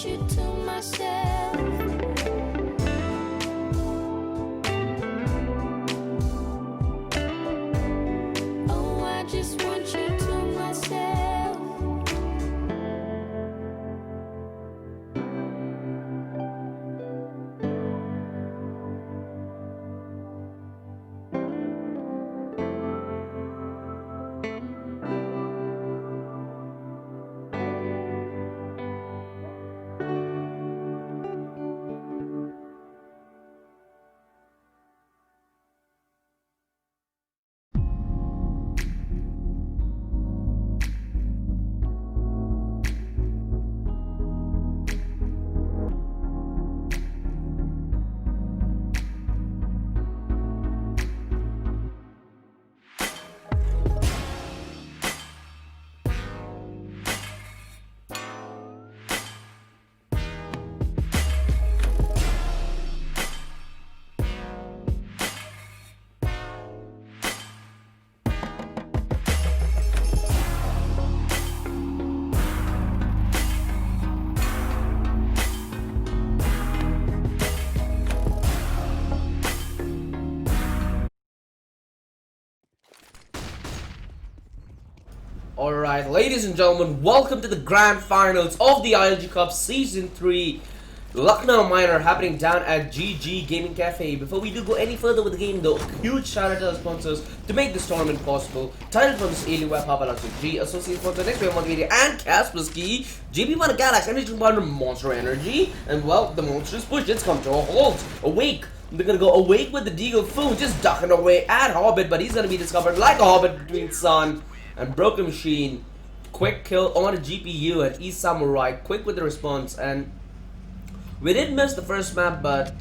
you to myself. Oh, I just want you to myself. Alright, ladies and gentlemen, welcome to the grand finals of the ILG Cup Season 3 Lucknow Minor happening down at GG Gaming Cafe. Before we do go any further with the game though, huge shout out to our sponsors to make this tournament possible. Title from this alien web Logitech G, associate sponsor next way on video and Kaspersky, GPro and Galax, energy partner Monster Energy, and well, the monstrous push it's come to a halt. Awake! They're gonna go awake with the Deagle Fu, just ducking away at Hobbit, but he's gonna be discovered like a Hobbit between Sun and Broken Machine. Quick kill on a GPU and E-Samurai, quick with the response, and we did miss the first map, but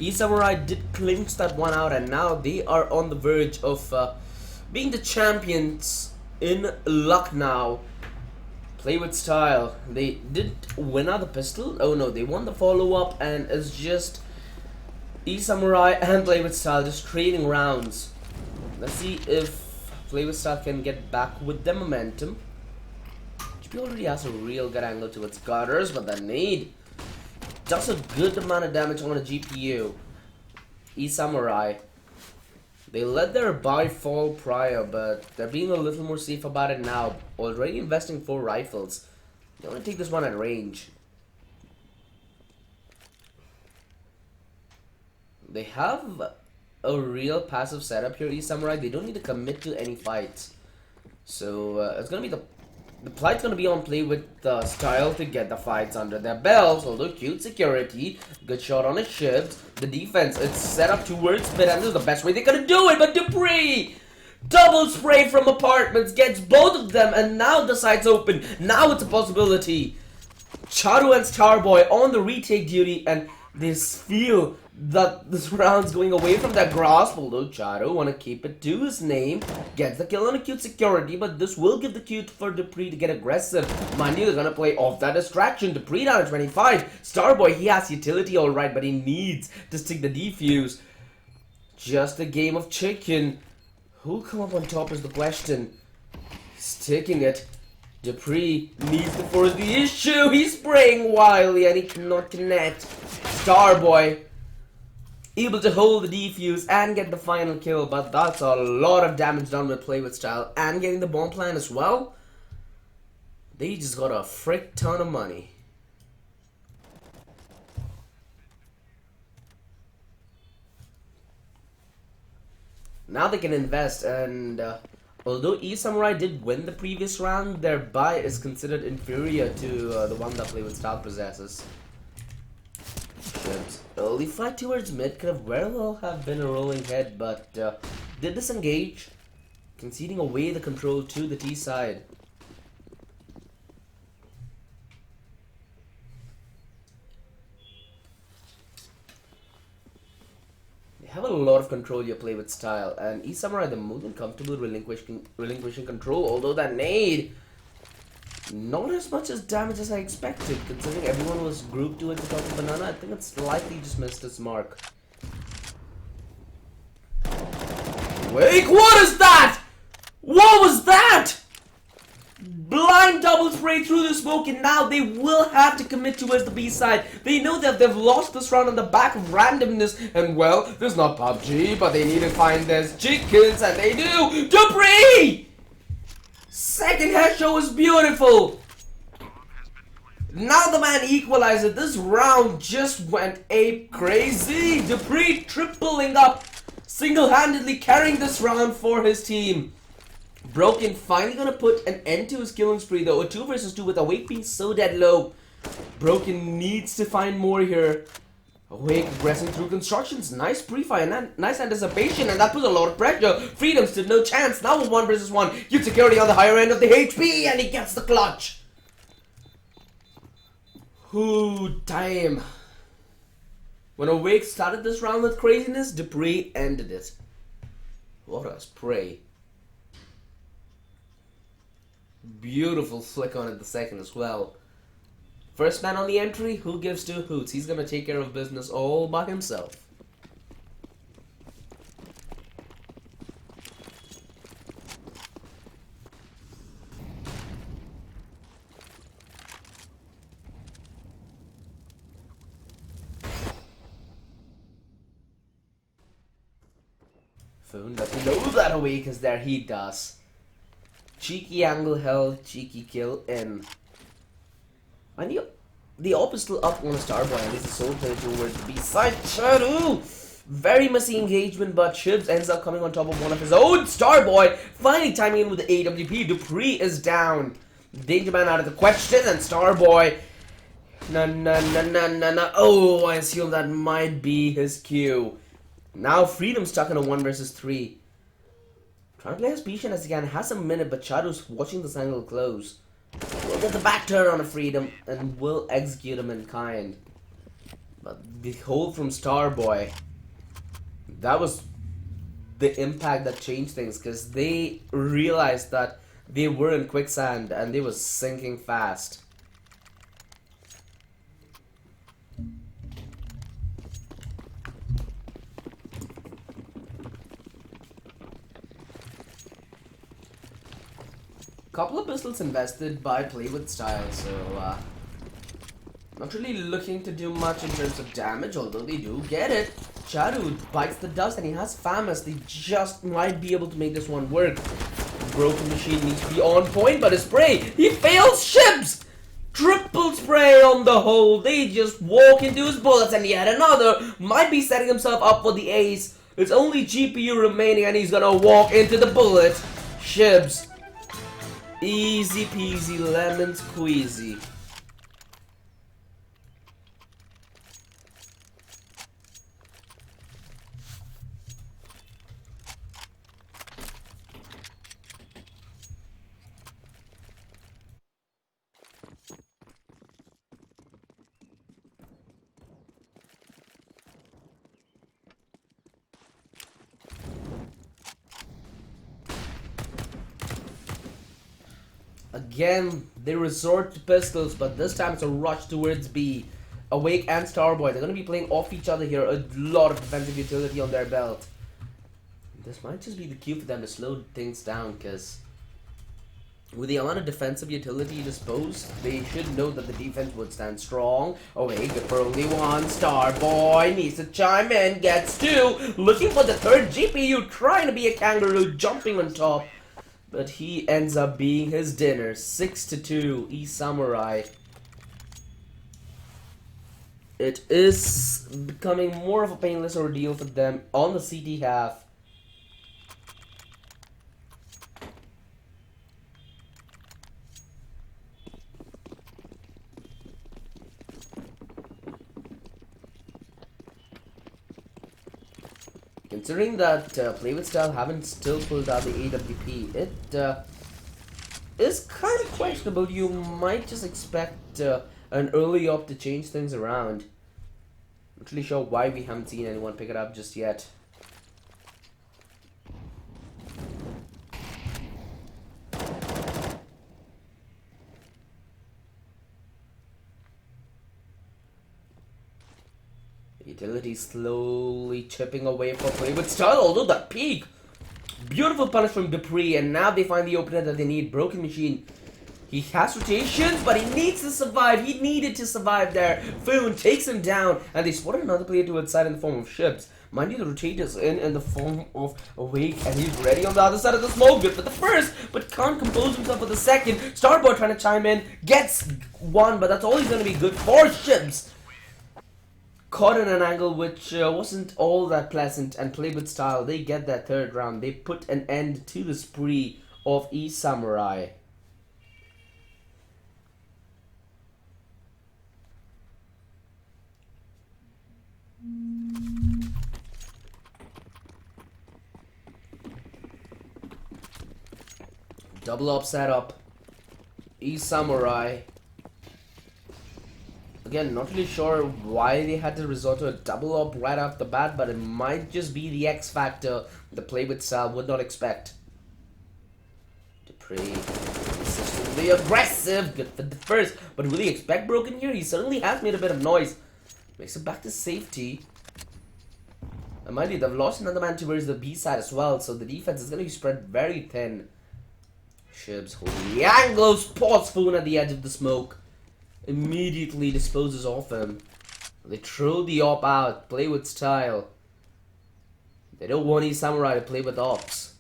E-Samurai did clinch that one out, and now they are on the verge of being the champions in Lucknow. Play with style. They did win out the pistol. Oh no, they won the follow-up, and it's just E-Samurai and Play with style just trading rounds. Let's see if Play with style can get back with the momentum. GP already has a real good angle to its gutters, but the nade does a good amount of damage on a GPU. E-Samurai, they let their buy fall prior, but they're being a little more safe about it now. Already investing 4 rifles. They want to take this one at range. They have a real passive setup here, E-Samurai. They don't need to commit to any fights. So it's gonna be the plight's gonna be on Play with style to get the fights under their belts. Although cute security, good shot on his shivs. The defense, it's set up towards spit, and this is the best way they're gonna do it. But Dupree, double spray from apartments, gets both of them, and now the site's open. Now it's a possibility. Charu and Starboy on the retake duty, and they feel that this round's going away from their grasp, although Charu want to keep it to his name. Gets the kill on a cute security, but this will give the cute for Dupree to get aggressive. Mind you, they're gonna play off that distraction. Dupree down at 25. Starboy, he has utility alright, but he needs to stick the defuse. Just a game of chicken. Who'll come up on top is the question. Sticking it. Dupree needs to force the issue. He's spraying wildly and he cannot connect. Starboy able to hold the defuse and get the final kill, but that's a lot of damage done with Play with style and getting the bomb plan as well. They just got a frick ton of money. Now they can invest, and although E-Samurai did win the previous round, their buy is considered inferior to the one that Play with style possesses. Early fight towards mid could have very well have been a rolling head, but did disengage, conceding away the control to the T side. They have a lot of control here, Play with style, and E-Samurai the more than comfortable relinquishing control, although that nade, not as much as damage as I expected, considering everyone was grouped towards the top of Banana. I think it's slightly just missed its mark. Wait, what is that? What was that? Blind Fine double spray through the smoke, and now they will have to commit towards the B side. They know that they've lost this round on the back of randomness, and well, there's not PUBG, but they need to find their chickens, and they do. Dupree! Second headshot was beautiful. Now the man equalizer. This round just went ape crazy. Dupree tripling up, single-handedly carrying this round for his team. Broken finally gonna put an end to his killing spree though. A 2 versus 2 with Awake being so dead low. Broken needs to find more here. Awake progressing through constructions. Nice pre-fire and nice anticipation, and that puts a lot of pressure. Freedom stood no chance. Now a 1 versus 1. Huge security on the higher end of the HP, and he gets the clutch. Ooh, damn. When Awake started this round with craziness, Dupree ended it. What a spray. Beautiful flick on it the second as well. First man on the entry, who gives two hoots? He's gonna take care of business all by himself. Foon doesn't know that Awake is there, he does. Cheeky angle held, cheeky kill in. And the op is still up on a Starboy, and this is so clear towards the B side. Shadow! Very messy engagement, but Shibs ends up coming on top of one of his own. Starboy finally timing in with the AWP. Dupree is down. Danger Man out of the question, and Starboy. No. Oh, I assume that might be his cue. Now Freedom stuck in a 1 versus 3. Trying to play as patient as he can. Has a minute, but Shadow's watching this angle close. We'll get the back turn on a Freedom and will execute him in kind. But the hold from Starboy, that was the impact that changed things, because they realized that they were in quicksand and they were sinking fast. Couple of pistols invested by Play with Style, so not really looking to do much in terms of damage, although they do get it. Charu bites the dust and he has Famous. They just might be able to make this one work. Broken Machine needs to be on point, but his spray, he fails Shibs! Triple spray on the hole. They just walk into his bullets, and yet another might be setting himself up for the ace. It's only GPU remaining and he's gonna walk into the bullet. Shibs. Easy peasy lemon squeezy. Again, they resort to pistols, but this time it's a rush towards B. Awake and Starboy, they're going to be playing off each other here. A lot of defensive utility on their belt. This might just be the cue for them to slow things down, because with the amount of defensive utility disposed, they should know that the defense would stand strong. Awake for only one. Starboy needs to chime in, gets two. Looking for the third GPU, trying to be a kangaroo, jumping on top. But he ends up being his dinner. 6-2, E-Samurai. It is becoming more of a painless ordeal for them on the CT half. Considering that Play with Style haven't still pulled out the AWP, it is kind of questionable. You might just expect an early op to change things around. Not really sure why we haven't seen anyone pick it up just yet. Utility slowly chipping away for Play with Style, although that peak. Beautiful punish from Dupree, and now they find the opener that they need. Broken Machine He has rotations, but he needs to survive. He needed to survive there. Foon takes him down, and they spotted another player to its side in the form of Ships. Mind you, the rotator's in the form of Awake, and he's ready on the other side of the smoke. Good for the first, but can't compose himself for the second. Starboard trying to chime in, gets one, but that's all he's going to be good for. Ships caught in an angle which wasn't all that pleasant, and played with style. They get that third round. They put an end to the spree of E-Samurai. Double up setup. E-Samurai. Again, not really sure why they had to resort to a double up right off the bat, but it might just be the X factor the play with style would not expect. Dupree, consistently aggressive, good for the first, but will he expect broken here? He certainly has made a bit of noise. Makes it back to safety. And mind you, they've lost another man towards the B side as well, so the defense is going to be spread very thin. Shibs holding the angle, spots Foon at the edge of the smoke. Immediately disposes of him. They throw the op out, play with style. They don't want E-Samurai to play with ops.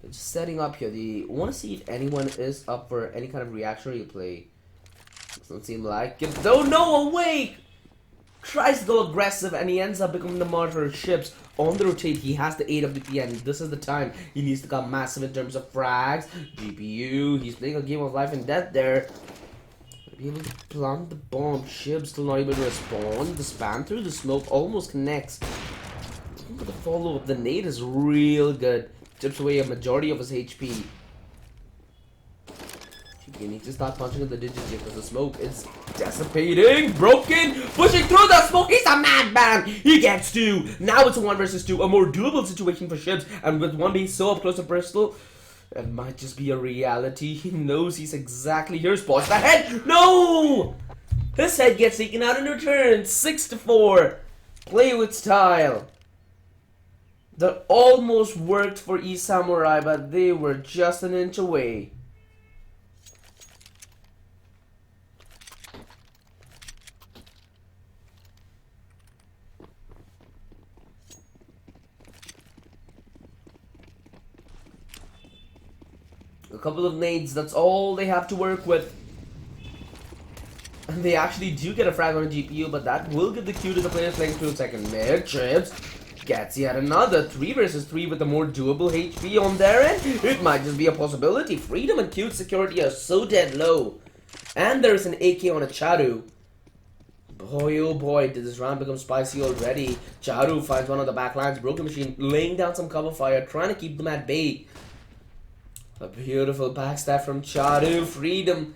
They're just setting up here. They want to see if anyone is up for any kind of reactionary play. Doesn't seem like it. Though no, Awake! Tries to go aggressive and he ends up becoming the martyr of Ships. On the rotate, he has the AWP and this is the time he needs to come massive in terms of frags. GPU, he's playing a game of life and death there. Be able to plant the bomb. Ships still not able to respond. The spam through the smoke almost connects. But the follow up, the nade is real good. Chips away a majority of his HP. You need to start punching at the digits because the smoke is dissipating. Broken, pushing through the smoke. He's a madman. He gets two. Now it's a 1 versus 2, a more doable situation for Ships. And with one being so up close to Bristol, it might just be a reality. He knows he's exactly here. Spots the head. No, his head gets taken out in return. 6-4. Play with style. That almost worked for E-Samurai, but they were just an inch away. A couple of nades, that's all they have to work with. And they actually do get a frag on a GPU, but that will give the cue to the players playing through second mid. Chips gets yet another 3 versus 3 with a more doable HP on their end. It might just be a possibility. Freedom and cute security are so dead low. And there's an AK on a Charu. Boy oh boy, did this round become spicy already. Charu finds one of the backlines. Broken Machine laying down some cover fire, trying to keep them at bay. A beautiful backstab from Charu. Freedom.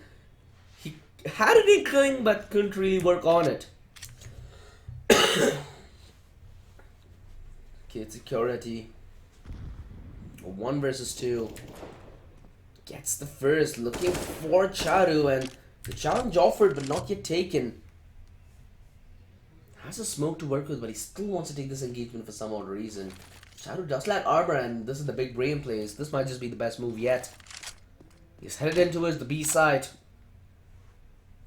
He had an inkling but couldn't really work on it. Kid security. 1 versus 2. Gets the first. Looking for Charu and the challenge offered but not yet taken. Has a smoke to work with, but he still wants to take this engagement for some odd reason. Charu does lack armor, and this is the big brain plays. This might just be the best move yet. He's headed in towards the B side.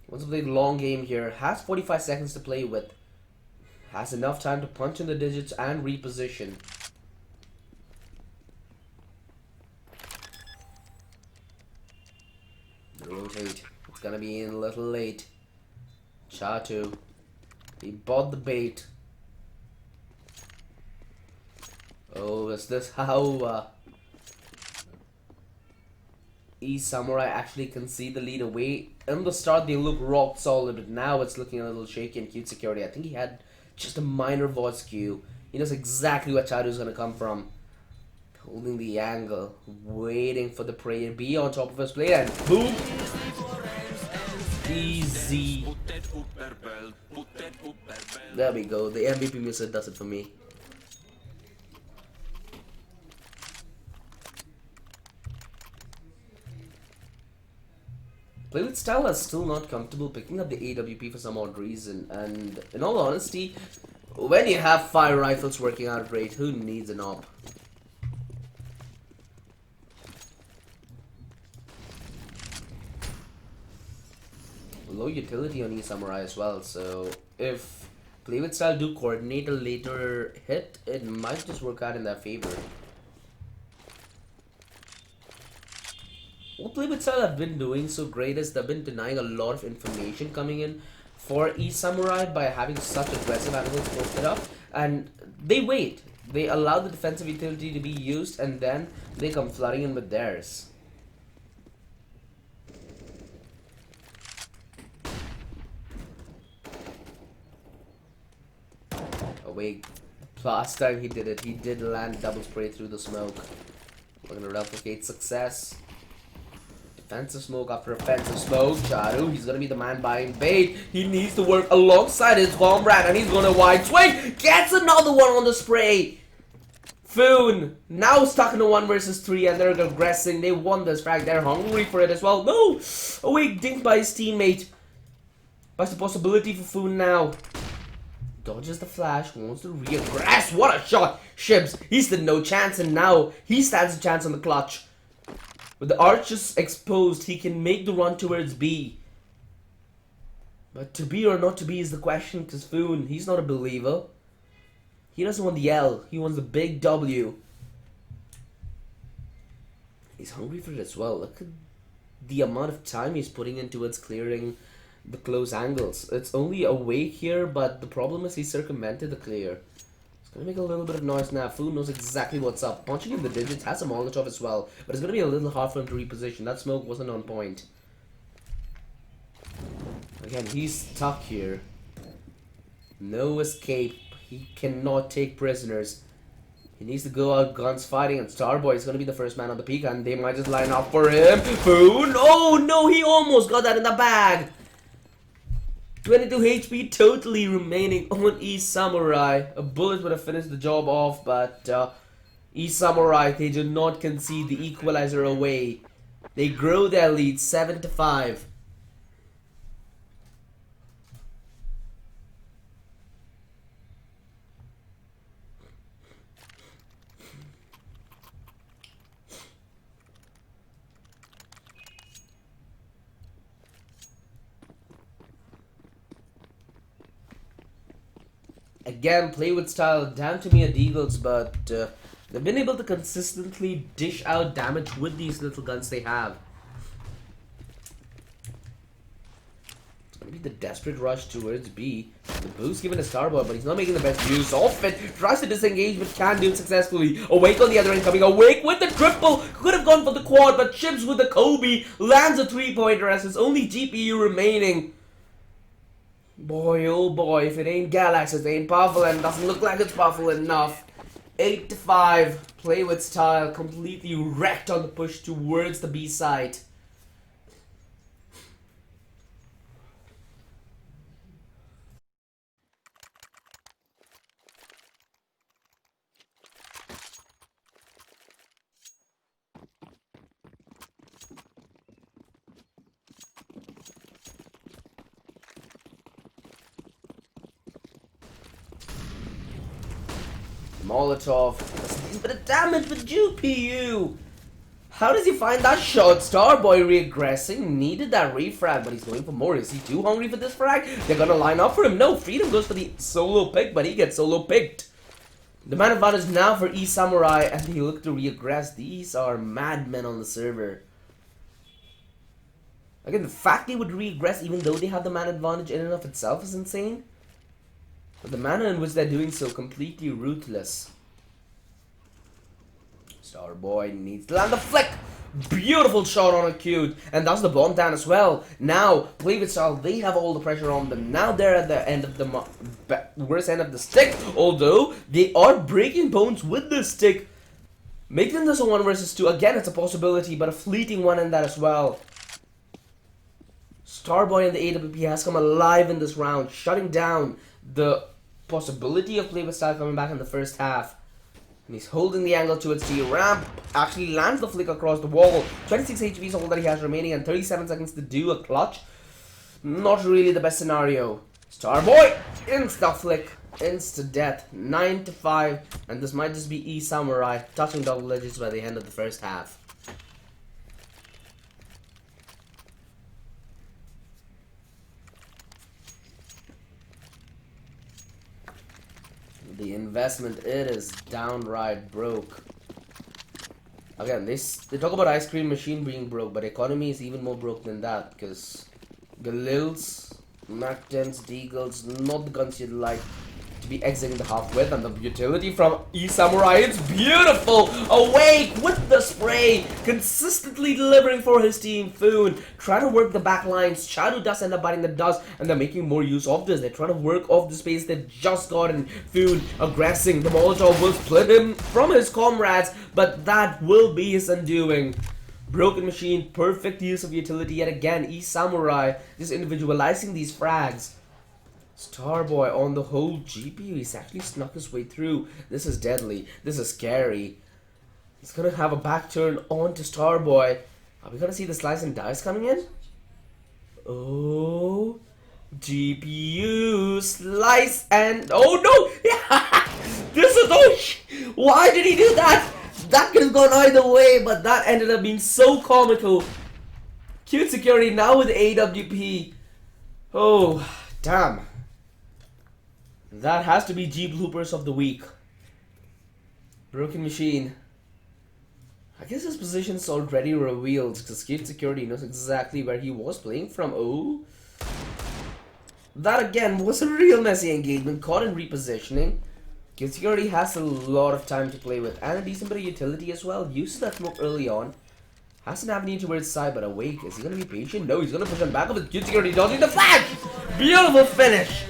Wants to play the long game here. Has 45 seconds to play with. Has enough time to punch in the digits and reposition. Rotate. It's gonna be in a little late. Charu. He bought the bait. Oh, is this how E-Samurai actually concede the lead away? In the start they look rock solid, but now it's looking a little shaky and cute security. I think he had just a minor voice cue. He knows exactly where Charu's gonna come from. Holding the angle, waiting for the prey to be on top of his plate, and boom! Easy. There we go, the MVP music does it for me. Play with style is still not comfortable picking up the AWP for some odd reason, and in all honesty, when you have 5 rifles working out great, who needs an op? low utility on E-Samurai as well, so if play with style do coordinate a later hit, it might just work out in their favor. What play with style have been doing so great is they've been denying a lot of information coming in for E-Samurai by having such aggressive angles posted up, and they wait. They allow the defensive utility to be used, and then they come flooding in with theirs. Oh wait, last time he did it, he did land double spray through the smoke. We're gonna replicate success. Defensive smoke after offensive smoke. Charu, he's gonna be the man buying bait. He needs to work alongside his comrade, and he's gonna wide swing. Gets another one on the spray. Foon now stuck in a 1 versus 3, and they're aggressing. They won this frag. They're hungry for it as well. No! Away dinked by his teammate. What's the possibility for Foon now? Dodges the flash, wants to re-aggress. What a shot! Shibs, he stood no chance, and now he stands a chance on the clutch. With the arches exposed, he can make the run towards B. But to be or not to be is the question, because Foon, he's not a believer. He doesn't want the L, he wants the big W. He's hungry for it as well. Look at the amount of time he's putting in towards clearing the close angles. It's only a wake here, but the problem is he circumvented the clear. It's gonna make a little bit of noise now. Foon knows exactly what's up. Punching in the digits, has a Molotov as well, but it's gonna be a little hard for him to reposition. That smoke wasn't on point. Again, he's stuck here. No escape. He cannot take prisoners. He needs to go out guns fighting, and Starboy is going to be the first man on the peak, and they might just line up for him. Foon! Oh no, he almost got that in the bag! 22 HP totally remaining on E-Samurai. A bullet would have finished the job off, but E-Samurai, they do not concede the equalizer away. They grow their lead 7-5. Again, play with style, down to me at Eagles, but they've been able to consistently dish out damage with these little guns they have. It's going to be the desperate rush towards B. The boost given to Starboy, but he's not making the best use of it. Tries to disengage, but can't do it successfully. Awake on the other end coming. Awake with the triple. Could have gone for the quad, but Chips with the Kobe lands a 3-pointer as his only GPU remaining. Boy, oh boy, if it ain't Galax, it ain't powerful, and doesn't look like it's powerful enough. 8-5, play with style, completely wrecked on the push towards the B side. Molotov does a bit of damage with GPU. How does he find that shot? Starboy regressing, needed that refrag, but he's going for more. Is he too hungry for this frag? They're gonna line up for him. No, Freedom goes for the solo pick, but he gets solo picked. The man advantage now for E-Samurai, and they look to reaggress. These are madmen on the server. Again, the fact they would reaggress even though they have the man advantage in and of itself is insane. But the manner in which they're doing so, completely ruthless. Starboy needs to land the flick. Beautiful shot on a cute. And that's the bomb down as well. Now, play with style, they have all the pressure on them. Now they're at the end of the worst end of the stick. Although, they are breaking bones with the stick. Making this a 1 versus 2. Again, it's a possibility, but a fleeting one in that as well. Starboy and the AWP has come alive in this round, shutting down the possibility of play with style coming back in the first half. And he's holding the angle towards the ramp. Actually lands the flick across the wall. 26 HP is all that he has remaining, and 37 seconds to do a clutch. Not really the best scenario. Starboy! Insta flick. Insta death. 9-5. And this might just be E-Samurai touching double digits by the end of the first half. The investment, it is downright broke. Again, they talk about ice cream machine being broke, but economy is even more broke than that, because Galils, Mac 10s, Deagles, not the guns you'd like to be exiting the half with, and the utility from E-Samurai, it's beautiful! Awake with the spray, consistently delivering for his team. Foon, try to work the back lines. Shadow does end up biting the dust, and they're making more use of this. They're trying to work off the space they've just gotten. Foon aggressing, the Molotov will split him from his comrades, but that will be his undoing. Broken machine, perfect use of utility yet again. E-Samurai just individualizing these frags. Starboy on the whole GPU, he's actually snuck his way through. This is deadly. This is scary. He's gonna have a back turn on to Starboy. Are we gonna see the slice and dice coming in? Oh, GPU slice and oh no! This is oh, why did he do that? That could have gone either way, but that ended up being so comical. Cute security now with AWP. Oh, damn. That has to be G bloopers of the week. Broken machine. I guess his position is already revealed because Kid Security knows exactly where he was playing from. Oh. That again was a real messy engagement, caught in repositioning. Kid Security has a lot of time to play with and a decent bit of utility as well. Uses that smoke early on. Has an avenue towards side, but awake. Is he gonna be patient? No, he's gonna push him back up with Kid Security dodging the flash! Beautiful finish!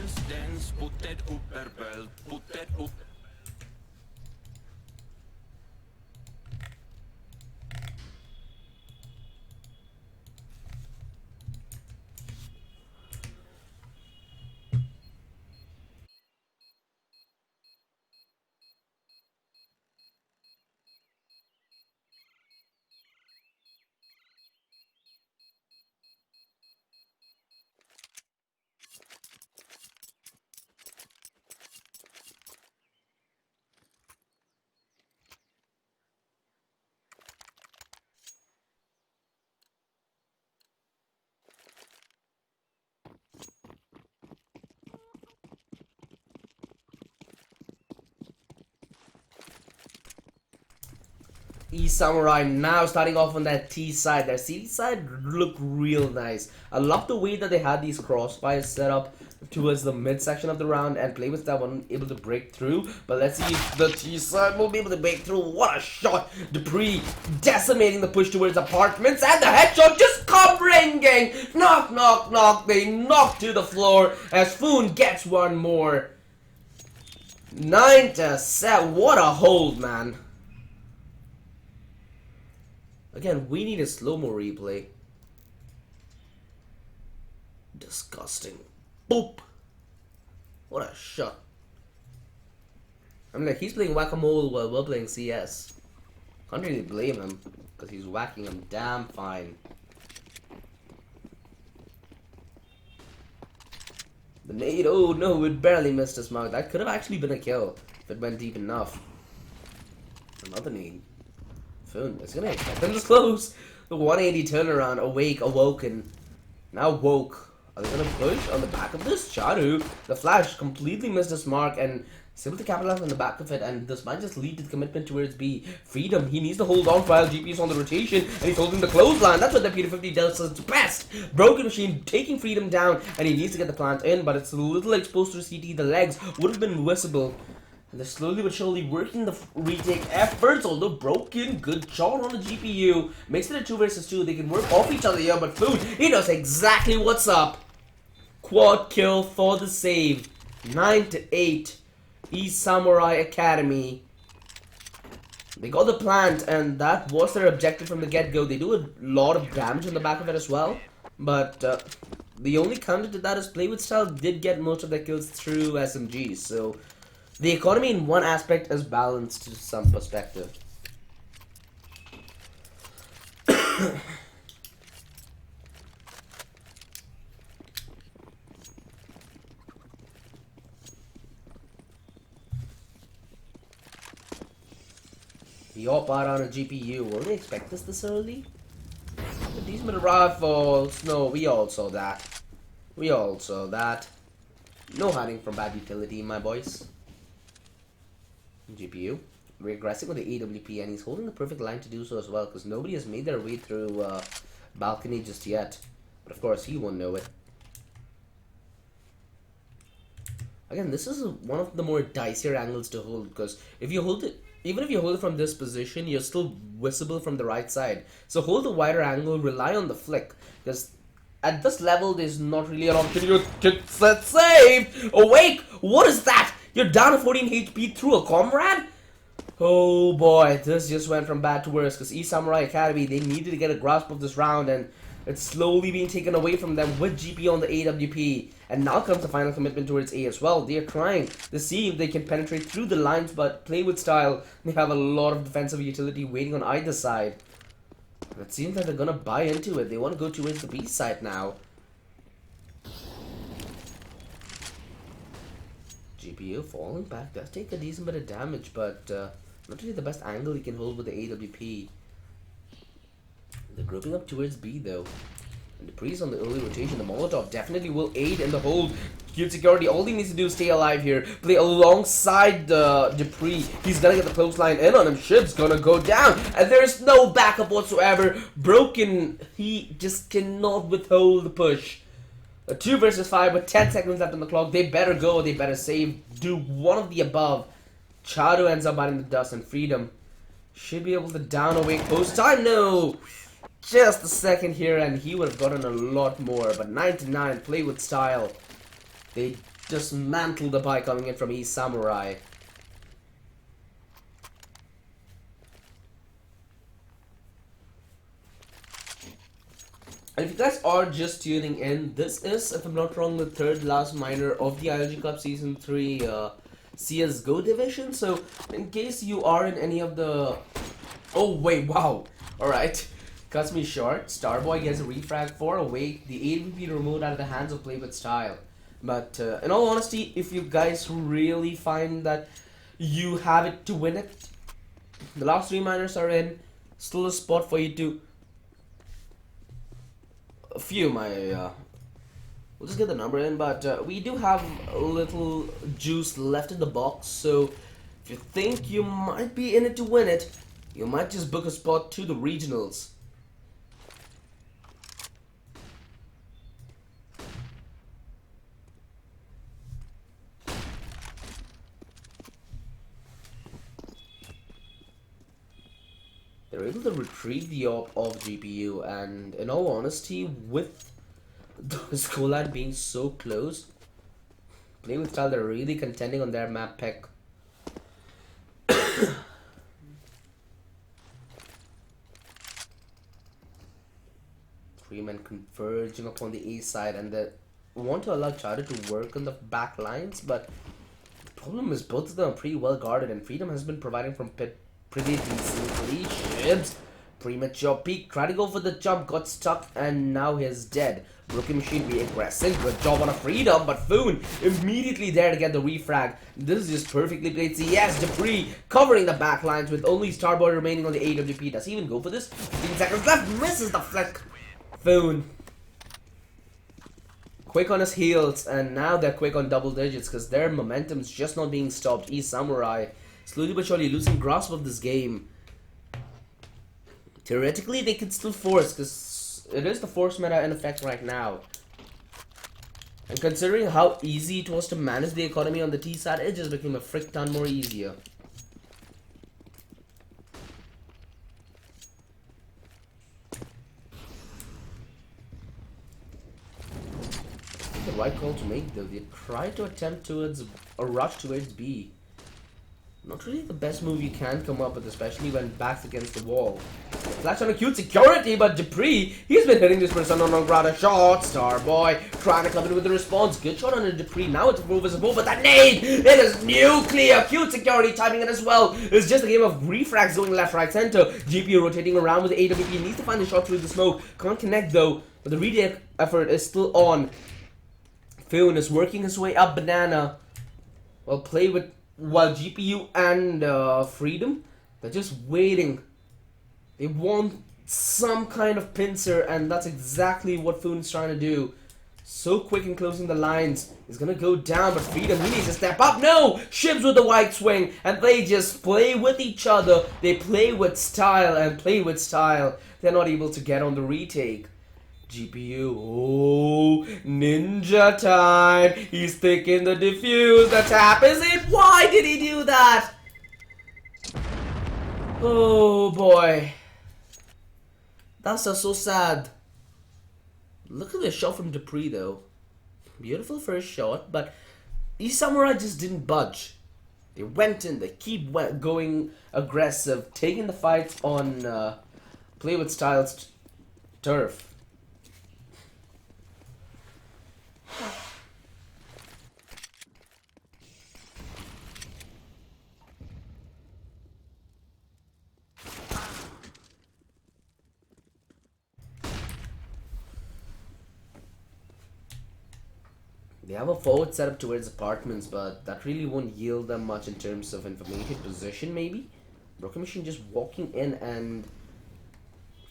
E-Samurai now starting off on that T side. Their C side look real nice. I love the way that they had these crossfires set up towards the mid section of the round and play with that one able to break through. But let's see if the T side will be able to break through. What a shot! Dupree decimating the push towards apartments and the headshot just come ringing. Knock, knock, knock. They knock to the floor as Foon gets one more. 9-7. What a hold, man. Again, we need a slow-mo replay. Disgusting. Boop! What a shot. I mean, like, he's playing whack-a-mole while we're playing CS. Can't really blame him, because he's whacking him damn fine. The nade, oh no, it barely missed his mark. That could have actually been a kill, if it went deep enough. Another nade. Foon, it's gonna expect them to close. The 180 turnaround, awake, awoken. Now woke. Are they gonna push on the back of this? Charu, the flash completely missed his mark and is able to capitalize on the back of it, and this might just lead to the commitment towards B. Freedom, he needs to hold on while GP is on the rotation, and he's holding the clothesline. That's what the P50 does its best. Broken machine taking Freedom down, and he needs to get the plant in, but it's a little exposed to CT. The legs would have been visible. And they're slowly but surely working the retake efforts, although broken. Good shot on the GPU. Makes it a 2 versus 2. They can work off each other here, but Food, he knows exactly what's up. Quad kill for the save. 9-8. E-Samurai Academy. They got the plant, and that was their objective from the get-go. They do a lot of damage on the back of it as well. But the only counter to that is play with style did get most of their kills through SMGs, so the economy in one aspect is balanced to some perspective. The op out on a GPU. Will they expect this early? A decent bit of rifles. No, we all saw that. We all saw that. No hiding from bad utility, my boys. GPU regressing with the AWP, and he's holding the perfect line to do so as well, because nobody has made their way through balcony just yet. But of course, he won't know it. Again, this is one of the more dicier angles to hold, because if you hold it, even if you hold it from this position, you're still visible from the right side. So hold a wider angle, rely on the flick, because at this level, there's not really an option. You get set saved! Awake! What is that? You're down to 14 HP through a comrade? Oh boy, this just went from bad to worse, because East Samurai Academy, they needed to get a grasp of this round, and it's slowly being taken away from them with GP on the AWP. And now comes the final commitment towards A as well. They are trying to see if they can penetrate through the lines, but play with style. They have a lot of defensive utility waiting on either side. It seems like they're gonna buy into it. They want to go towards the B side now. GPU falling back does take a decent bit of damage, but not really the best angle he can hold with the AWP. They're grouping up towards B though. And Dupree's on the early rotation. The Molotov definitely will aid in the hold. Cute security. All he needs to do is stay alive here. Play alongside Dupree. He's gonna get the clothesline in on him. Ship's gonna go down. And there's no backup whatsoever. Broken. He just cannot withhold the push. A 2 versus 5 with 10 seconds left on the clock. They better go. They better save. Do one of the above. Chado ends up biting the dust, and Freedom should be able to down away post time. No! Just a second here, and he would have gotten a lot more. But 99, play with style. They dismantled the buy coming in from East Samurai. And if you guys are just tuning in, this is, if I'm not wrong, the third last minor of the ILG Cup Season 3 CSGO division. So, in case you are in any of the... Oh, wait, wow. Alright. Cuts me short. Starboy gets a refrag for awake. The AWP removed out of the hands of Play With Style. But in all honesty, if you guys really find that you have it to win it, the last 3 minors are in. Still a spot for you to... A few, we'll just get the number in, but we do have a little juice left in the box, so if you think you might be in it to win it, you might just book a spot to the regionals. They're able to retrieve the AWP of GPU, and in all honesty, with the scoreline being so close, Play With Style, they're really contending on their map pick. 3 men converging upon the A side, and they want to allow Chada to work on the back lines, but the problem is both of them are pretty well guarded, and Freedom has been providing from pit pretty decently. Shibs, premature peek, tried to go for the jump, got stuck, and now he's dead. Rookie Machine be aggressive, good job on a Freedom, but Foon immediately there to get the refrag. This is just perfectly played. Yes, Dupree covering the back lines with only Starboy remaining on the AWP. Does he even go for this? 15 seconds left, misses the flick. Foon quick on his heels, and now they're quick on double digits because their momentum's just not being stopped. East Samurai slowly but surely losing grasp of this game. Theoretically, they could still force, because it is the force meta in effect right now. And considering how easy it was to manage the economy on the T side, it just became a frick ton more easier. The right call to make though. They try to attempt towards a rush towards B. Not really the best move you can come up with, especially when back's against the wall. Flash on a cute security, but Dupree, he's been hitting this person on a grata shot. Starboy trying to come in with the response. Good shot on a Dupree. Now it's 4 versus 4, but that nade, it is nuclear. Cute security timing it as well. It's just a game of refrags going left, right, center. GPU rotating around with the AWP. Needs to find the shot through the smoke. Can't connect though, but the redirect effort is still on. Foon is working his way up banana. Well, while GPU and Freedom, they're just waiting. They want some kind of pincer, and that's exactly what Foon's trying to do. So quick in closing the lines. He's gonna go down, but Freedom, he needs to step up. No! Shivs with the white swing, and they just play with each other. They play with style and play with style. They're not able to get on the retake. GPU, oh, ninja time. He's taking the defuse. The tap is it. Why did he do that? Oh boy. That's so sad. Look at the shot from Dupree though. Beautiful first shot, but these Samurai just didn't budge. They went in, they keep going aggressive, taking the fights on play with styles turf. They have a forward setup towards apartments, but that really won't yield them much in terms of information position, maybe. Broken Machine just walking in and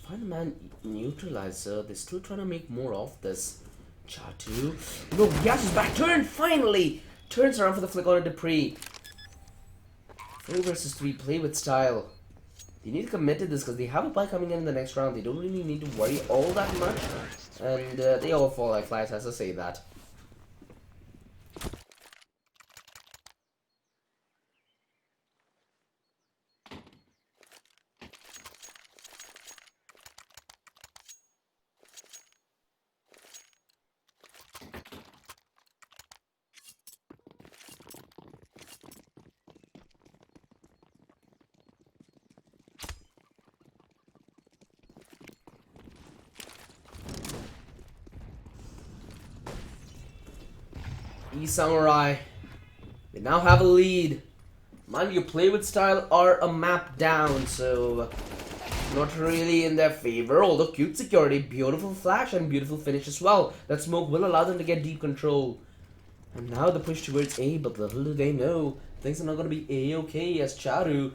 find the man neutralizer. They're still trying to make more of this. Chatu. No, Yash is back. Turn, finally! Turns around for the flick on a Dupree. 3 versus 3, play with style. They need to commit to this because they have a buy coming in the next round. They don't really need to worry all that much. And they all fall like flies, as I say that. Samurai, they now have a lead. Mind you, play with style are a map down, so not really in their favor. Although cute security, beautiful flash and beautiful finish as well. That smoke will allow them to get deep control. And now the push towards A, but little do they know, things are not going to be A-okay as Charu.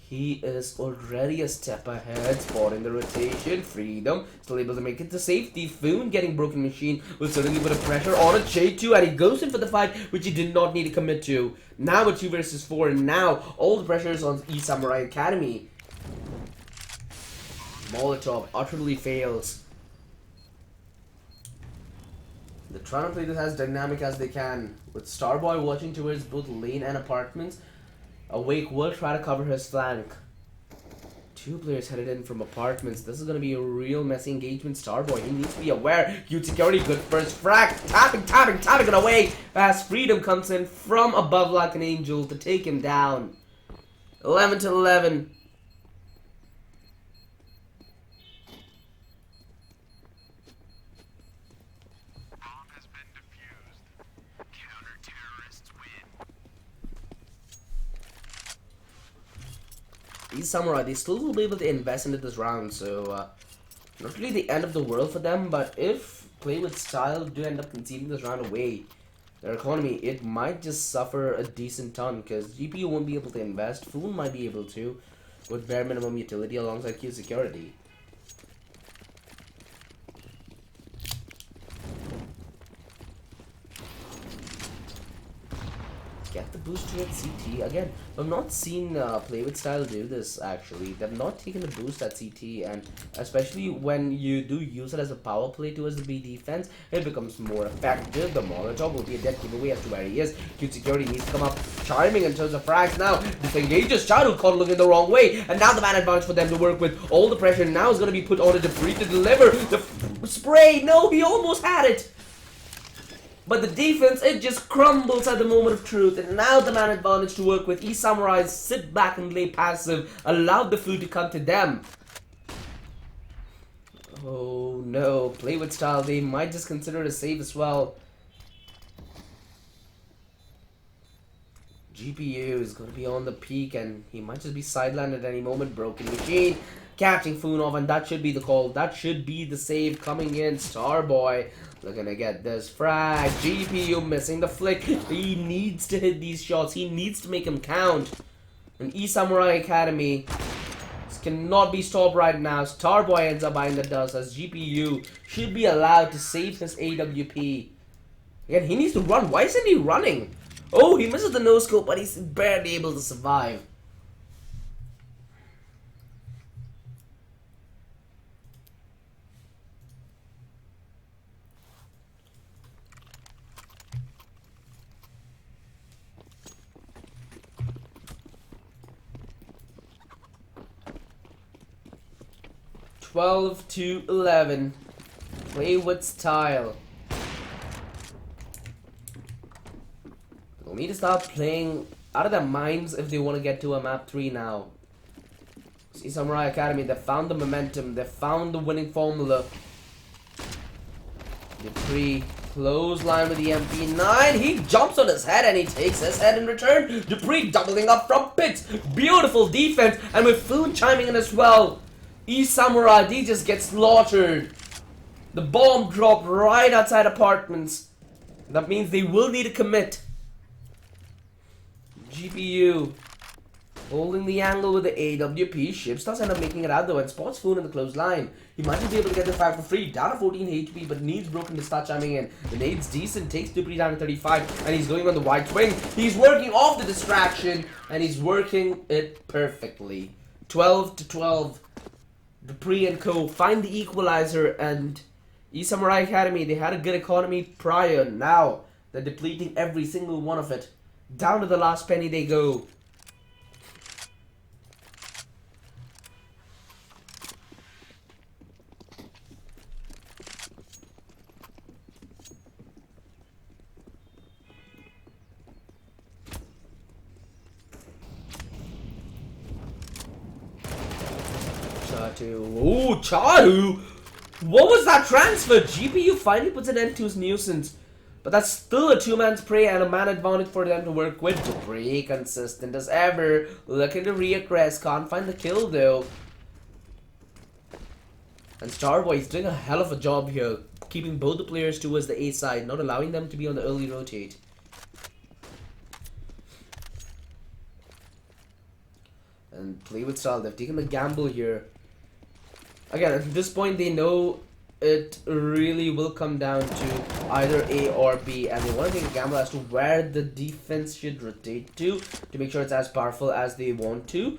He is already a step ahead, spotting the rotation. Freedom, still able to make it to safety. Foon getting Broken Machine will certainly put a pressure on a J 2, and he goes in for the fight, which he did not need to commit to. Now a 2 versus 4, and now all the pressure is on East Samurai Academy. Molotov utterly fails. They're trying to play this as dynamic as they can, with Starboy watching towards both lane and apartments. Awake will try to cover his flank. 2 players headed in from apartments. This is going to be a real messy engagement. Starboy, he needs to be aware. Huge security, good first frag. Tapping it away as Freedom comes in from above like an angel to take him down. 11 to 11. These Samurai, they still will be able to invest into this round, so not really the end of the world for them, but if play with style do end up conceding this round away, their economy, it might just suffer a decent ton, because GPU won't be able to invest, Foon might be able to, with bare minimum utility alongside Q security. Get the boost to CT. Again, I've not seen play with style do this actually. They've not taken the boost at CT, and especially when you do use it as a power play towards the B defense, it becomes more effective. The Molotov will be a dead giveaway as to where he is. Cute security needs to come up charming in terms of frags now. Disengages Shadow caught looking the wrong way, and now the man advantage for them to work with. All the pressure now is going to be put on a Dupree to deliver the spray. No, he almost had it. But the defense, it just crumbles at the moment of truth. And now the man advantage to work with. E-Samurais sit back and lay passive. Allow the food to come to them. Oh no. Play with style. They might just consider it a save as well. GPU is going to be on the peak. And he might just be sidelined at any moment. Broken Machine. Catching Foon off. And that should be the call. That should be the save coming in. Starboy. They're gonna get this frag. GPU missing the flick. He needs to hit these shots. He needs to make them count. And E Samurai Academy is cannot be stopped right now. Starboy ends up buying the dust as GPU should be allowed to save his AWP. Again, he needs to run. Why isn't he running? Oh, he misses the no-scope, but he's barely able to survive. (12-11). Play with style. They'll need to start playing out of their minds if they want to get to a map 3 now. See Samurai Academy, they found the momentum, they found the winning formula. Dupree, close line with the MP9. He jumps on his head and he takes his head in return. Dupree doubling up from pits. Beautiful defense, and with Foon chiming in as well. Samurai, they just get slaughtered. The bomb dropped right outside apartments. That means they will need to commit. GPU holding the angle with the AWP. Ships does end up making it out though and spots Foon in the close line. He might be able to get the 5 for free. Down to 14 HP, but needs Broken to start chiming in. The nade's decent, takes Dupree down to 35, and he's going on the wide twin. He's working off the distraction, and he's working it perfectly. 12-12. Dupree and co find the equalizer, and Samurai Academy, they had a good economy prior. Now they're depleting every single one of it. Down to the last penny they go. Oh, Chahu! What was that transfer? GPU finally puts an end to his nuisance. But that's still a two-man spray and a man advantage for them to work with. Dupree, consistent as ever. Looking to reaggress. Can't find the kill though. And Starboy is doing a hell of a job here. Keeping both the players towards the A side. Not allowing them to be on the early rotate. And play with style. They've taken the gamble here. Again, at this point they know it really will come down to either A or B, and they want to take a gamble as to where the defense should rotate to make sure it's as powerful as they want to.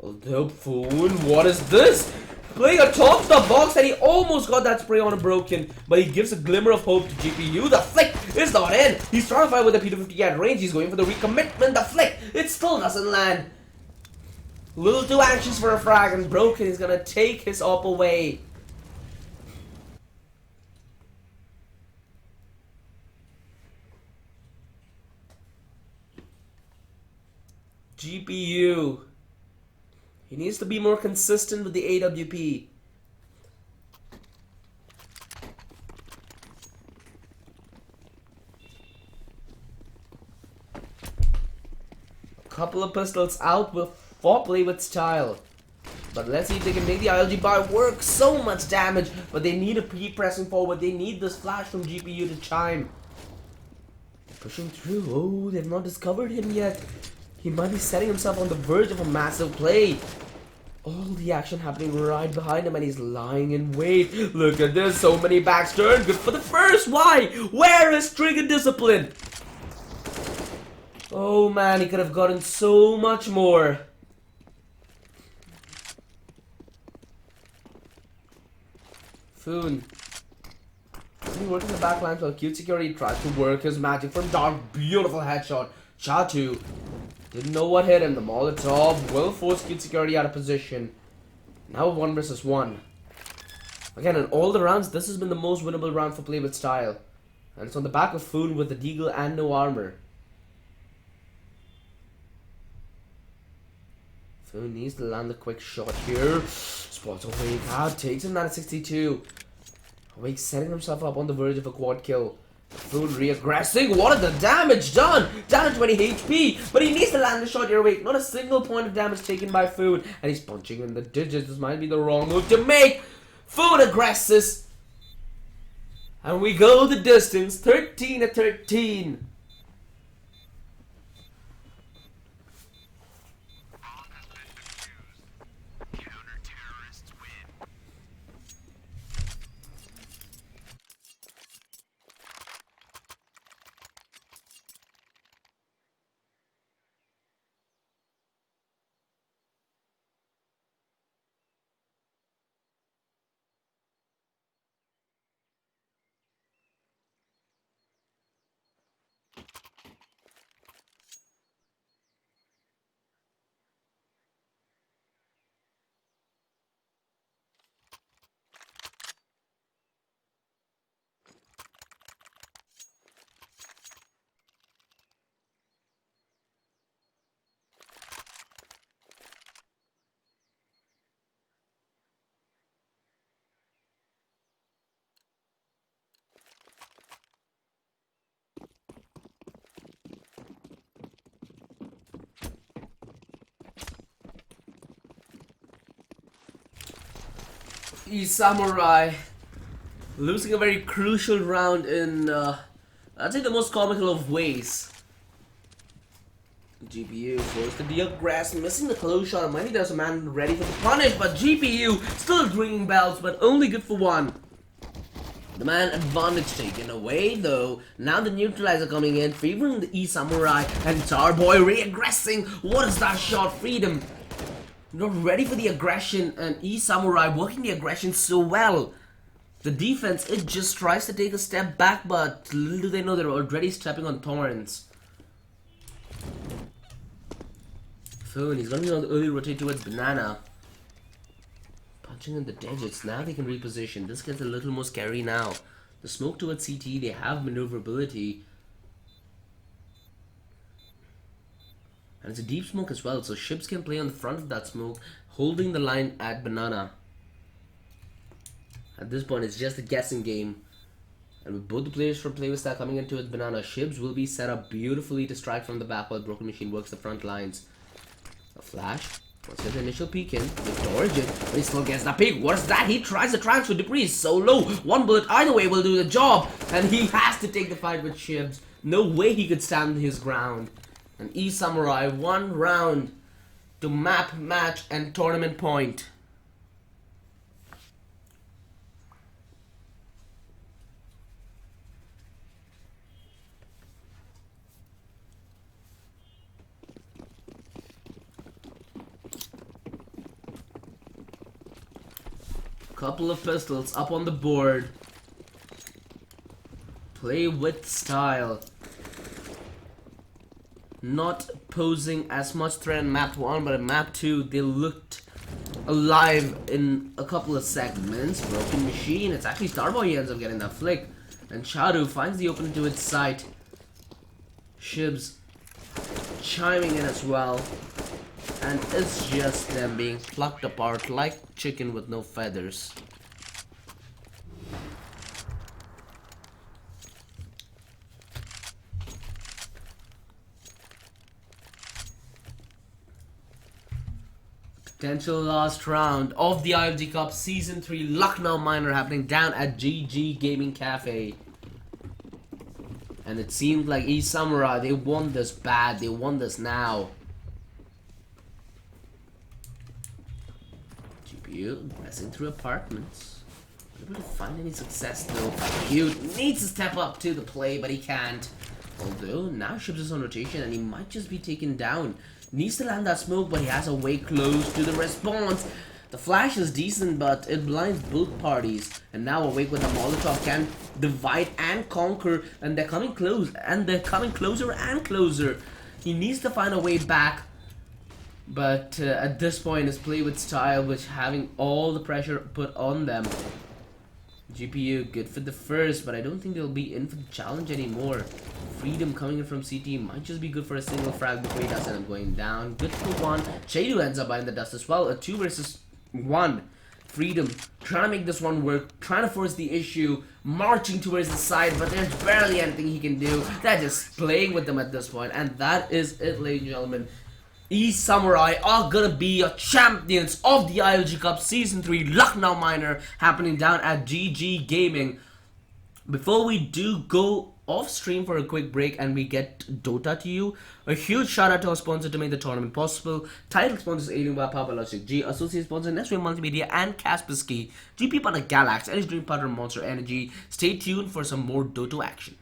Although Foon, what is this? Playing atop the box, and he almost got that spray on a Broken, but he gives a glimmer of hope to GPU. The flick is not in. He's trying to fight with the P250 at range. He's going for the recommitment. The flick, it still doesn't land. A little too anxious for a frag, and Broken is gonna take his op away. GPU. He needs to be more consistent with the AWP. A couple of pistols out with play with style. But let's see if they can make the ILG bar work. So much damage, but they need to keep pressing forward. They need this flash from GPU to chime. Pushing through. Oh, they've not discovered him yet. He might be setting himself on the verge of a massive play. All the action happening right behind him, and he's lying in wait. Look at this, so many backs turned. Good for the first. Why? Where is trigger discipline? Oh man, he could have gotten so much more. Foon. He working the backlines while Cute Security tries to work his magic from dark. Beautiful headshot. Chatu didn't know what hit him. The Molotov will force Cute Security out of position. Now 1 versus 1. Again, in all the rounds, this has been the most winnable round for play with style. And it's on the back of Foon with the deagle and no armor. Foon needs to land a quick shot here. Spots Awake out, takes him down at 62. Awake setting himself up on the verge of a quad kill. Foon reaggressing. What is the damage done? Down to 20 HP. But he needs to land the shot here. Awake. Not a single point of damage taken by Foon. And he's punching in the digits. This might be the wrong move to make. Foon aggresses. And we go the distance. 13-13. Samurai losing a very crucial round in, I'd say, the most comical of ways. GPU forced the de-aggress, missing the close shot. Maybe there's a man ready for the punish, but GPU still ringing bells, but only good for one. The man advantage taken away though. Now the neutralizer coming in, favoring the Samurai, and Tarboy re-aggressing. What is that shot? Freedom not ready for the aggression, and Samurai working the aggression so well. The defense, it just tries to take a step back, but little do they know they're already stepping on thorns. Phone, he's gonna be on the early rotate towards Banana. Punching in the digits, now they can reposition. This gets a little more scary now. The smoke towards CT, they have maneuverability. And it's a deep smoke as well, so ships can play on the front of that smoke, holding the line at Banana. At this point, it's just a guessing game. And with both the players from Playstyle coming into it, Banana, ships will be set up beautifully to strike from the back while Broken Machine works the front lines. A flash. What's his initial peek in with Origin, but he still gets that peek. What's that? He tries to transfer. Debris is so low. One bullet either way will do the job. And he has to take the fight with ships. No way he could stand his ground. And Samurai, one round to map, match, and tournament point. Couple of pistols up on the board. Play with style. Not posing as much threat in map 1, but in map 2 they looked alive in a couple of segments. Broken Machine, it's actually Starboy, he ends up getting that flick. And Charu finds the opening to its sight. Shibs chiming in as well. And it's just them being plucked apart like chicken with no feathers. Potential last round of the ILG Cup Season 3 Lucknow Minor happening down at GG Gaming Cafe. And it seemed like Samurai, they won this bad, they won this now. Pressing through apartments. Able to find any success though. Cute needs to step up to the play, but he can't. Although now Ships is on rotation and he might just be taken down. Needs to land that smoke, but he has a way close to the response. The flash is decent, but it blinds both parties. And now Awake with a Molotov can divide and conquer, and they're coming close, and they're coming closer and closer. He needs to find a way back. But at this point, his play with style, which having all the pressure put on them. GPU good for the first, but I don't think they'll be in for the challenge anymore. Freedom coming in from CT might just be good for a single frag before he does end up going down. Good for one. Shadu ends up buying the dust as well. A 2 versus 1. Freedom trying to make this one work, trying to force the issue, marching towards the side, but there's barely anything he can do. They're just playing with them at this point, and that is it, ladies and gentlemen. Samurai are gonna be your champions of the ILG Cup Season 3 Lucknow Minor happening down at GG Gaming. Before we do go off stream for a quick break and we get Dota to you, a huge shout out to our sponsor to make the tournament possible. Title sponsors aiding by Logitech G, associate sponsor Nestle Multimedia and Kaspersky, GP partner Galax, and his dream partner Monster Energy. Stay tuned for some more Dota action.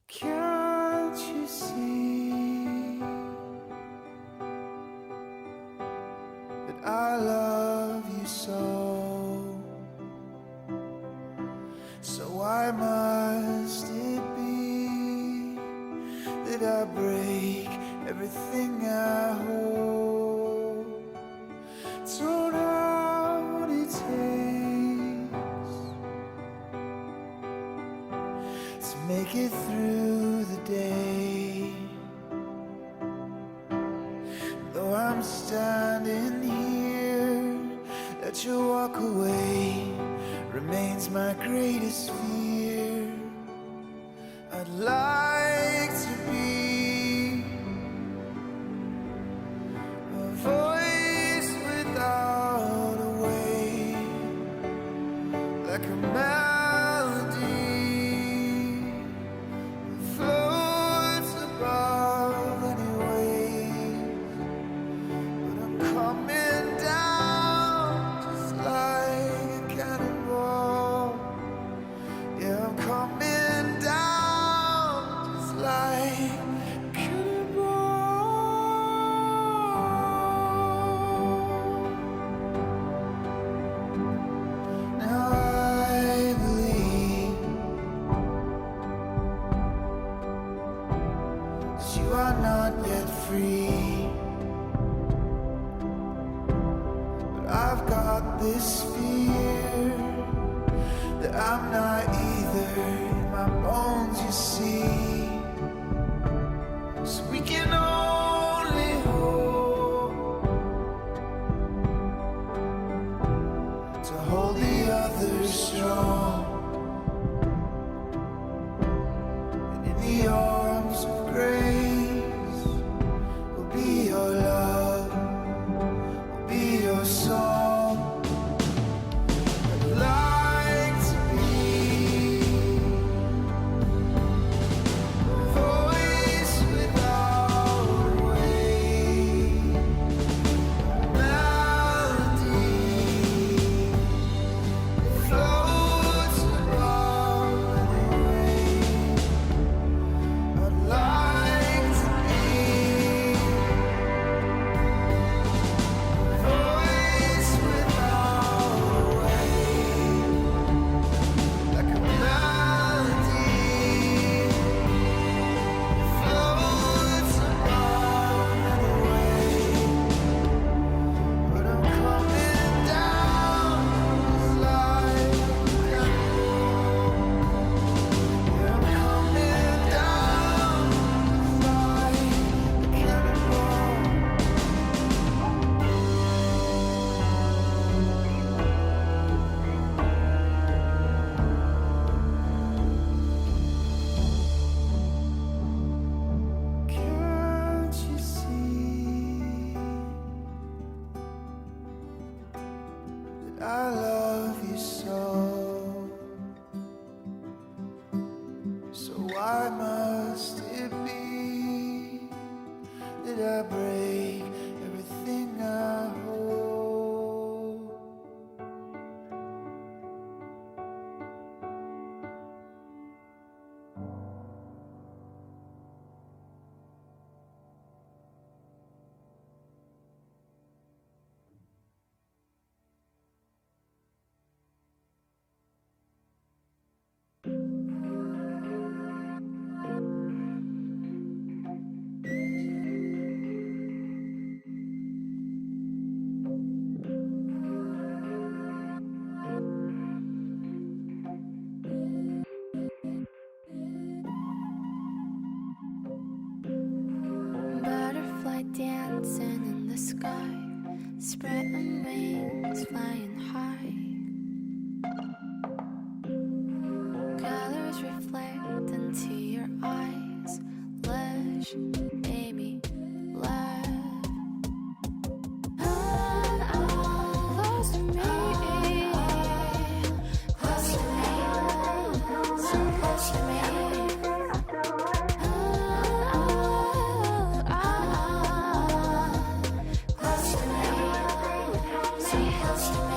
Can't you see that I love you so? So why must it be that I break everything I hold? Don't know what it takes to make it through the day. Though I'm standing here, let you walk away remains my greatest fear. I'd like to be a voice without a way, like a melody that floats above any waves. But I'm coming down just like a cannonball. Yeah, I'm coming down just like a cannonball. Now I believe that you are not yet free, but I've got this fear that I'm not either in my bones, you see. So we can only hope to hold the others strong, and in the arms of grace will be your love, will be your song. I'd like to be a voice without a way, melody that floats above the waves. I'd like to be a voice without a way, like a melody that floats above the waves. But I'm coming down just like a cannonball. Yeah, I'm coming down just like a cannonball. Can't you see that I love you so? So why must it be that I break everything I hold? Butterfly dancing in the sky, spreading wings, flying high. Colors reflect into your eyes, lush, baby, love. Close to me, close to me, so close to me. Close to me, so close to me.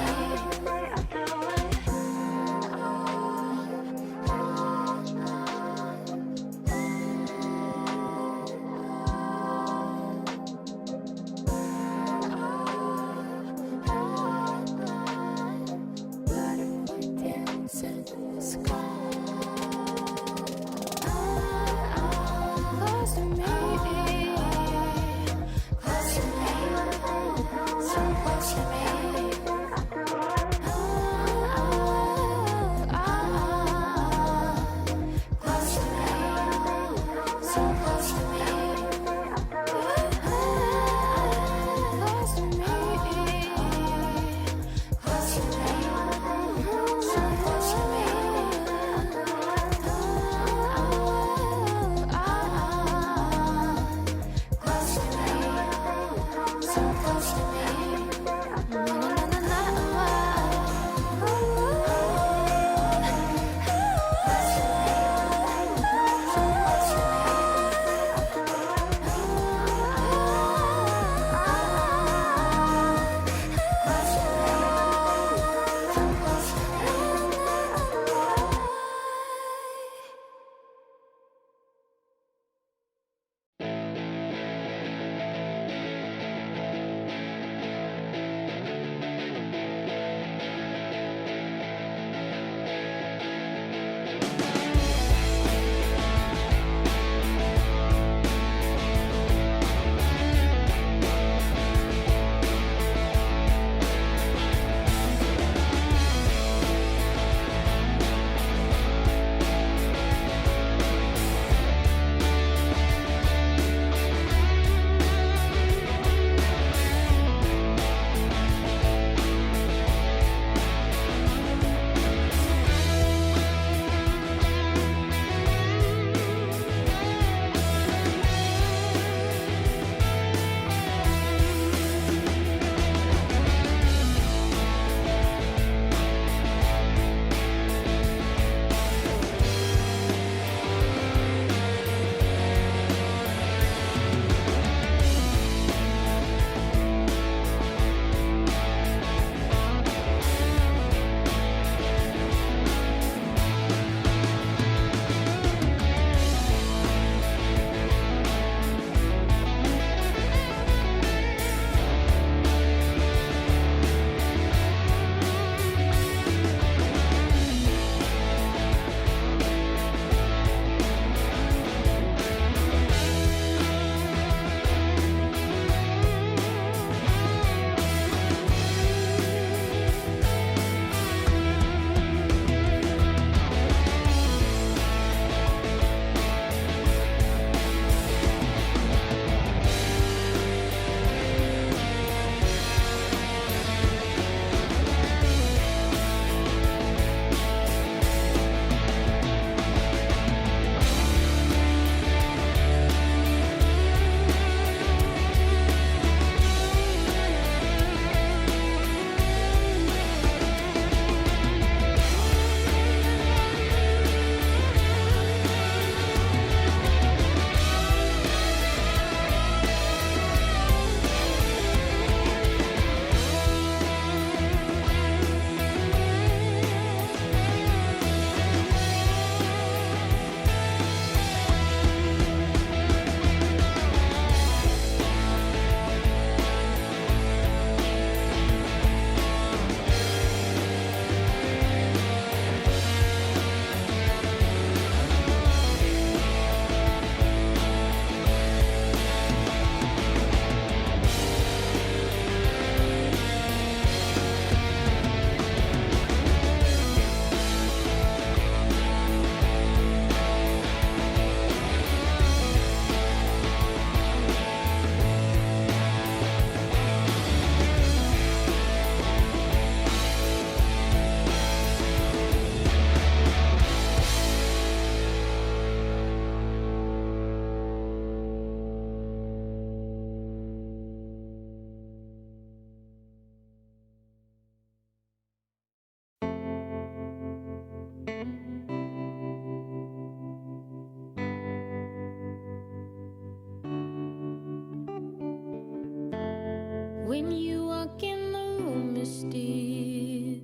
When you walk in the room, you're still,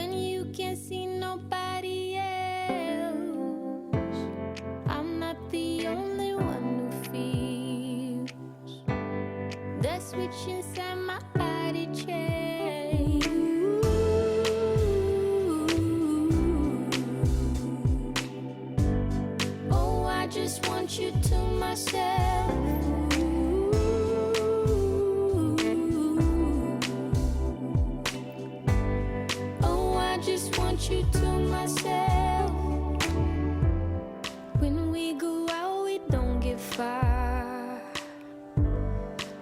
and you can't see nobody else. I'm not the only one who feels the switch inside my body change. Oh, I just want you to myself. Oh, I just want you to myself. When we go out, we don't get far,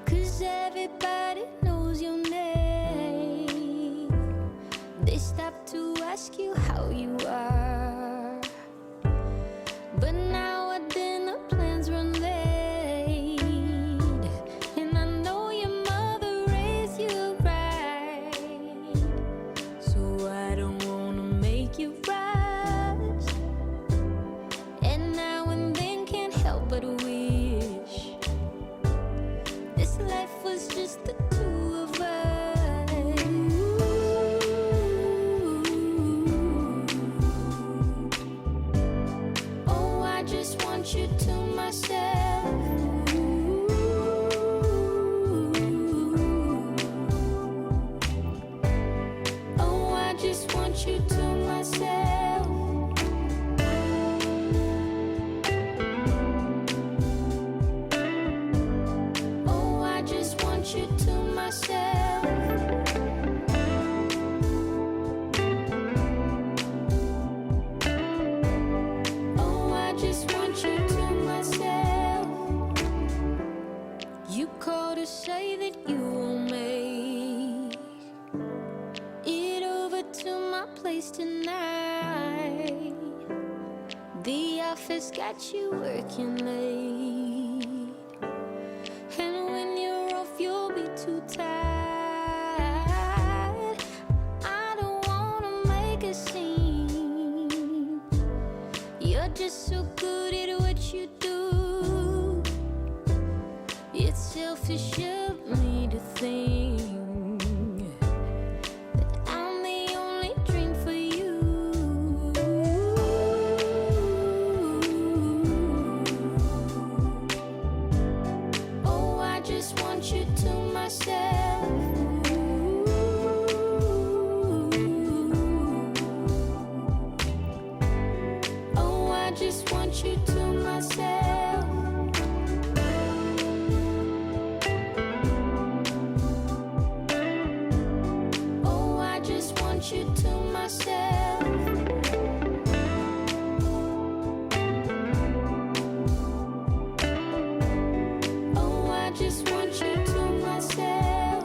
'cause everybody knows your name. They stop to ask you how you are, but now our dinner plans run late, and I know your mother raised you right, so I don't wanna make you rush. And now and then can't help but wish this life was just the two of us. Oh, I just want you to myself. Oh, I just want you to myself. Oh, I just want you to myself. Oh, I just want you to myself. You called to say that you will make it over to my place tonight. The office got you working late, and when you're off, you'll be too tired. I don't wanna make a scene. You're just so good at what you do. It's selfish of me to think that I'm the only dream for you. Oh, I just want you to myself. Oh, I just want you to myself. Oh, I just want you to myself. Oh, I just want you to myself.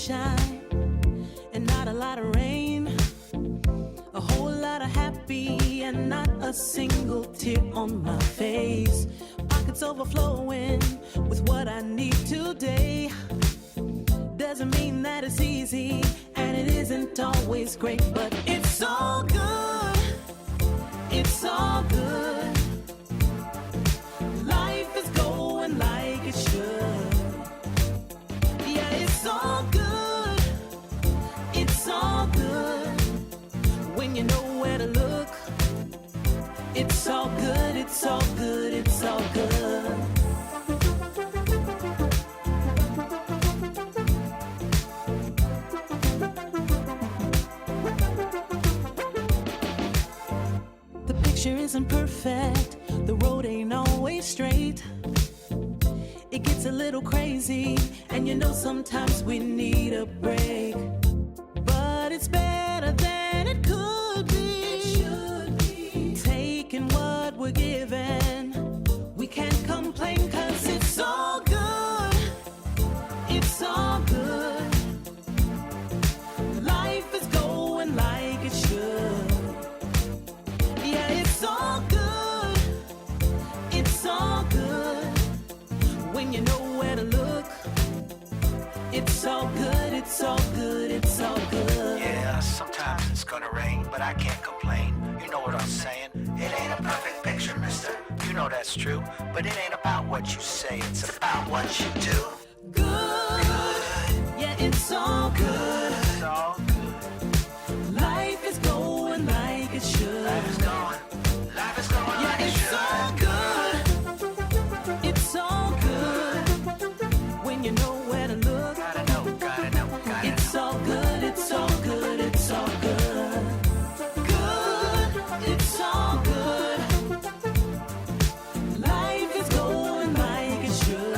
sunshine and not a lot of rain. A whole lot of happy and not a single tear on my face. Pockets overflowing with what I need today. Doesn't mean that it's easy and it isn't always great, but it's all good. It's all good. Life is going like it should. Yeah, it's all good. It's all good. When you know where to look, it's all good. It's all good. It's all good. The picture isn't perfect, the road ain't always straight. It gets a little crazy, and you know sometimes we need a break. But it's better than it could be. It should be. Taking what we're given, we can't complain 'cause it's all good. It's all good. Life is going like it should. Yeah, it's all good. It's all good. When you know where to look, it's all good. It's all good. It's all good. Yeah, sometimes it's gonna rain, but I can't complain. You know what I'm saying? It ain't a perfect picture, mister. You know that's true. But it ain't about what you say, it's about what you do. Good. Yeah, it's all good. It's all good. Life is going like it should. Life is going Yeah, like it it's should. all good. It's all good. When you know where to look, Gotta know, gotta know, gotta it's all good. It's all good. It's all good. Good. It's all good. Life is going like it should.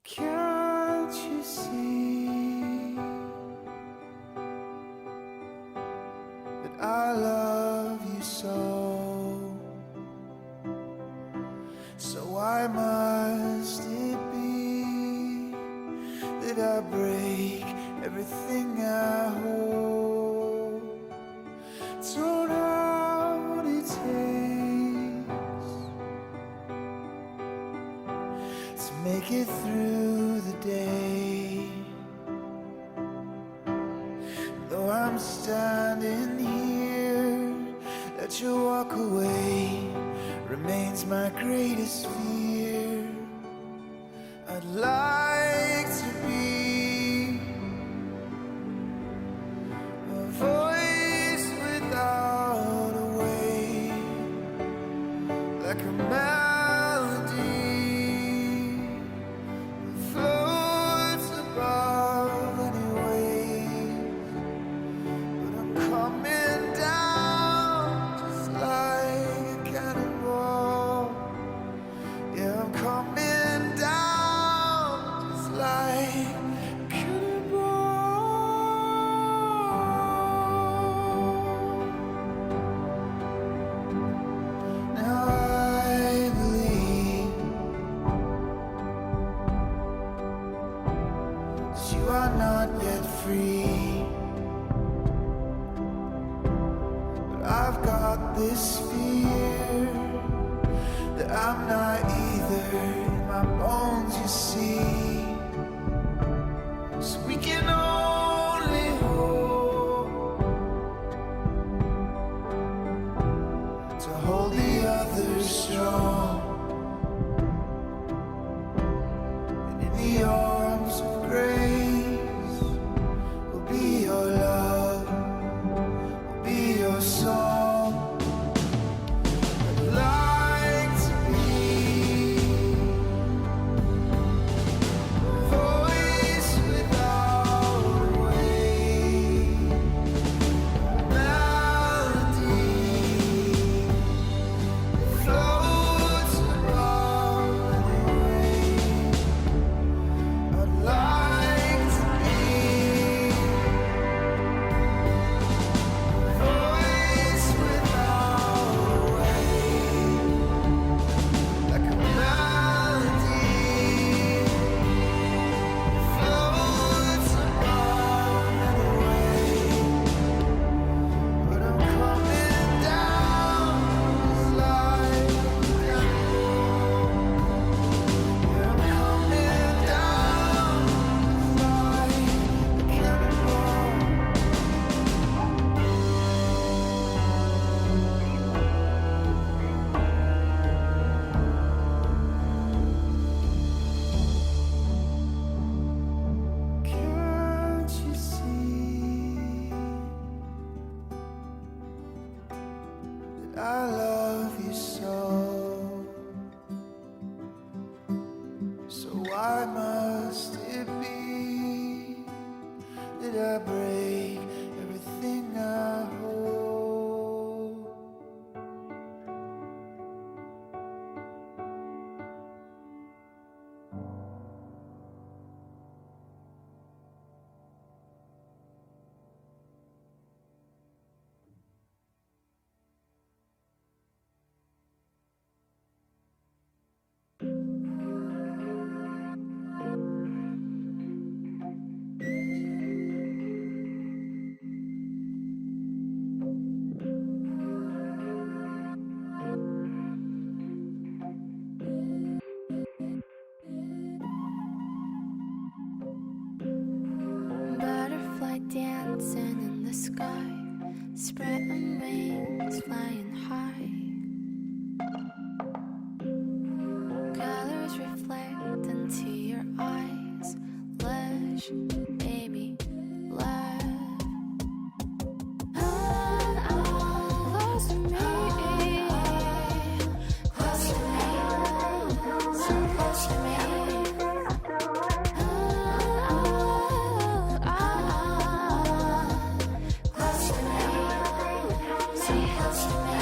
Can't you see that I love you so? So why must it be that I break everything I hold? Don't know what it takes to make it through the day. Though I'm standing here, let you walk away remains my greatest fear. I'd like to be a voice without a way, like a melody that floats above any waves. But I'm coming down just like a cannonball. Yeah, I'm coming down just like a cannonball. Now I believe that you are not yet free, but I've got this fear that I'm not either in my bones, you see. So we can only hope to hold the others strong, and in the arms of grace will be your love, will be your song. I'd like to be a voice without a way, melody that floats above any wave. I'd like to be a voice without a way, like a melody that floats above any wave. But I'm coming down just like a cannonball. Yeah, I'm coming down just like a cannonball. Can't you see that I love you so? So why must it be that I break everything I hold? Butterfly dancing in the sky, spreading wings, flying high. Colors reflect into your eyes. Lush, baby, love. Close to me, close to me, so close to me. Close to me, so close to me.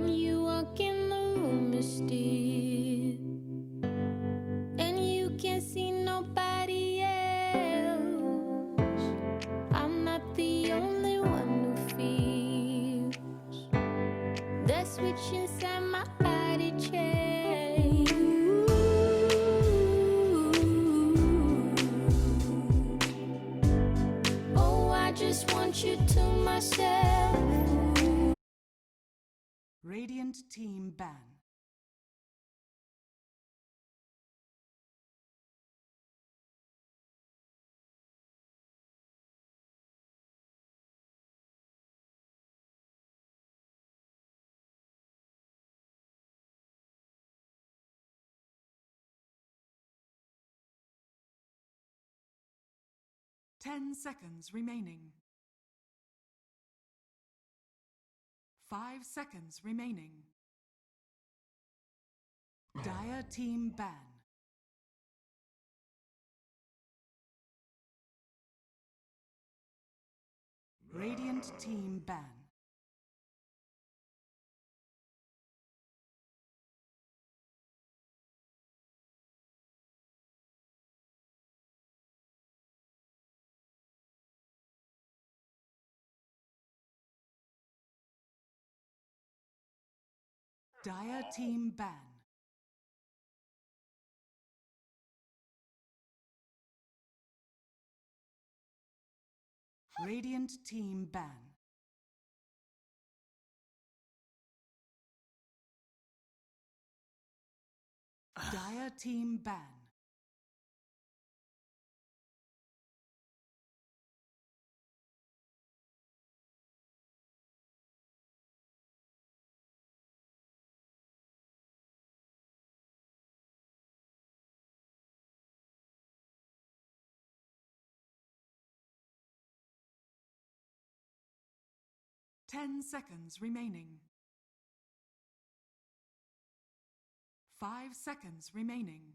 When you walk in the room, it's still, and you can't see nobody else. I'm not the only one who feels the switch inside my body change. Oh, I just want you to myself. Radiant team ban. Ten seconds remaining. 5 seconds remaining. Dire team ban. Radiant team ban. Dire team ban. Radiant team ban. Dire team ban. Ten seconds remaining. 5 seconds remaining.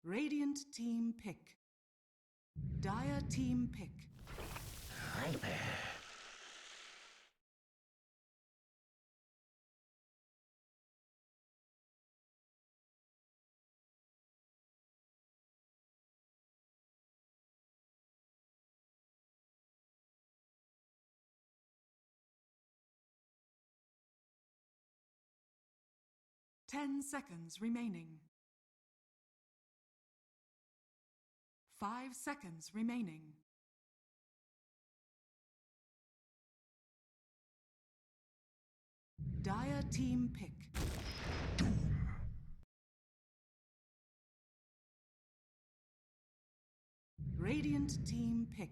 Radiant team pick. Dire team pick. Ten seconds remaining. 5 seconds remaining. Dire team pick. Radiant team pick.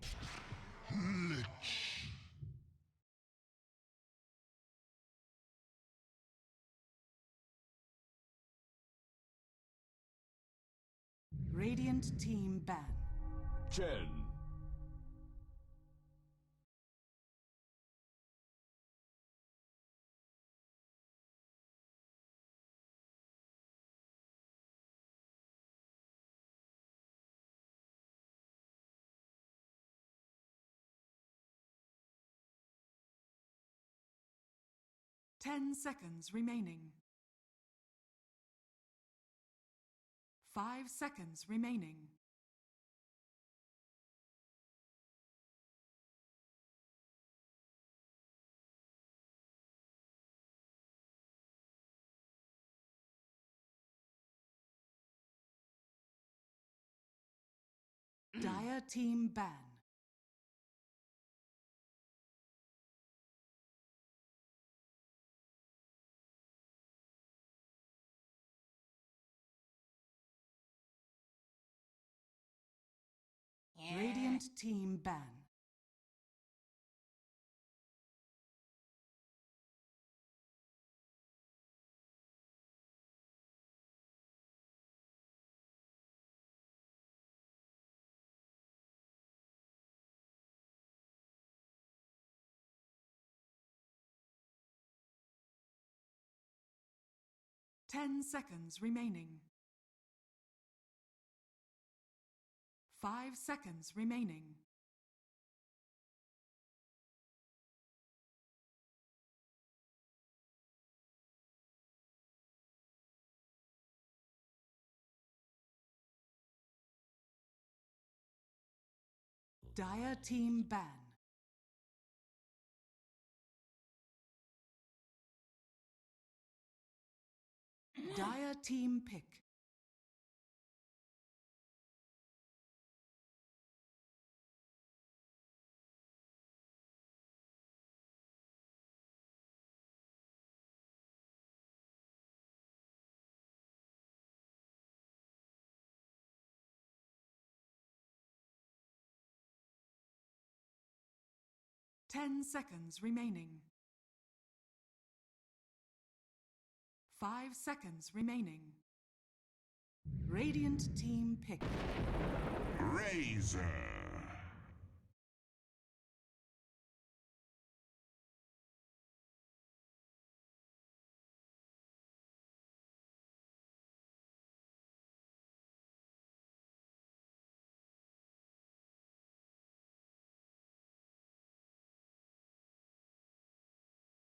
Radiant team ban. 10, Ten seconds remaining. 5 seconds remaining. Dire team ban. Radiant team ban. 10 seconds remaining. 5 seconds remaining. Dire team ban. Dire team pick. Ten seconds remaining. 5 seconds remaining. Radiant team pick. Razor.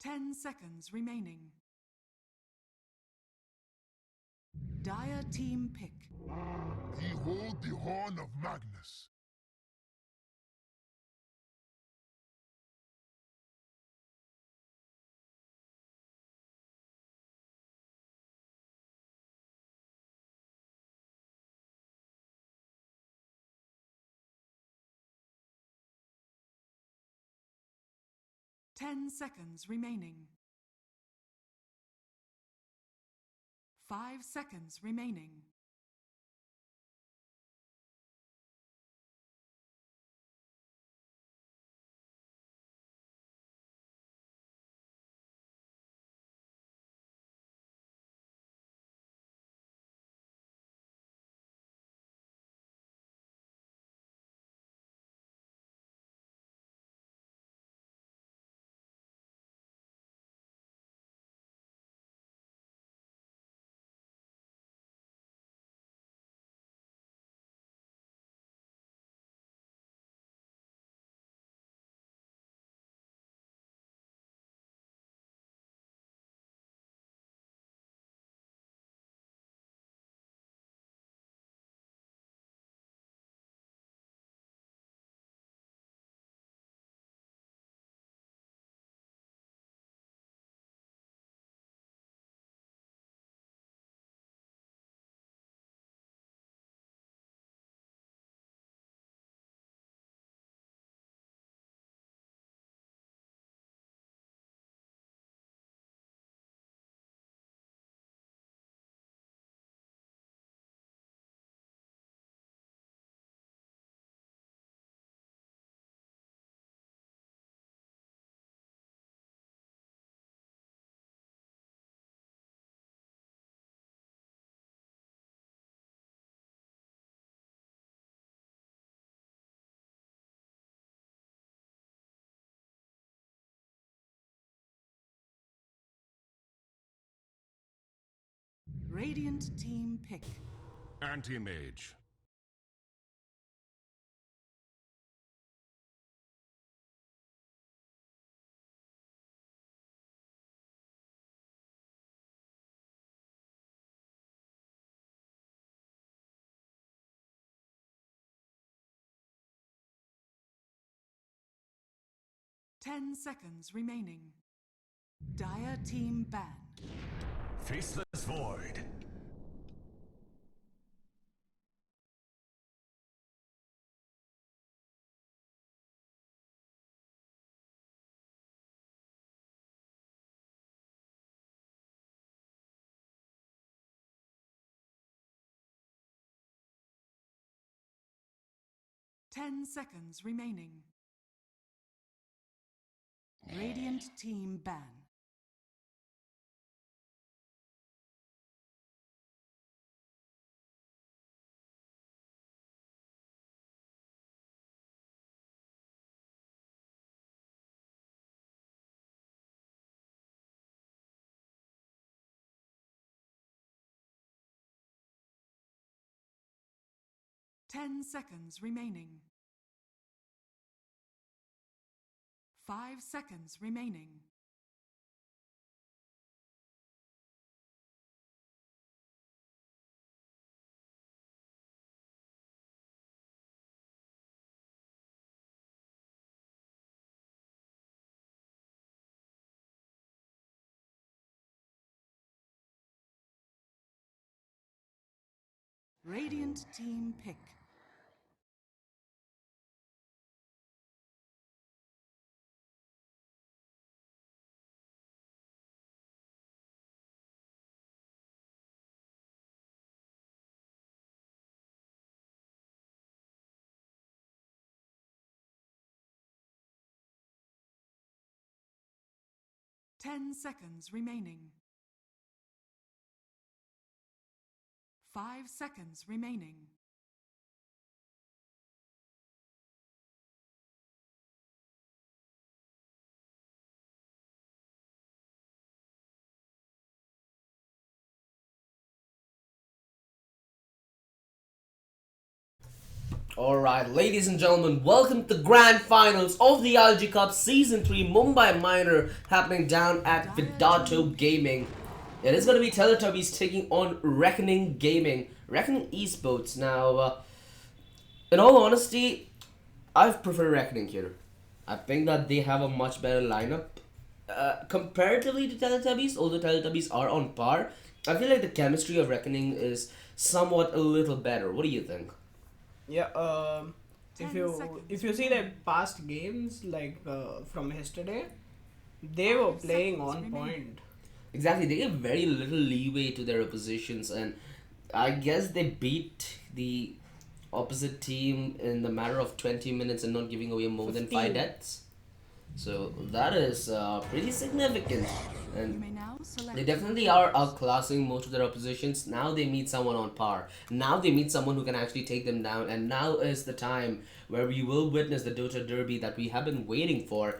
Ten seconds remaining. Dire team pick. Behold the horn of Magnus. Ten seconds remaining. 5 seconds remaining. Radiant team pick. Anti-mage. Ten seconds remaining. Dire team ban. Faceless Void. Ten seconds remaining. Radiant team ban. 10 seconds remaining. 5 seconds remaining. Radiant team pick. Ten seconds remaining. 5 seconds remaining. Alright, ladies and gentlemen, welcome to the grand finals of the ILG Cup Season 3 Mumbai Minor happening down at Fidato Gaming. It is going to be Teletubbies taking on Reckoning Gaming, Reckoning Esports. Now, in all honesty, I prefer Reckoning here. I think that they have a much better lineup comparatively to Teletubbies, although Teletubbies are on par. I feel like the chemistry of Reckoning is somewhat a little better. What do you think? Yeah, if you see their past games, like from yesterday, they were playing on point. Exactly, they give very little leeway to their oppositions, and I guess they beat the opposite team in the matter of 20 minutes and not giving away more than 5 deaths. So that is pretty significant, and they definitely are outclassing most of their oppositions. Now they meet someone on par. Now they meet someone who can actually take them down, and now is the time where we will witness the Dota Derby that we have been waiting for.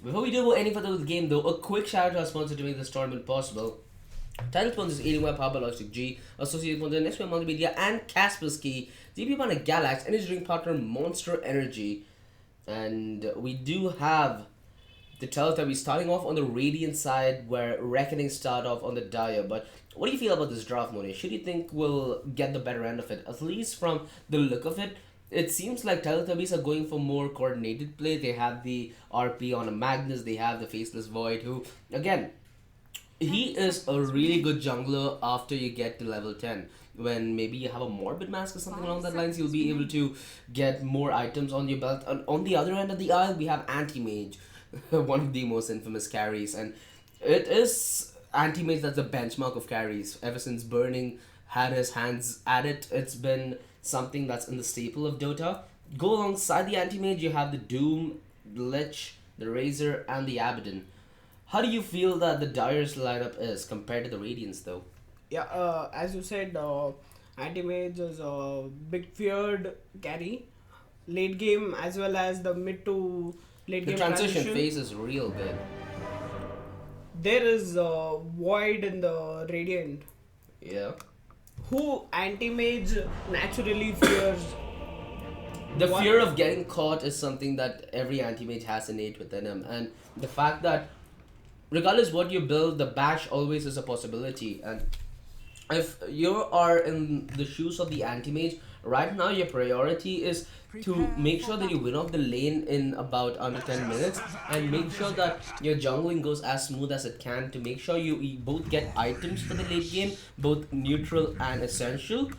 Before we do go any further with the game though, a quick shout out to our sponsor to make this tournament possible. Title sponsors Alienware powered by Logitech G, associate sponsor Next Wave Multimedia and Kaspersky, GPro partner Galax, energy drink partner Monster Energy. And we do have the Teletubbies starting off on the Radiant side, where Reckoning start off on the Dire. But what do you feel about this draft, Moni? Should you think we'll get the better end of it? At least from the look of it, it seems like Teletubbies are going for more coordinated play. They have the RP on a Magnus, they have the Faceless Void, who, again, he is a really good jungler after you get to level 10. When maybe you have a Morbid Mask or something along that lines, you'll be able to get more items on your belt. And on the other end of the aisle, we have Anti-Mage, one of the most infamous carries. And it is Anti-Mage that's the benchmark of carries. Ever since Burning had his hands at it, it's been something that's in the staple of Dota. Go alongside the Anti-Mage, you have the Doom, the Lich, the Razor, and the Abaddon. How do you feel that the Dire's lineup is compared to the Radiance though? Yeah, as you said, Anti-Mage is a big feared carry. Late game as well as the mid to late The game transition phase is real good. There is Void in the Radiant, Yeah. who Anti-Mage naturally fears. The fear of getting caught is something that every anti-mage has innate within him, and the fact that regardless what you build, the bash always is a possibility. And if you are in the shoes of the anti-mage, right now your priority is to make sure that you win off the lane in about under 10 minutes, and make sure that your jungling goes as smooth as it can, to make sure you both get items for the late game, both neutral and essential,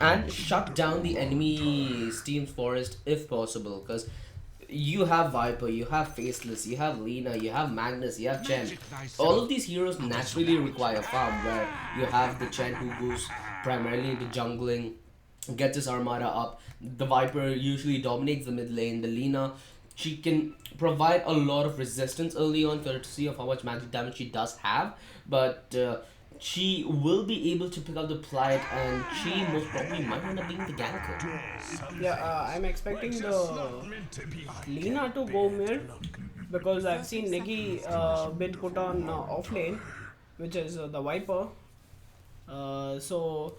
and shut down the enemy's team's forest if possible. Because you have Viper, you have Faceless, you have Lina, you have Magnus, you have Chen. All of these heroes naturally require farm, where you have the Chen who goes primarily into jungling, gets his armada up. The Viper usually dominates the mid lane. The Lina, she can provide a lot of resistance early on, courtesy of how much magic damage she does have, but she will be able to pick up the plight, and she most probably might end up being the ganker. Yeah, I'm expecting the Lina to go mid, because I've seen Negi been put on off lane, which is the Viper. So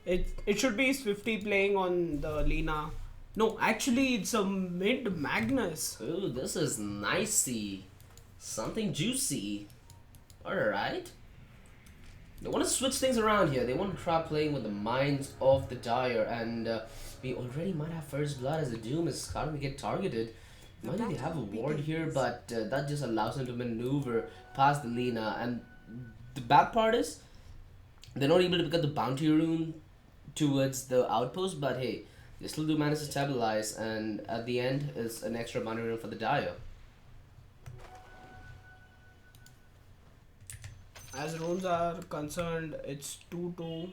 It should be Swifty playing on the Lina. No, actually it's a mid Magnus. Ooh, this is nicey. Something juicy. Alright. They want to switch things around here. They want to try playing with the minds of the Dire, and we already might have first blood as the Doom is starting to get targeted. Mind you, they have a ward here, but that just allows them to maneuver past the Lina. And the bad part is they're not able to pick up the bounty rune towards the outpost, but hey, they still do manage to stabilize, and at the end is an extra bounty rune for the Dire. As runes are concerned, it's 2-2.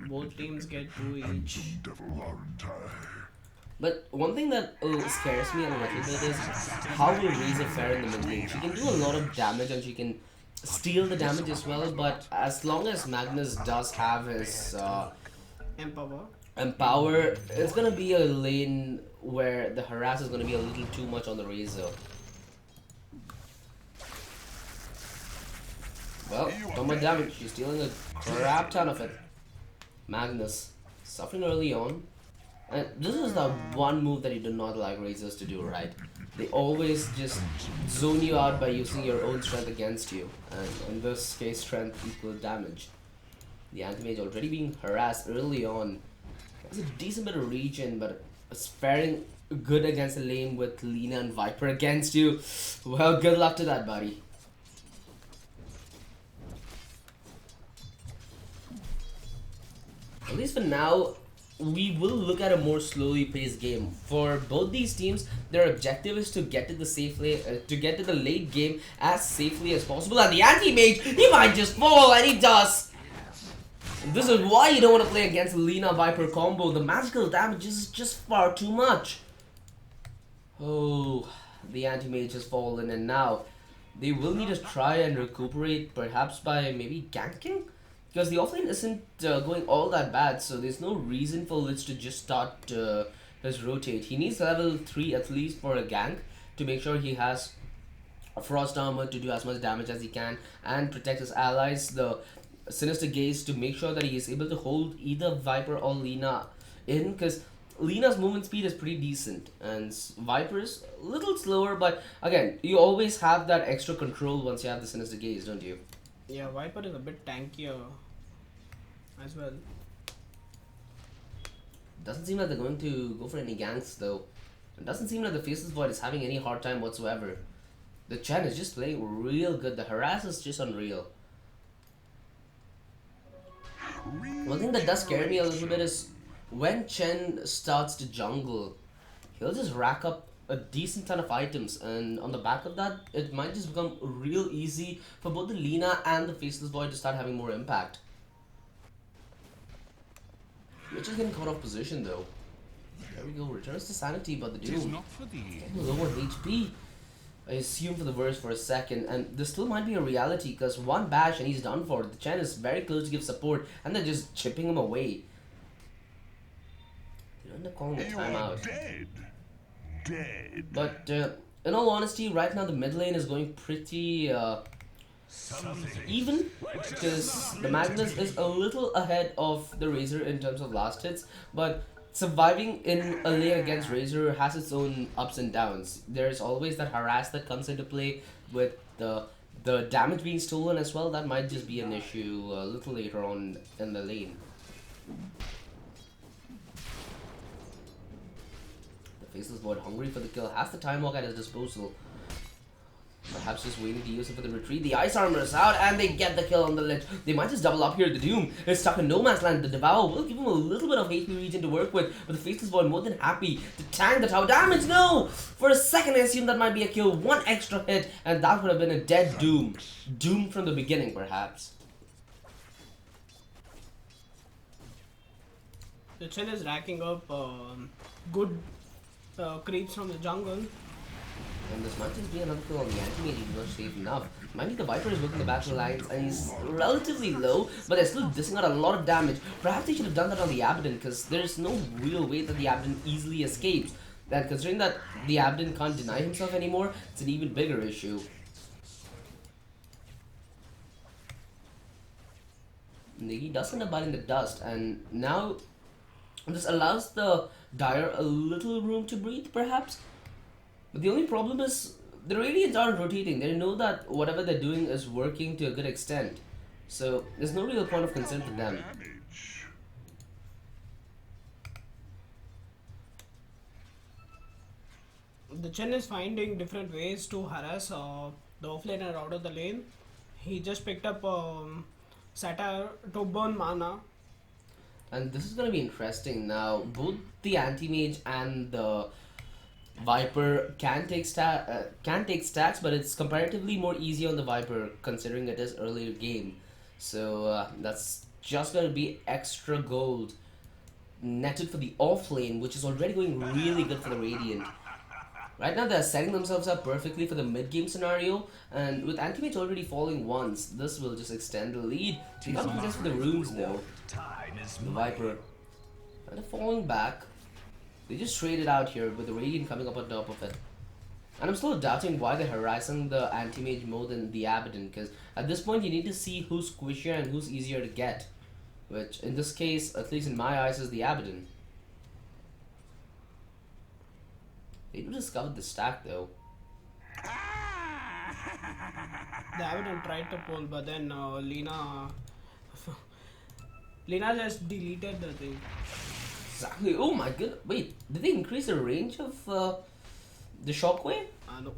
Both teams get 2 each. Devil aren't I? But one thing that scares me a little bit is how will Razor fare in the mid lane. She can do a lot of damage and she can steal the damage as well, but as long as Magnus does have his empower, it's gonna be a lane where the harass is gonna be a little too much on the Razor. Well, so much damage. She's dealing a crap ton of it. Magnus suffering early on. And this is the one move that you do not like Razors to do, right? They always just zone you out by using your own strength against you. And in this case, strength equals damage. The anti-mage already being harassed early on. Has a decent bit of regen, but it's faring good against a lane with Lina and Viper against you. Well, good luck to that, buddy. At least for now, we will look at a more slowly paced game. For both these teams, their objective is to get to the to the late game as safely as possible. And the anti-mage, he might just fall, and he does. This is why you don't want to play against Lina Viper combo. The magical damage is just far too much. Oh, the anti-mage has fallen, and now they will need to try and recuperate, perhaps by maybe ganking. Because the offlane isn't going all that bad, so there's no reason for Lich to just start his rotate. He needs level 3 at least for a gank to make sure he has a frost armor to do as much damage as he can and protect his allies. The Sinister Gaze to make sure that he is able to hold either Viper or Lina in, because Lina's movement speed is pretty decent and Viper's a little slower, but again, you always have that extra control once you have the Sinister Gaze, don't you? Yeah, Viper is a bit tankier as well. Doesn't seem like they're going to go for any ganks though. It doesn't seem like the Faceless Void is having any hard time whatsoever. The Chen is just playing real good. The harass is just unreal. One thing that does scare me a little bit is when Chen starts to jungle, he'll just rack up a decent ton of items, and on the back of that, it might just become real easy for both the Lina and the Faceless Void to start having more impact. Which is getting caught off position though. There we go, returns to sanity, but the Doom getting lower HP. I assume for the verse for a second, and this still might be a reality because one bash and he's done for. The Chen is very close to give support, and they're just chipping him away. They end up calling a timeout. Dead. But in all honesty, right now the mid lane is going pretty even, because the Magnus is a little ahead of the Razor in terms of last hits, but surviving in a lane against Razor has its own ups and downs. There's always that harass that comes into play with the damage being stolen as well. That might just be an issue a little later on in the lane. The Faceless Void, hungry for the kill, has the time walk at his disposal. Perhaps just waiting to use it for the retreat. The Ice Armor is out and they get the kill on the Lich. They might just double up here. The Doom is stuck in no man's land. The Devour will give him a little bit of HP region to work with, but the Faceless Void more than happy to tank the tower damage. No! For a second I assumed that might be a kill. One extra hit and that would have been a dead Doom. Doom from the beginning perhaps. The Chen is racking up good creeps from the jungle. And this might just be another kill on the anti-mage. He's not safe enough. Mind you, the Viper is working the battle lines and he's relatively low, but they're still dishing out a lot of damage. Perhaps they should have done that on the Abaddon, because there's no real way that the Abaddon easily escapes. And considering that the Abaddon can't deny himself anymore, it's an even bigger issue. he does end up biting the dust, and now this allows the Dire a little room to breathe, perhaps. But the only problem is the Radiants aren't rotating. They know that whatever they're doing is working to a good extent, so there's no real point of concern for them. The Chen is finding different ways to harass the offlaner out of the lane. He just picked up Satire to burn mana. And this is going to be interesting now. Both the anti-mage and the Viper can take stacks, but it's comparatively more easy on the Viper considering it is earlier game. So that's just going to be extra gold netted for the off lane, which is already going really good for the Radiant. Right now they're setting themselves up perfectly for the mid-game scenario, and with anti-mage already falling once, this will just extend the lead. So you can't contest for the runes though. The Viper kind of falling back. They just traded out here with the Radiant coming up on top of it. And I'm still doubting why they're harassing the anti-mage more than the Abaddon, because at this point you need to see who's squishier and who's easier to get. Which in this case, at least in my eyes, is the Abaddon. They discovered the stack though. The Abaddon tried to pull, but then Lina just deleted the thing. Exactly. Oh my god. Wait, did they increase the range of the shockwave? No.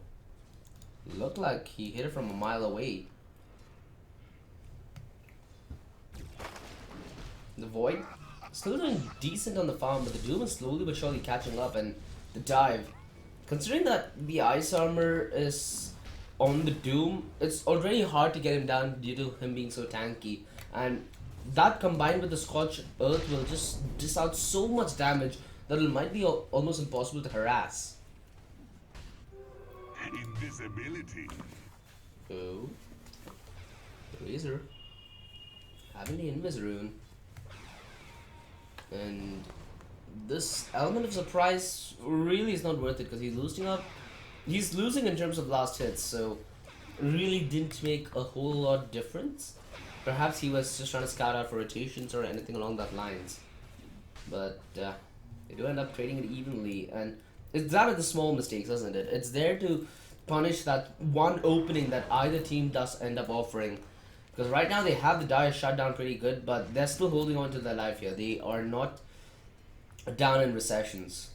Looked like he hit it from a mile away. The Void still doing decent on the farm, but the Doom is slowly but surely catching up, and the dive. Considering that the ice armor is on the Doom, it's already hard to get him down due to him being so tanky. And that combined with the Scorched Earth will just dish out so much damage that it might be almost impossible to harass. Invisibility. Oh. Razor. Having the Invis rune. And this element of surprise really is not worth it because he's losing in terms of last hits, so really didn't make a whole lot difference. Perhaps he was just trying to scout out for rotations or anything along that lines. But they do end up trading it evenly, and it's that of the small mistakes, isn't it? It's there to punish that one opening that either team does end up offering. Because right now they have the Dire shut down pretty good, but they're still holding on to their life here. They are not down in recessions.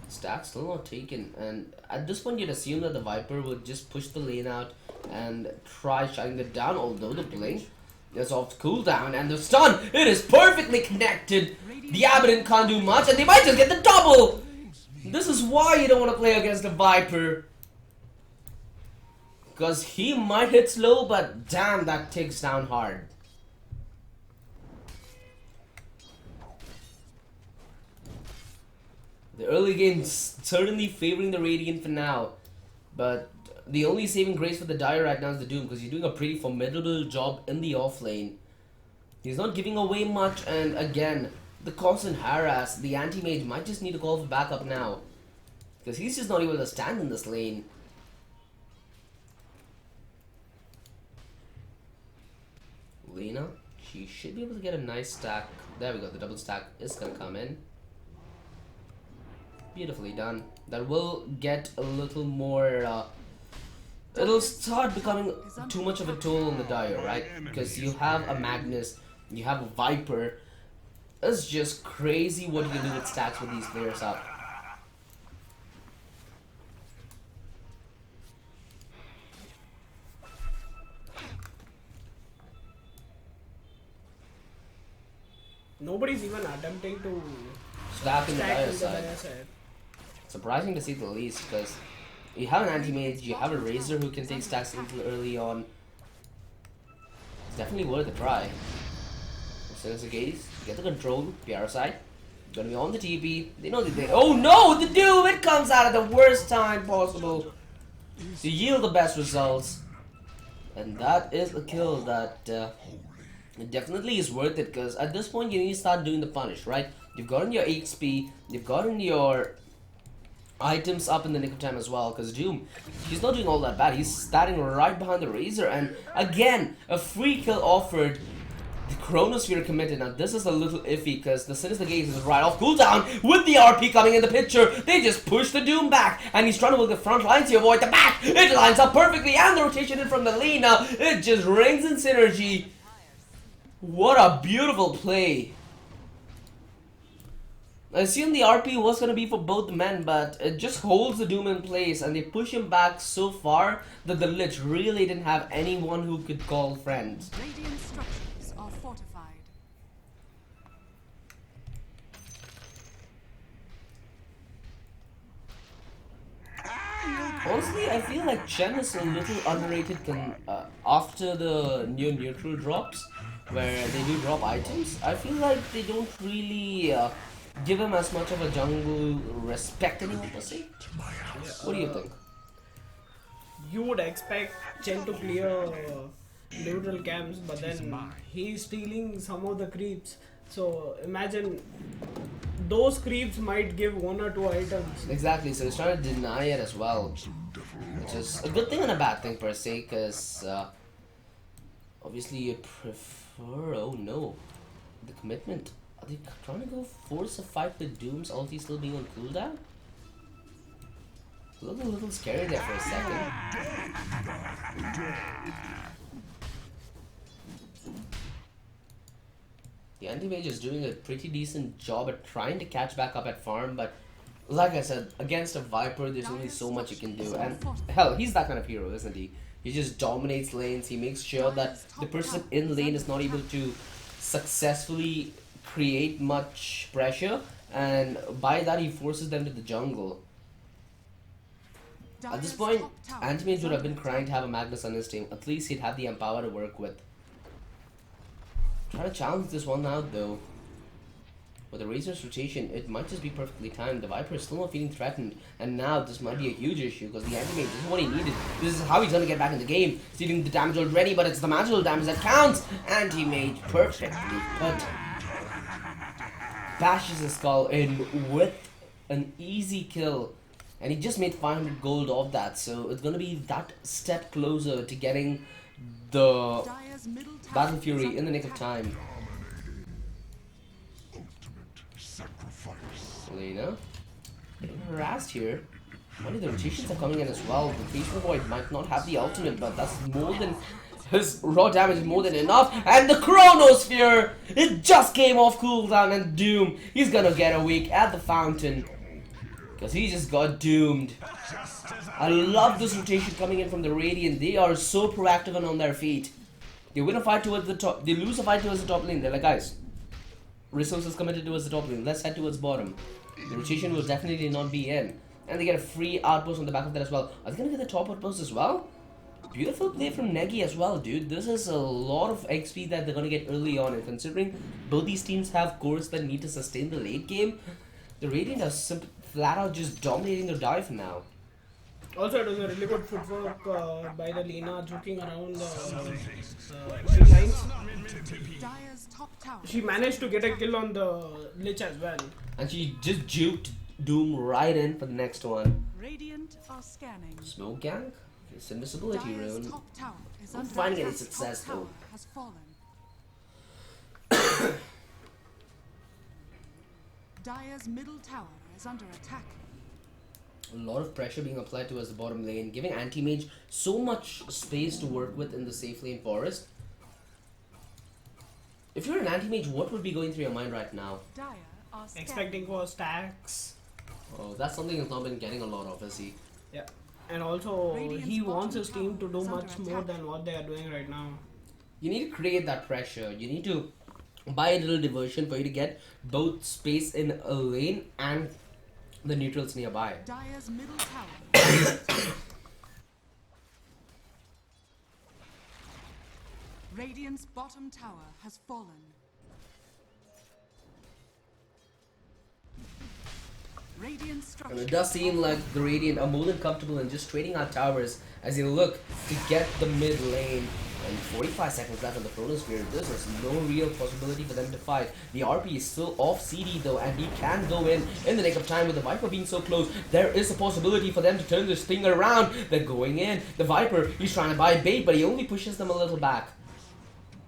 Stack still not taken, and at this point you'd assume that the Viper would just push the lane out and try shutting it down, although the blink is off cooldown, and the stun, it is perfectly connected. The Abaddon can't do much, and they might just get the double. This is why you don't want to play against the Viper, because he might hit slow, but damn, that takes down hard. The early game certainly favoring the Radiant for now, but the only saving grace for the Dire right now is the Doom, because he's doing a pretty formidable job in the off lane. He's not giving away much, and again, the constant harass, the anti-mage might just need to call for backup now, because he's just not able to stand in this lane. Lena, she should be able to get a nice stack. There we go, the double stack is gonna come in. Beautifully done. That will get a little more, it'll start becoming too much of a toll on the Dire, right? Because you have a Magnus, you have a Viper. It's just crazy what you can do with stacks with these players up. Nobody's even attempting to Stack in the stack Dire in the side. Dire side. Surprising to see the least, because you have an anti-mage, you have a Razor who can take stacks a little early on. It's definitely worth a try. As soon as the case, get the control, Parasite. Gonna be on the TP. They know that they. Oh no! The Doom! It comes out at the worst time possible to yield the best results. And that is a kill that it definitely is worth it, because at this point you need to start doing the punish, right? You've gotten your XP, you've gotten your items up in the nick of time as well, because Doom, he's not doing all that bad. He's standing right behind the Razor, and again, a free kill offered. The Chronosphere committed. Now this is a little iffy because the Sinister Gaze is right off cooldown with the RP coming in the picture. They just push the Doom back, and he's trying to work the front lines to avoid the back. It lines up perfectly, and the rotation in from the lane now, it just rings in synergy. What a beautiful play. I assume the RP was going to be for both men, but it just holds the Doom in place, and they push him back so far that the Lich really didn't have anyone who could call friends. Radiant structures are fortified. Honestly, I feel like Chen is a little underrated after the new neutral drops, where they do drop items. I feel like they don't really give him as much of a jungle respect anymore, per se. What do you think? You would expect Chen to clear neutral camps, but then he's stealing some of the creeps. So imagine those creeps might give 1 or 2 items. Exactly, so he's trying to deny it as well, which is a good thing and a bad thing per se, because obviously you prefer, oh no, the commitment. Are they trying to go force a fight with Doom's ulti still being on cooldown? Looked a little scary there for a second. The anti-mage is doing a pretty decent job at trying to catch back up at farm, but like I said, against a Viper, there's only so much you can do. And hell, he's that kind of hero, isn't he? He just dominates lanes. He makes sure that the person in lane is not able to successfully create much pressure, and by that he forces them to the jungle. At this point, Anti-Mage would have been crying to have a Magnus on his team. At least he'd have the Empower to work with. Try to challenge this one out though. With the Razor's rotation, it might just be perfectly timed. The Viper is still not feeling threatened, and now this might be a huge issue because the Anti-Mage is what he needed. This is how he's gonna get back in the game. He's dealing the damage already, but it's the magical damage that counts. Anti-Mage perfectly put. Bashes his skull in with an easy kill. And he just made 500 gold off that, so it's gonna be that step closer to getting the Battle Fury in the nick of time. Lena getting harassed here. Only the rotations are coming in as well. The Faithful Void might not have the ultimate, but that's more than his raw damage is more than enough. And the Chronosphere, it just came off cooldown, and Doom, he's gonna get a week at the fountain. Because he just got doomed. I love this rotation coming in from the Radiant. They are so proactive and on their feet. They win a fight towards the top. They lose a fight towards the top lane. They're like, guys, resources committed towards the top lane. Let's head towards bottom. The rotation will definitely not be in. And they get a free outpost on the back of that as well. Are they going to get the top outpost as well? Beautiful play from Negi as well, dude. This is a lot of XP that they're going to get early on. And considering both these teams have cores that need to sustain the late game, the Radiant are flat out just dominating their dive now. Also, it was a really good footwork by the Lena, joking around the tree lines. She managed to get a kill on the Lich as well. And she just juked Doom right in for the next one. Radiant are scanning. Smoke Gang? It's invisibility Dire's rune. top tower is Not under finding any attack. success Top tower though. has fallen. Dire's middle tower is under attack. A lot of pressure being applied towards the bottom lane, giving Anti-Mage so much space to work with in the safe lane forest. If you're an Anti-Mage, what would be going through your mind right now? Dire are scanning. Expecting for stacks. Oh, that's something he's not been getting a lot of, is he? Yeah. And also, Radiant's he wants his bottom team to tower do is much under more attack. than what they are doing right now. You need to create that pressure. You need to buy a little diversion for you to get both space in a lane and the neutrals nearby. Dire's middle tower. Radiant's bottom tower has fallen. Radiant And structures. it does seem like the Radiant are more than comfortable in just trading out towers as they look to get the mid lane. And 45 seconds left on the Chronosphere. This is no real possibility for them to fight. The RP is still off CD though, and he can go in the nick of time with the Viper being so close. There is a possibility for them to turn this thing around. They're going in. The Viper, he's trying to buy bait, but he only pushes them a little back.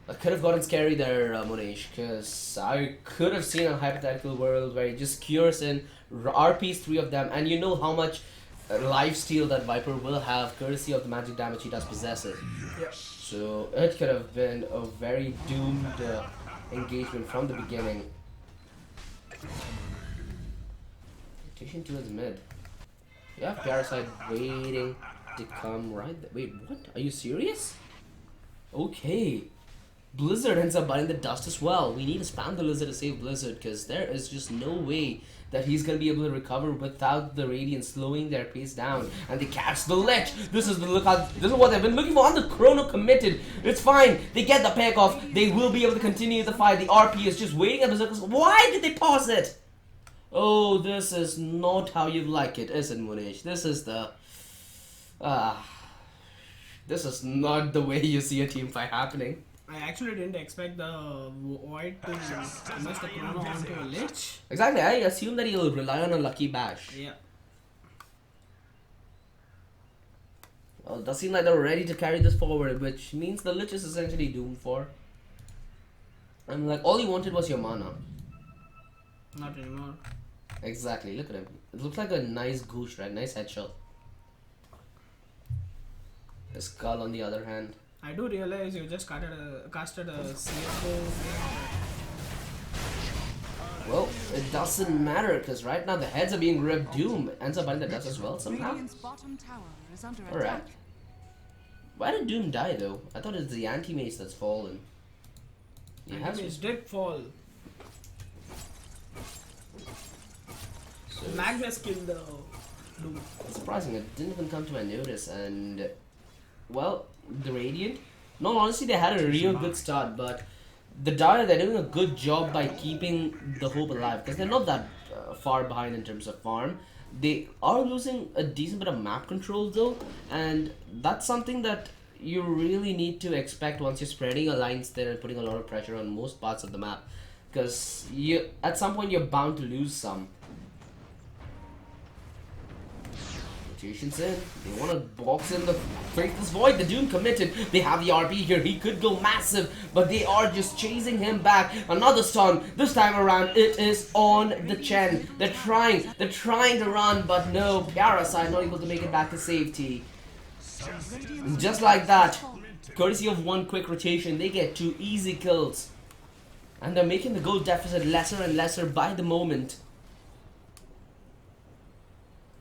That could have gotten scary there, Monesh, because I could have seen a hypothetical world where he just cures in, RPs 3 of them, and you know how much lifesteal that Viper will have courtesy of the magic damage he does possess it. Yeah. So it could have been a very doomed engagement from the beginning. Rotation towards mid. You have Parasite waiting to come right there. Wait, what? Are you serious? Okay. Blizzard ends up biting the dust as well. We need to spam the Lizard to save Blizzard because there is just no way that he's going to be able to recover without the Radiant slowing their pace down. And they catch the Lich. This is the lookout. This is what they've been looking for. On the Chrono committed. It's fine. They get the pick off. They will be able to continue the fight. The RP is just waiting at Berserkers. Why did they pause it? Oh, this is not how you like it, is it, Monesh? This is the... this is not the way you see a team fight happening. I actually didn't expect the Void to mess the Chrono onto a Lich. Exactly, I assume that he'll rely on a Lucky Bash. Yeah. Well, it does seem like they're ready to carry this forward, which means the Lich is essentially doomed for. I'm like, all he wanted was your mana. Not anymore. Exactly, look at him. It looks like a nice goosh, right? Nice headshot. The skull on the other hand. I do realize you just casted a CFO. Well, it doesn't matter because right now the heads are being ripped. Doom ends up biting the dust as well somehow. Radiant's bottom tower is under Alright. attack. Why did Doom die though? I thought it's the anti-mace that's fallen. He has His did fall. so Magnus killed the Doom. surprising, it didn't even come to my notice. And well, the Radiant, no, honestly they had a real good start, but the Dire, they're doing a good job by keeping the hope alive because they're not that far behind in terms of farm. They are losing a decent bit of map control though, and that's something that you really need to expect once you're spreading alliance there and putting a lot of pressure on most parts of the map, because you at some point you're bound to lose some. Rotations in. They want to box in the Faithless Void. The Doom committed. They have the RP here. He could go massive, but they are just chasing him back. Another stun. This time around, it is on the Chen. They're trying to run, but no. Parasite not able to make it back to safety. And just like that, courtesy of one quick rotation, they get 2 easy kills. And they're making the gold deficit lesser and lesser by the moment.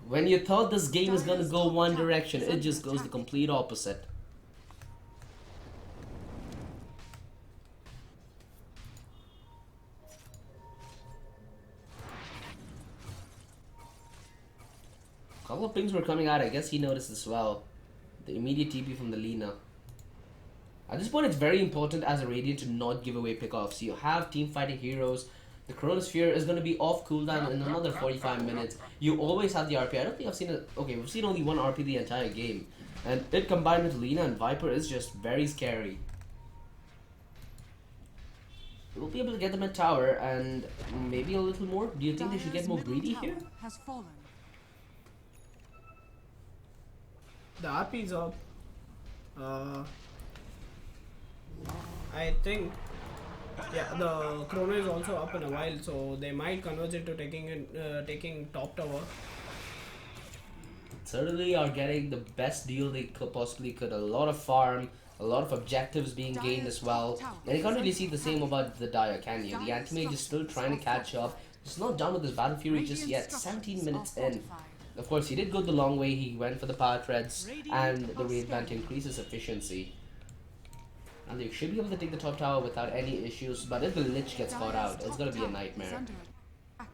When you thought this game is gonna go one direction, it just goes the complete opposite. A couple of pings were coming out, I guess he noticed as well. The immediate TP from the Lina. At this point, it's very important as a Radiant to not give away pickoffs. You have team fighting heroes. The Chronosphere is going to be off cooldown in another 45 minutes. You always have the RP. I don't think I've seen it. Okay, we've seen only one RP the entire game. And it combined with Lina and Viper is just very scary. We'll be able to get them at tower and maybe a little more. Do you think they should get more greedy here? Has fallen. The RP is up. I think, yeah, the Chrono is also up in a while, so they might converge it to taking top tower. Certainly are getting the best deal they possibly could. A lot of farm, a lot of objectives being gained as well. And you can't really see the same about the Dire, can you? The Anti-Mage is still trying to catch up. He's not done with his Battle Fury just yet. 17 minutes in. Of course, he did go the long way. He went for the power treads and the Raid Band to increase his efficiency. And they should be able to take the top tower without any issues. But if the Lich gets caught out, it's going to be a nightmare. There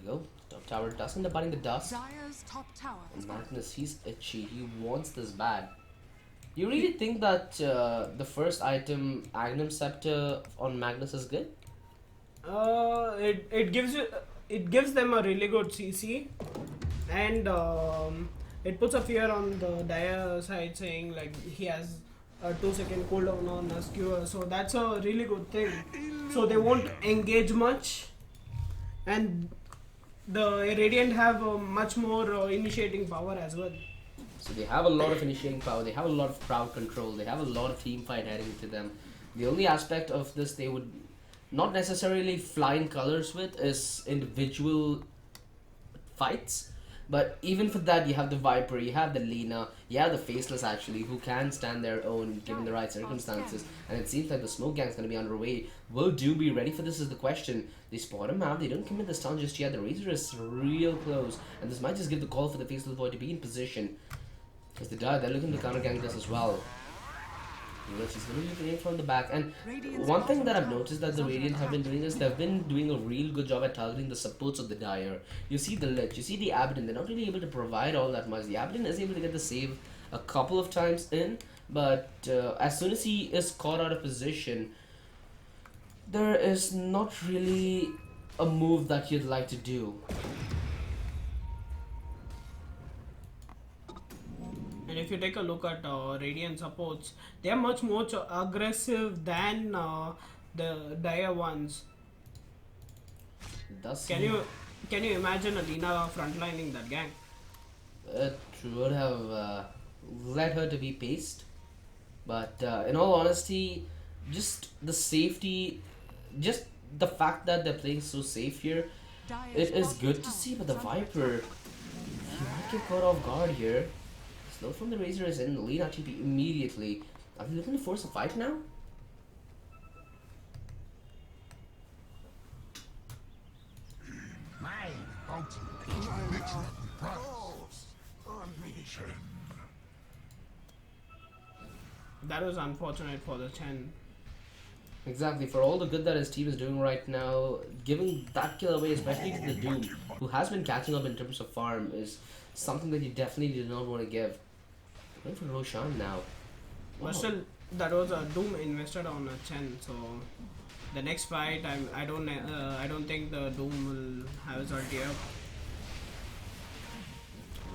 we go. Top tower does end up biting the dust. Dire's top tower. And Magnus, he's itchy. He wants this bad. You really think that the first item, Agnum Scepter on Magnus, is good? It gives them a really good CC, and it puts a fear on the Dire side, saying like he has a 2-second cooldown on a skewer, so that's a really good thing. So they won't engage much, and the Radiant have much more initiating power as well. So they have a lot of initiating power, they have a lot of crowd control, they have a lot of team fight heading to them. The only aspect of this they would not necessarily fly in colors with is individual fights. But even for that, you have the Viper, you have the Lina, you have the Faceless actually, who can stand their own given the right circumstances. And it seems like the Smoke Gang is going to be underway. Will Doom be ready for this is the question. They spot him out, they don't commit the stun just yet. The Razor is real close. And this might just give the call for the Faceless Boy to be in position. Because they're looking to counter gang this as well. She's going to be playing from the back, and one thing that I've noticed that the Radiant have been doing is they've been doing a real good job at targeting the supports of the Dire. You see the Lich, you see the Abaddon, they're not really able to provide all that much. The Abaddon is able to get the save a couple of times in, but as soon as he is caught out of position, there is not really a move that you'd like to do. And if you take a look at Radiant supports, they are much more aggressive than the Dire ones. Can you imagine Alina frontlining that gang? It would have led her to be paced, but in all honesty, just the safety, just the fact that they're playing so safe here, it is good to see. But the Viper, he might get caught off guard here. Slow from the Razor is in, the lead TP immediately. Are they looking to force a fight now? My bounty is literally priceless. That was unfortunate for the Chen. Exactly, for all the good that his team is doing right now, giving that kill away, especially to the Doom, who has been catching up in terms of farm, is something that you definitely do not want to give. Going for Roshan now. But still, that was a Doom invested on a Chen, so the next fight, I don't think the Doom will have his ulti up.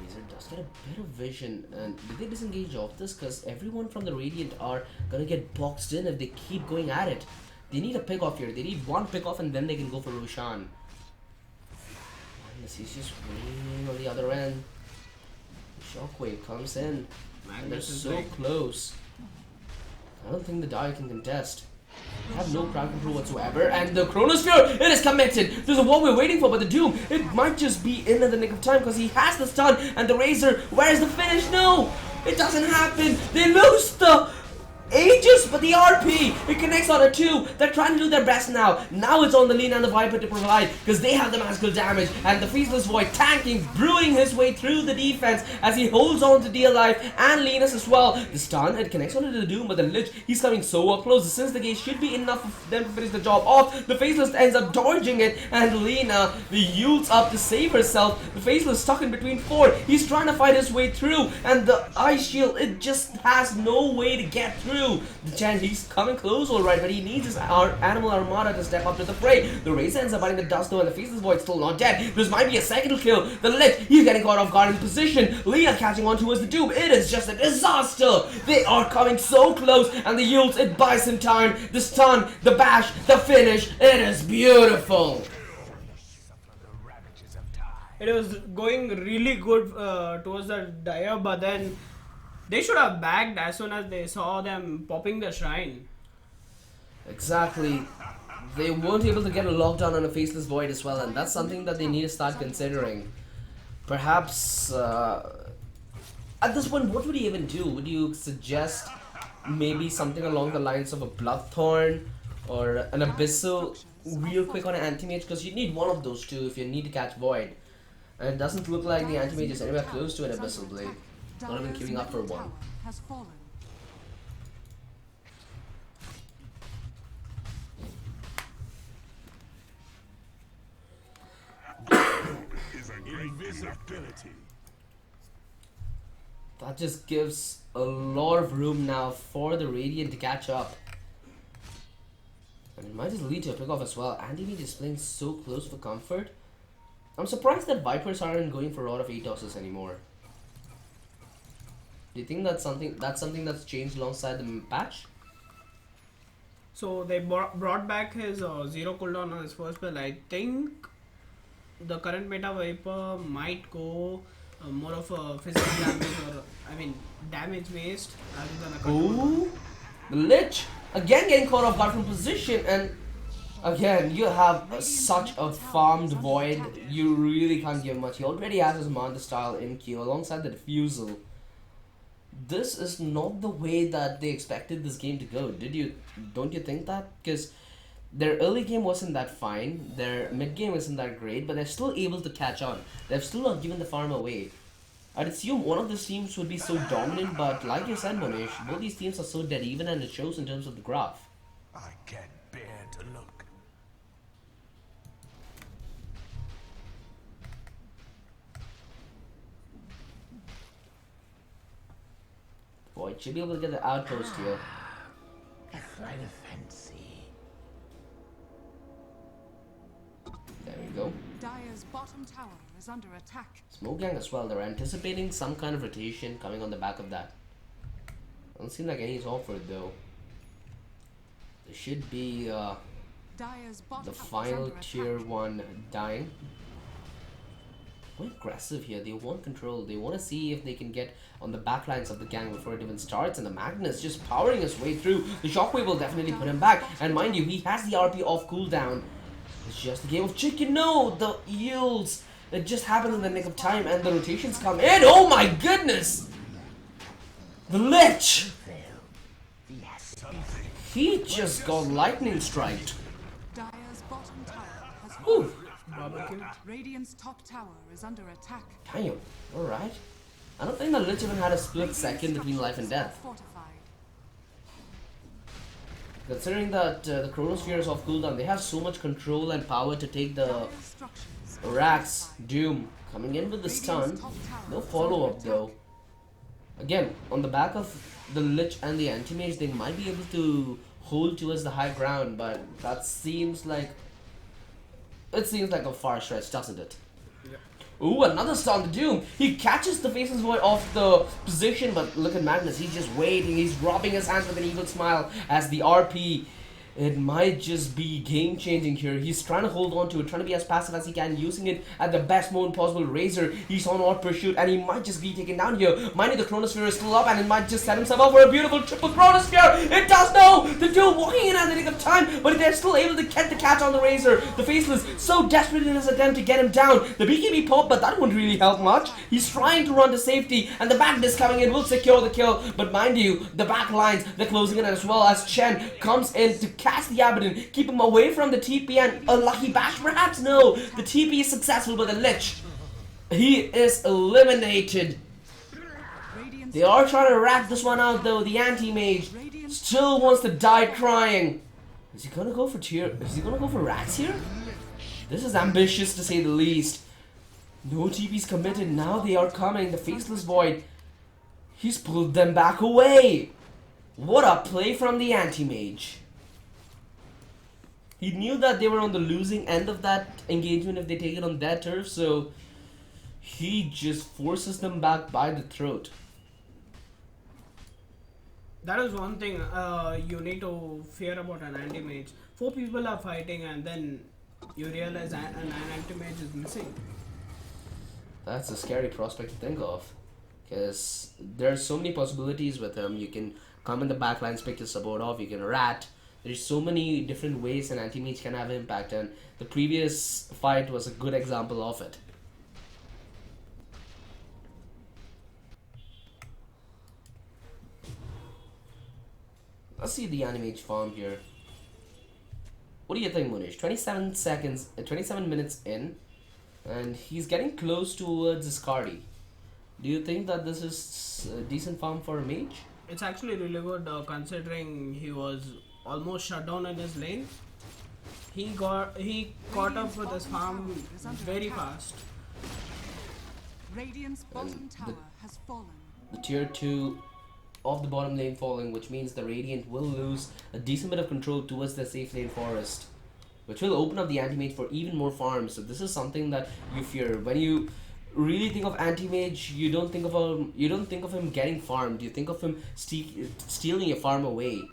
Razor does get a bit of vision, and did they disengage off this? Because everyone from the Radiant are gonna get boxed in if they keep going at it. They need a pick off here. They need one pick off, and then they can go for Roshan. He's just waiting on the other end. Shockwave comes in. And they're so close. I don't think the Dire can contest. They have no crowd control whatsoever. And the Chronosphere, it is committed. This is what we're waiting for, but the Doom, it might just be in at the nick of time because he has the stun. And the Razor, where's the finish? No! It doesn't happen. They lose the Aegis, but the RP, it connects on a 2. They're trying to do their best now. Now it's on the Lina and the Viper to provide, because they have the magical damage, and the Faceless Void tanking, brewing his way through the defense as he holds on to DLife and Linus as well. The stun, it connects onto the Doom, but the Lich, he's coming so close. Since the gate should be enough for them to finish the job off, the Faceless ends up dodging it, and Lina, the ults up to save herself. The Faceless stuck in between 4. He's trying to fight his way through, and the Ice Shield, it just has no way to get through. The Chen, he's coming close alright, but he needs his Animal Armada to step up to the fray. The Razor ends up biting the dust though, and the Faceless Void's still not dead. This might be a second kill. The Lich, he's getting caught off guard in position. Lina catching on towards the Doom. It is just a disaster. They are coming so close, and the ults, it buys some time. The stun, the bash, the finish, it is beautiful. It was going really good towards the Dire, but then they should have backed as soon as they saw them popping the shrine. Exactly. They weren't able to get a lockdown on a Faceless Void as well, and that's something that they need to start considering. Perhaps, at this point, what would you even do? Would you suggest maybe something along the lines of a Bloodthorn or an Abyssal real quick on an Anti-Mage? Because you need one of those two if you need to catch Void. And it doesn't look like the Anti-Mage is anywhere close to an Abyssal Blade. Not even queuing up for one. Has fallen. Invisibility. That just gives a lot of room now for the Radiant to catch up. And it might just lead to a pick off as well. Anti-Mage is playing so close for comfort. I'm surprised that Vipers aren't going for a lot of 8 tosses anymore. Do you think that's something that's changed alongside the patch? So they brought back his zero cooldown on his first spell. I think the current meta Viper might go more of a physical damage, or I mean damage based rather than a control. Ooh, the Lich again getting caught off guard from position, and again you have such a farmed void. You really can't give much. He already has his Manta style in queue alongside the Diffusal. This is not the way that they expected this game to go. Don't you think that? Because their early game wasn't that fine, their mid game isn't that great, but they're still able to catch on. They've still not given the farm away. I'd assume one of these teams would be so dominant, but like you said, Manish, both these teams are so dead even, and it shows in terms of the graph. I can't bear to look. Boy, should be able to get the outpost here. A flight of fancy. There we go. Dire's bottom tower is under attack. Smoke Gang as well, they're anticipating some kind of rotation coming on the back of that. Doesn't seem like any is offered though. There should be Dire's bottom the tower is final under tier attack. 1 dying. Quite aggressive here, they want control, they want to see if they can get on the backlines of the gang before it even starts, and the Magnus just powering his way through. The Shockwave will definitely put him back, and mind you, he has the RP off cooldown. It's just a game of chicken. No, the yields, it just happened in the nick of time, and the rotations come in. Oh my goodness! The Lich! He just got lightning striked. Dire's bottom tower has Ooh. Barbecue. Radiant's top tower is under attack. Damn, alright. I don't think the Lich even had a split second between life and death. Fortified. Considering that the Chronosphere is off cooldown, they have so much control and power to take the Dire's structures are Rax, fortified. Doom, coming in with the stun. Radiant's top tower No is follow-up under though. attack. Again, on the back of the Lich and the Anti-Mage, they might be able to hold towards the high ground, but that seems like... It seems like a far stretch, doesn't it? Ooh, another stun to Doom. He catches the Faceless Void off the position, but look at Magnus. He's just waiting. He's rubbing his hands with an evil smile as the RP. It might just be game changing here. He's trying to hold on to it, trying to be as passive as he can, using it at the best moment possible. Razor, he's on odd pursuit, and he might just be taken down here. Mind you, the Chronosphere is still up, and it might just set himself up for a beautiful triple Chronosphere. It does no! The two walking in at the nick of time, but they're still able to get the catch on the Razor. The Faceless, so desperate in his attempt to get him down. The BKB pop, but that won't really help much. He's trying to run to safety, and the Magnus coming in will secure the kill. But mind you, the back lines, they're closing in as well, as Chen comes in to catch the Abaddon, keep him away from the TP, and a lucky bash perhaps? No, the TP is successful, but the Lich, he is eliminated. Radiant's They are trying to wrap this one out though. The Anti-Mage still wants to die crying. Is he gonna go for Rax here? This is ambitious to say the least. No TP's committed, now they are coming. The Faceless Void, he's pulled them back away. What a play from the Anti-Mage. He knew that they were on the losing end of that engagement if they take it on their turf, so he just forces them back by the throat. That is one thing you need to fear about an anti-mage. 4 people are fighting, and then you realize an anti-mage is missing. That's a scary prospect to think of, because there are so many possibilities with him. You can come in the backlines, pick your support off, you can rat. There's so many different ways an anti-mage can have impact, and the previous fight was a good example of it. Let's see the anti-mage farm here. What do you think, Munish? 27 minutes in, and he's getting close towards his Cardi. Do you think that this is a decent farm for a mage? It's actually really good considering he was almost shut down in his lane. He caught up with his farm very fast. Radiant's bottom tower has fallen. The tier 2 of the bottom lane falling, which means the Radiant will lose a decent bit of control towards the safe lane forest, which will open up the anti-mage for even more farms. So this is something that you fear. When you really think of anti-mage, you don't think of him getting farmed. You think of him stealing your farm away.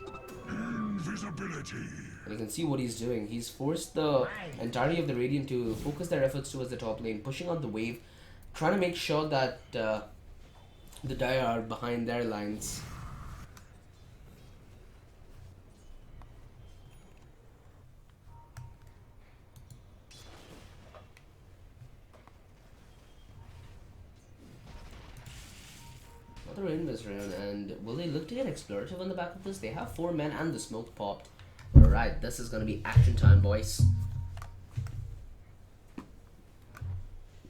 Invisibility. And you can see what he's doing. He's forced the entirety of the Radiant to focus their efforts towards the top lane, pushing on the wave, trying to make sure that the Dire are behind their lines. Another invis round, and will they look to get explorative on the back of this? They have 4 men and the smoke popped. Alright, this is gonna be action time, boys.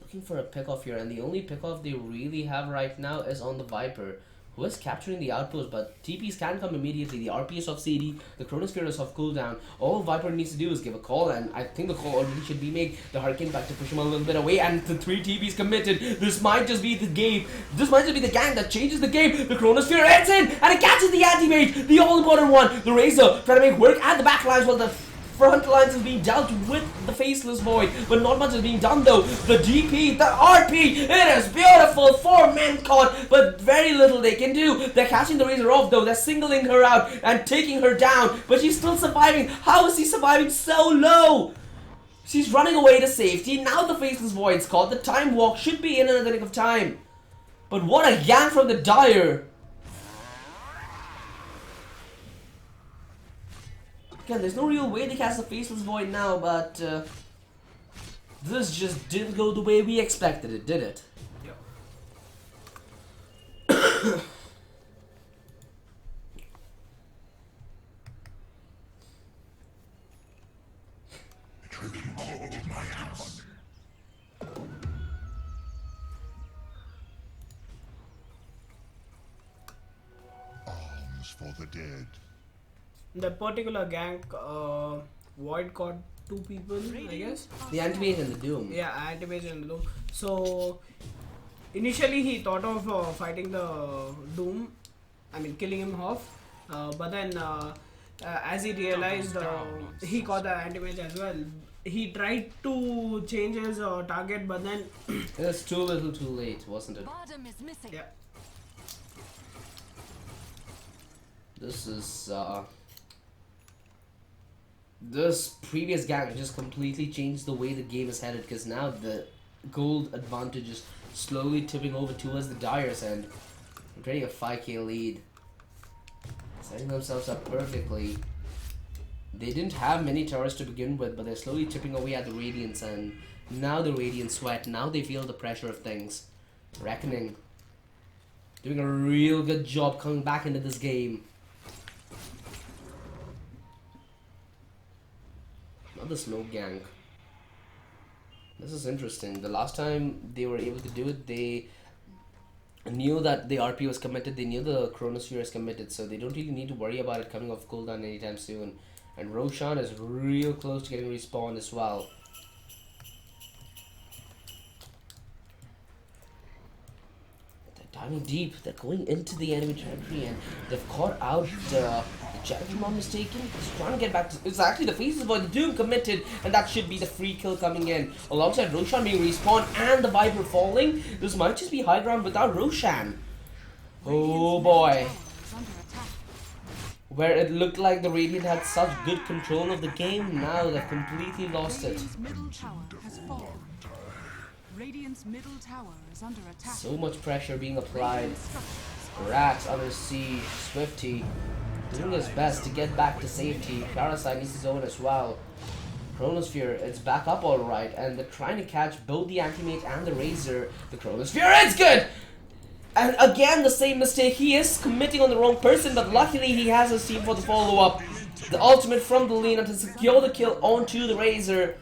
Looking for a pick-off here, and the only pick-off they really have right now is on the Viper, who is capturing the outpost, but TPs can come immediately. The RP is off CD, the Chronosphere is off cooldown. All Viper needs to do is give a call, and I think the call already should be made. The Hurricane back to push him a little bit away, and the 3 TPs committed. This might just be the game. This might just be the gang that changes the game. The Chronosphere hits in, and it catches the anti-mage, the all-important one. The Razor trying to make work at the back lines while the front lines is being dealt with the Faceless Void, but not much is being done though. The DP, the RP, it is beautiful. 4 men caught, but very little they can do. They're catching the Razor off though. They're singling her out and taking her down, but she's still surviving. How is she surviving so low? She's running away to safety. Now the Faceless Void's caught. The Time Walk should be in another nick of time. But what a gang from the Dire. Again, there's no real way to cast the Faceless Void now, but this just didn't go the way we expected it, did it? Yeah. Arms for the dead. That particular gank, Void caught 2 people, I guess. The Anti-Mage and the Doom. Yeah, Anti-Mage and the Doom. So, initially he thought of fighting the Doom, I mean killing him off. But then, as he realized he caught the Anti-Mage as well, he tried to change his target, but then... It was too little too late, wasn't it? Bottom is missing. Yeah. This is this previous gang just completely changed the way the game is headed, because now the gold advantage is slowly tipping over towards the Dire's end. They're getting a 5k lead, setting themselves up perfectly. They didn't have many towers to begin with, but they're slowly chipping away at the Radiance, and now the Radiant sweat. Now they feel the pressure of things. Reckoning doing a real good job coming back into this game. Another smoke gank. This is interesting. The last time they were able to do it, they knew that the RP was committed, they knew the Chronosphere is committed, so they don't really need to worry about it coming off cooldown anytime soon. And Roshan is real close to getting respawned as well. They're diving deep, they're going into the enemy territory, and they've caught out the Jet, if I'm not mistaken. He's trying to get back to... It's actually the Faces Void, the Doom committed, and that should be the free kill coming in. Alongside Roshan being respawned and the Viper falling, this might just be high ground without Roshan. Oh boy. Where it looked like the Radiant had such good control of the game, now they've completely lost it. Radiant's middle tower has fallen. Radiant's middle tower is under attack. So much pressure being applied. Radiant structures Rats under siege. Swifty doing his best to get back to safety. Parasite needs his own as well. Chronosphere, it's back up alright, and they're trying to catch both the Anti-Mage and the Razor. The Chronosphere, it's good! And again, the same mistake. He is committing on the wrong person, but luckily he has his team for the follow-up. The ultimate from the Lina to secure the kill onto the Razor.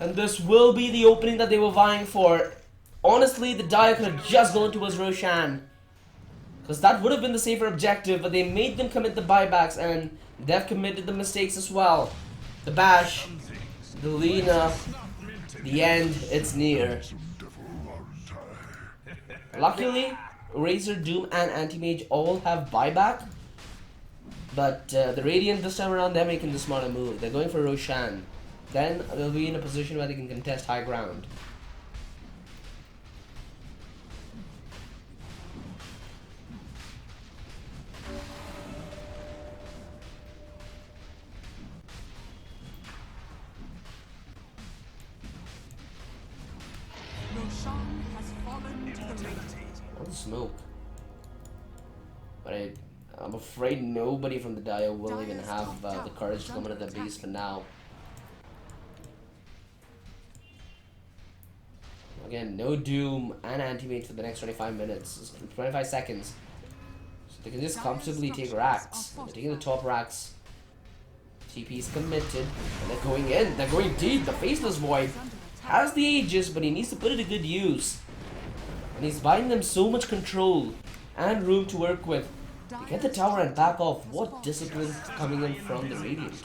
And this will be the opening that they were vying for. Honestly, the Dire could have just gone towards Roshan, because that would have been the safer objective, but they made them commit the buybacks, and they've committed the mistakes as well. The Bash, the Lina, the end, it's near. Luckily, Razor, Doom, and Anti-Mage all have buyback, but the Radiant this time around, they're making the smarter move. They're going for Roshan. Then they'll be in a position where they can contest high ground. fallen to the Radiant. On the smoke. But I'm afraid nobody from the Dire will even have the courage to come into the base for now. Again, no Doom and Anti-Mage for the next 25 minutes, 25 seconds. So they can just comfortably take racks. They're taking the top racks. TP is committed, and they're going in. They're going deep. The Faceless Void has the Aegis, but he needs to put it to good use. And he's buying them so much control and room to work with. They get the tower and back off. What discipline coming in from the Radiant.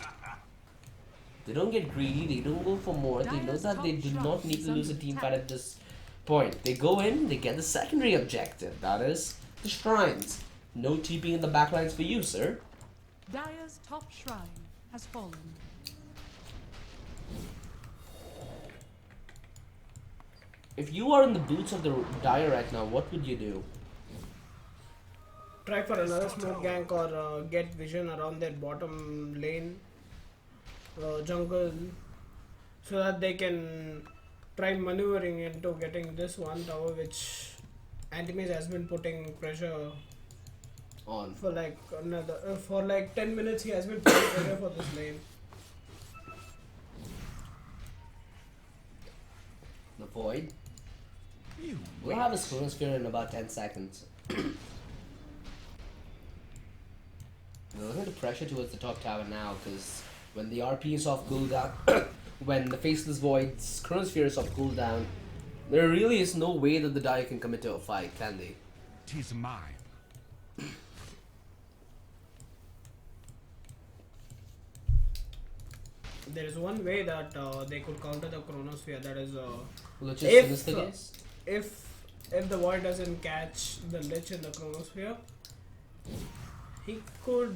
They don't get greedy, they don't go for more. They know that they do not need to lose a team fight at this point. They go in, they get the secondary objective. That is the shrines. No TPing in the backlines for you, sir. Dire's top shrine has fallen. If you are in the boots of the Dire right now, what would you do? Try for another smoke gank or get vision around their bottom lane. Jungle, so that they can try maneuvering into getting this one tower, which Anti-Mage has been putting pressure On. for like another for like 10 minutes. He has been putting pressure for this lane. The Void. We'll have a Chronosphere in about 10 seconds. We're looking at the pressure towards the top tower now, because when the RP is off cooldown, when the Faceless Void's Chronosphere is off cooldown, there really is no way that the Dire can commit to a fight, can they? 'Tis mine. There is one way that they could counter the Chronosphere. That is, Which is the case? if the Void doesn't catch the Lich in the Chronosphere, he could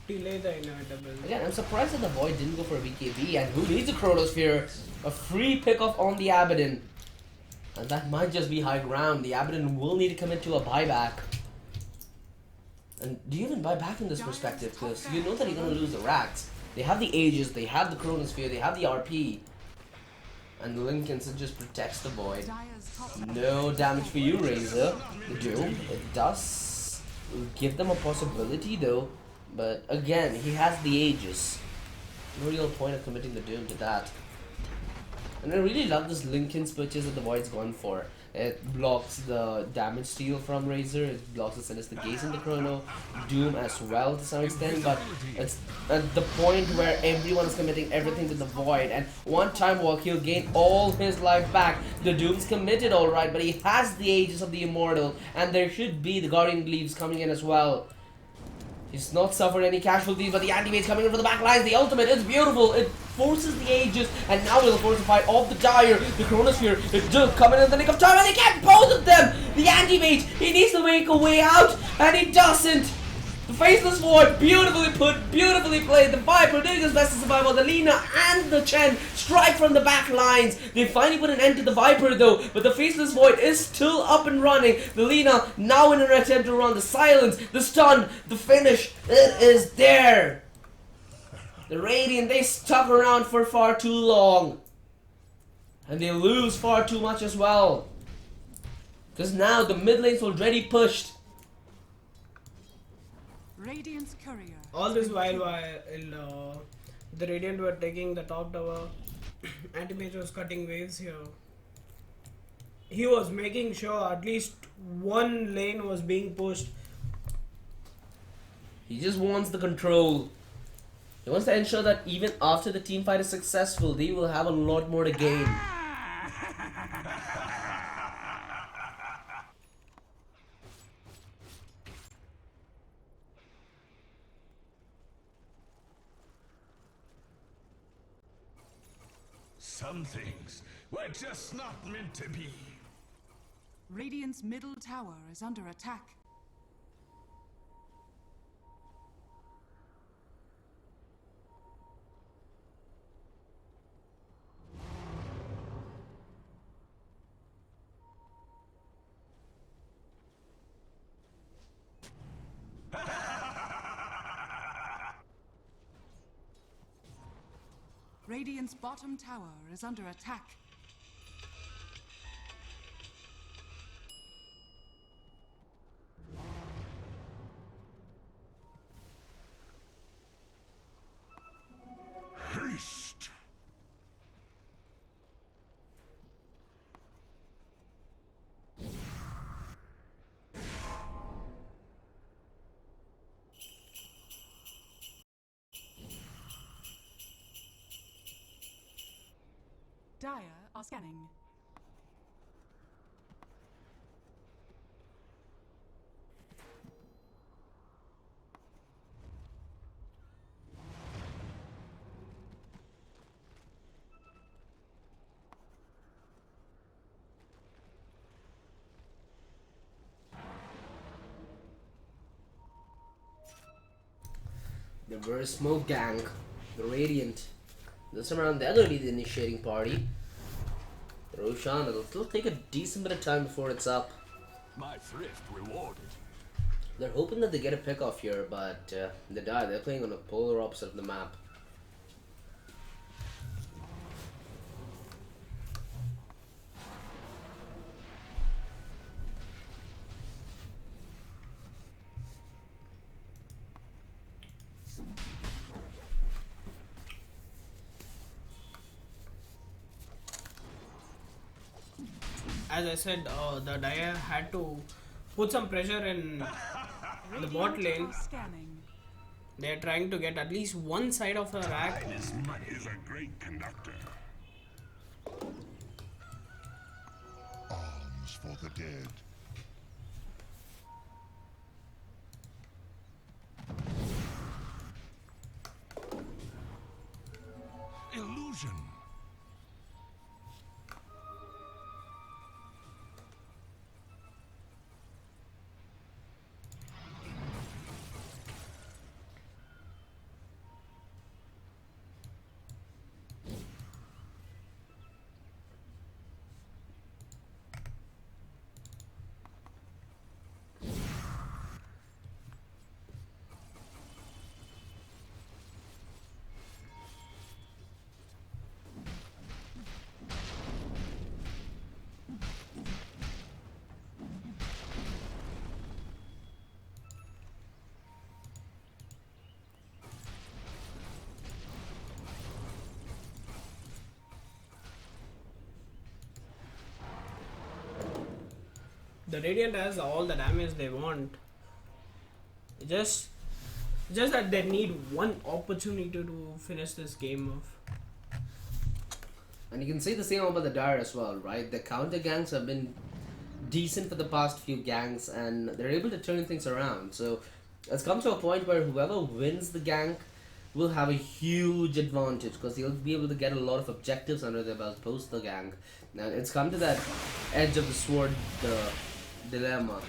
delay the inevitable. Again, I'm surprised that the Void didn't go for a BKB, and who needs a Chronosphere? A free pickoff on the Abaddon. And that might just be high ground. The Abaddon will need to commit to a buyback. And do you even buy back in this perspective? Because you know that you're going to lose the racks. They have the Aegis, they have the Chronosphere, they have the RP. And the Linken's just protects the Void. No damage for you, Razor. The Doom, it does give them a possibility though. But again, he has the Aegis. No real point of committing the Doom to that. And I really love this Linken's purchase that the Void's gone for. It blocks the damage steal from Razor, it blocks the Sinister Gaze in the Chrono, Doom as well to some extent, but it's at the point where everyone is committing everything to the Void, and one time walk he'll gain all his life back. The Doom's committed alright, but he has the Aegis of the Immortal, and there should be the Guardian Gleaves coming in as well. He's not suffered any casualties, but the Anti-Mage coming in for the back lines. The ultimate is beautiful. It forces the Aegis, and now it'll force the fight of the Dire. The Chronosphere is just coming in the nick of time, and they get both of them! The Anti-Mage, he needs to make a way out, and he doesn't! The Faceless Void, beautifully put, beautifully played. The Viper doing his best to survive while the Lina and the Chen strike from the back lines. They finally put an end to the Viper though, but the Faceless Void is still up and running. The Lina now in an attempt to run. The silence, the stun, the finish, it is there. The Radiant, they stuck around for far too long. And they lose far too much as well. Because now the mid lane's already pushed. Radiant's courier. All this while the Radiant were taking the top tower, Anti-Mage was cutting waves here. He was making sure at least one lane was being pushed. He just wants the control. He wants to ensure that even after the team fight is successful, they will have a lot more to gain. Some things were just not meant to be. Radiant's middle tower is under attack. Radiant's bottom tower is under attack. Dire are scanning. The Burr Smoke Gang, the Radiant. This time around, they're going to be the initiating party. Roshan, it'll still take a decent bit of time before it's up. My thrift rewarded. They're hoping that they get a pick off here, but they die. They're playing on a polar opposite of the map. As I said, the Dire had to put some pressure in the bot lane. Scanning. They're trying to get at least one side of the rack. This money is a great conductor. Arms for the dead. Illusion. The Radiant has all the damage they want. Just that they need one opportunity to finish this game off. And you can say the same about the Dire as well, right? The counter gangs have been decent for the past few gangs, and they're able to turn things around. So it's come to a point where whoever wins the gank will have a huge advantage because he'll be able to get a lot of objectives under their belt post the gank. Now it's come to that edge of the sword dilemma.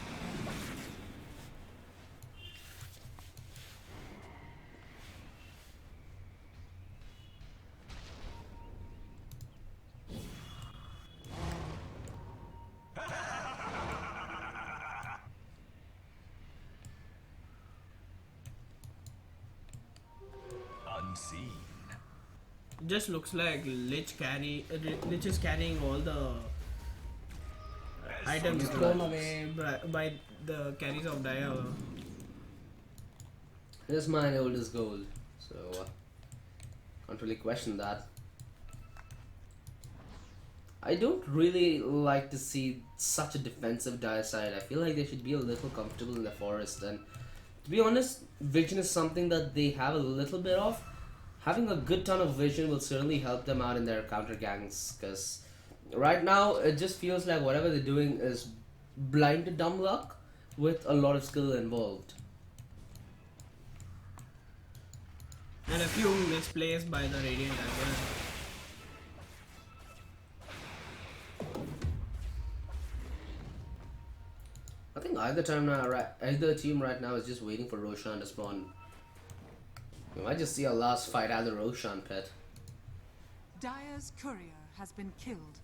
Unseen. Just looks like Lich is carrying all the items thrown away by the carries of Dire. This mine old is gold, so can't really question that. I don't really like to see such a defensive Dire side. I feel like they should be a little comfortable in the forest, and to be honest, vision is something that they have a little bit of. Having a good ton of vision will certainly help them out in their counter gangs, because right now it just feels like whatever they're doing is blind to dumb luck with a lot of skill involved. And a few misplays by the Radiant as well. I think either team right now is just waiting for Roshan to spawn. We might just see a last fight at the Roshan pit. Dire's courier has been killed.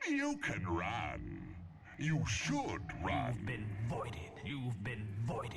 You can run. You should run. You've been voided. You've been voided.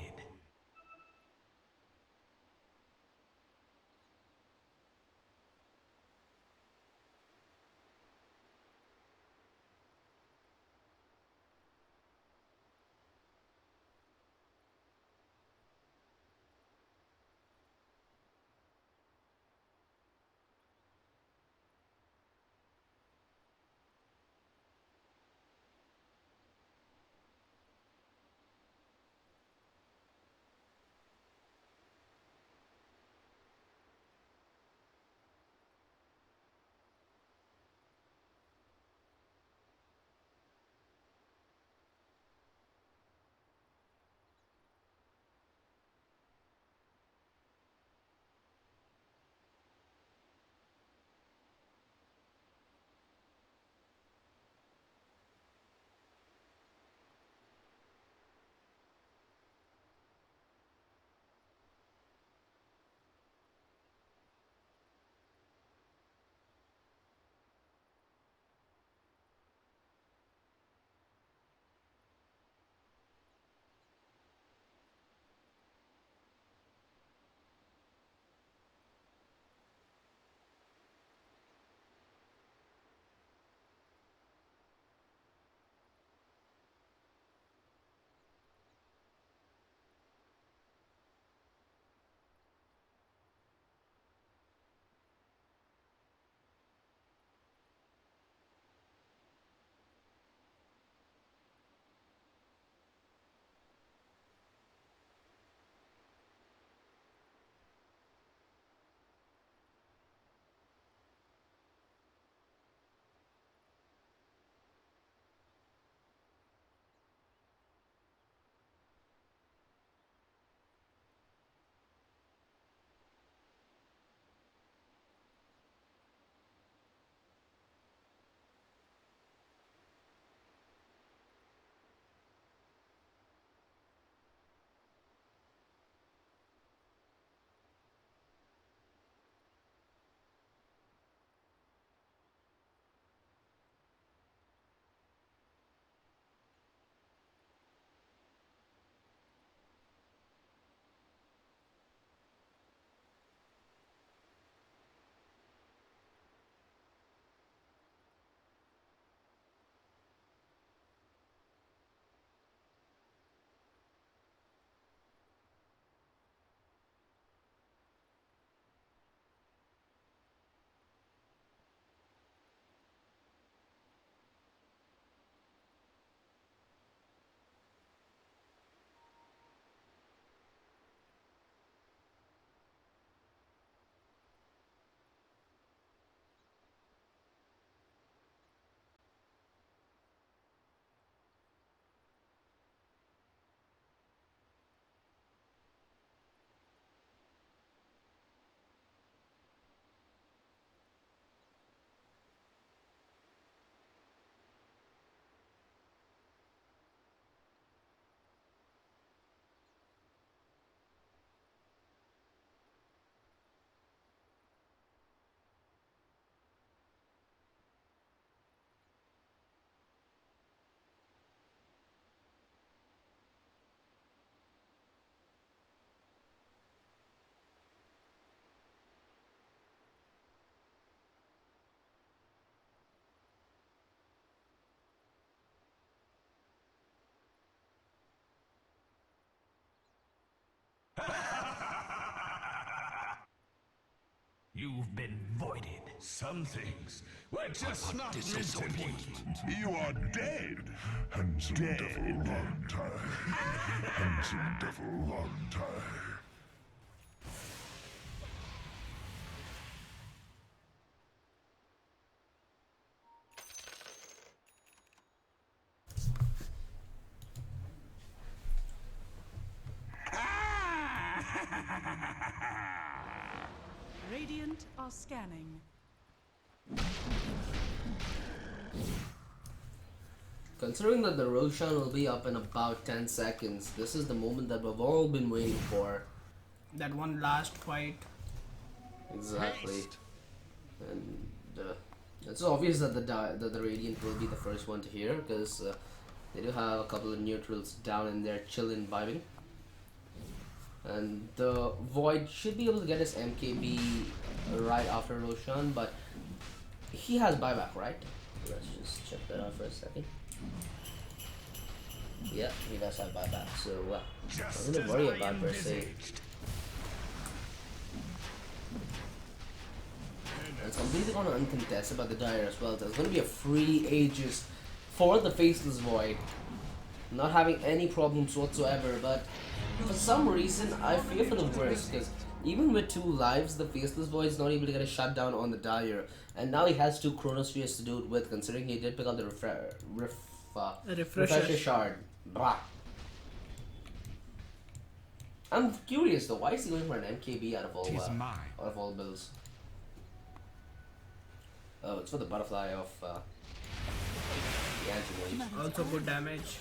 You've been voided. Some things were just not meant to be. You are dead. Handsome devil, long time. Handsome devil, long time. Radiant are scanning. Considering that the Roshan will be up in about 10 seconds, this is the moment that we've all been waiting for. That one last fight. Exactly. And It's obvious that the Radiant will be the first one to hear, because they do have a couple of neutrals down in there chilling, vibing. And the Void should be able to get his MKB right after Roshan, but he has buyback, right? Let's just check that out for a second. Yeah, he does have buyback, so I'm gonna worry about per se. It's completely gonna uncontested by the Dire as well. There's gonna be a free Aegis for the Faceless Void. Not having any problems whatsoever, but for some reason I fear for the worst, because even with 2 lives, the Faceless Void is not able to get a shutdown on the Dire, and now he has 2 Chronospheres to do it with, considering he did pick up the Refresher Shard. Blah. I'm curious though, why is he going for an MKB out of all builds? Oh, it's for the butterfly of the anti-wave. Also good damage.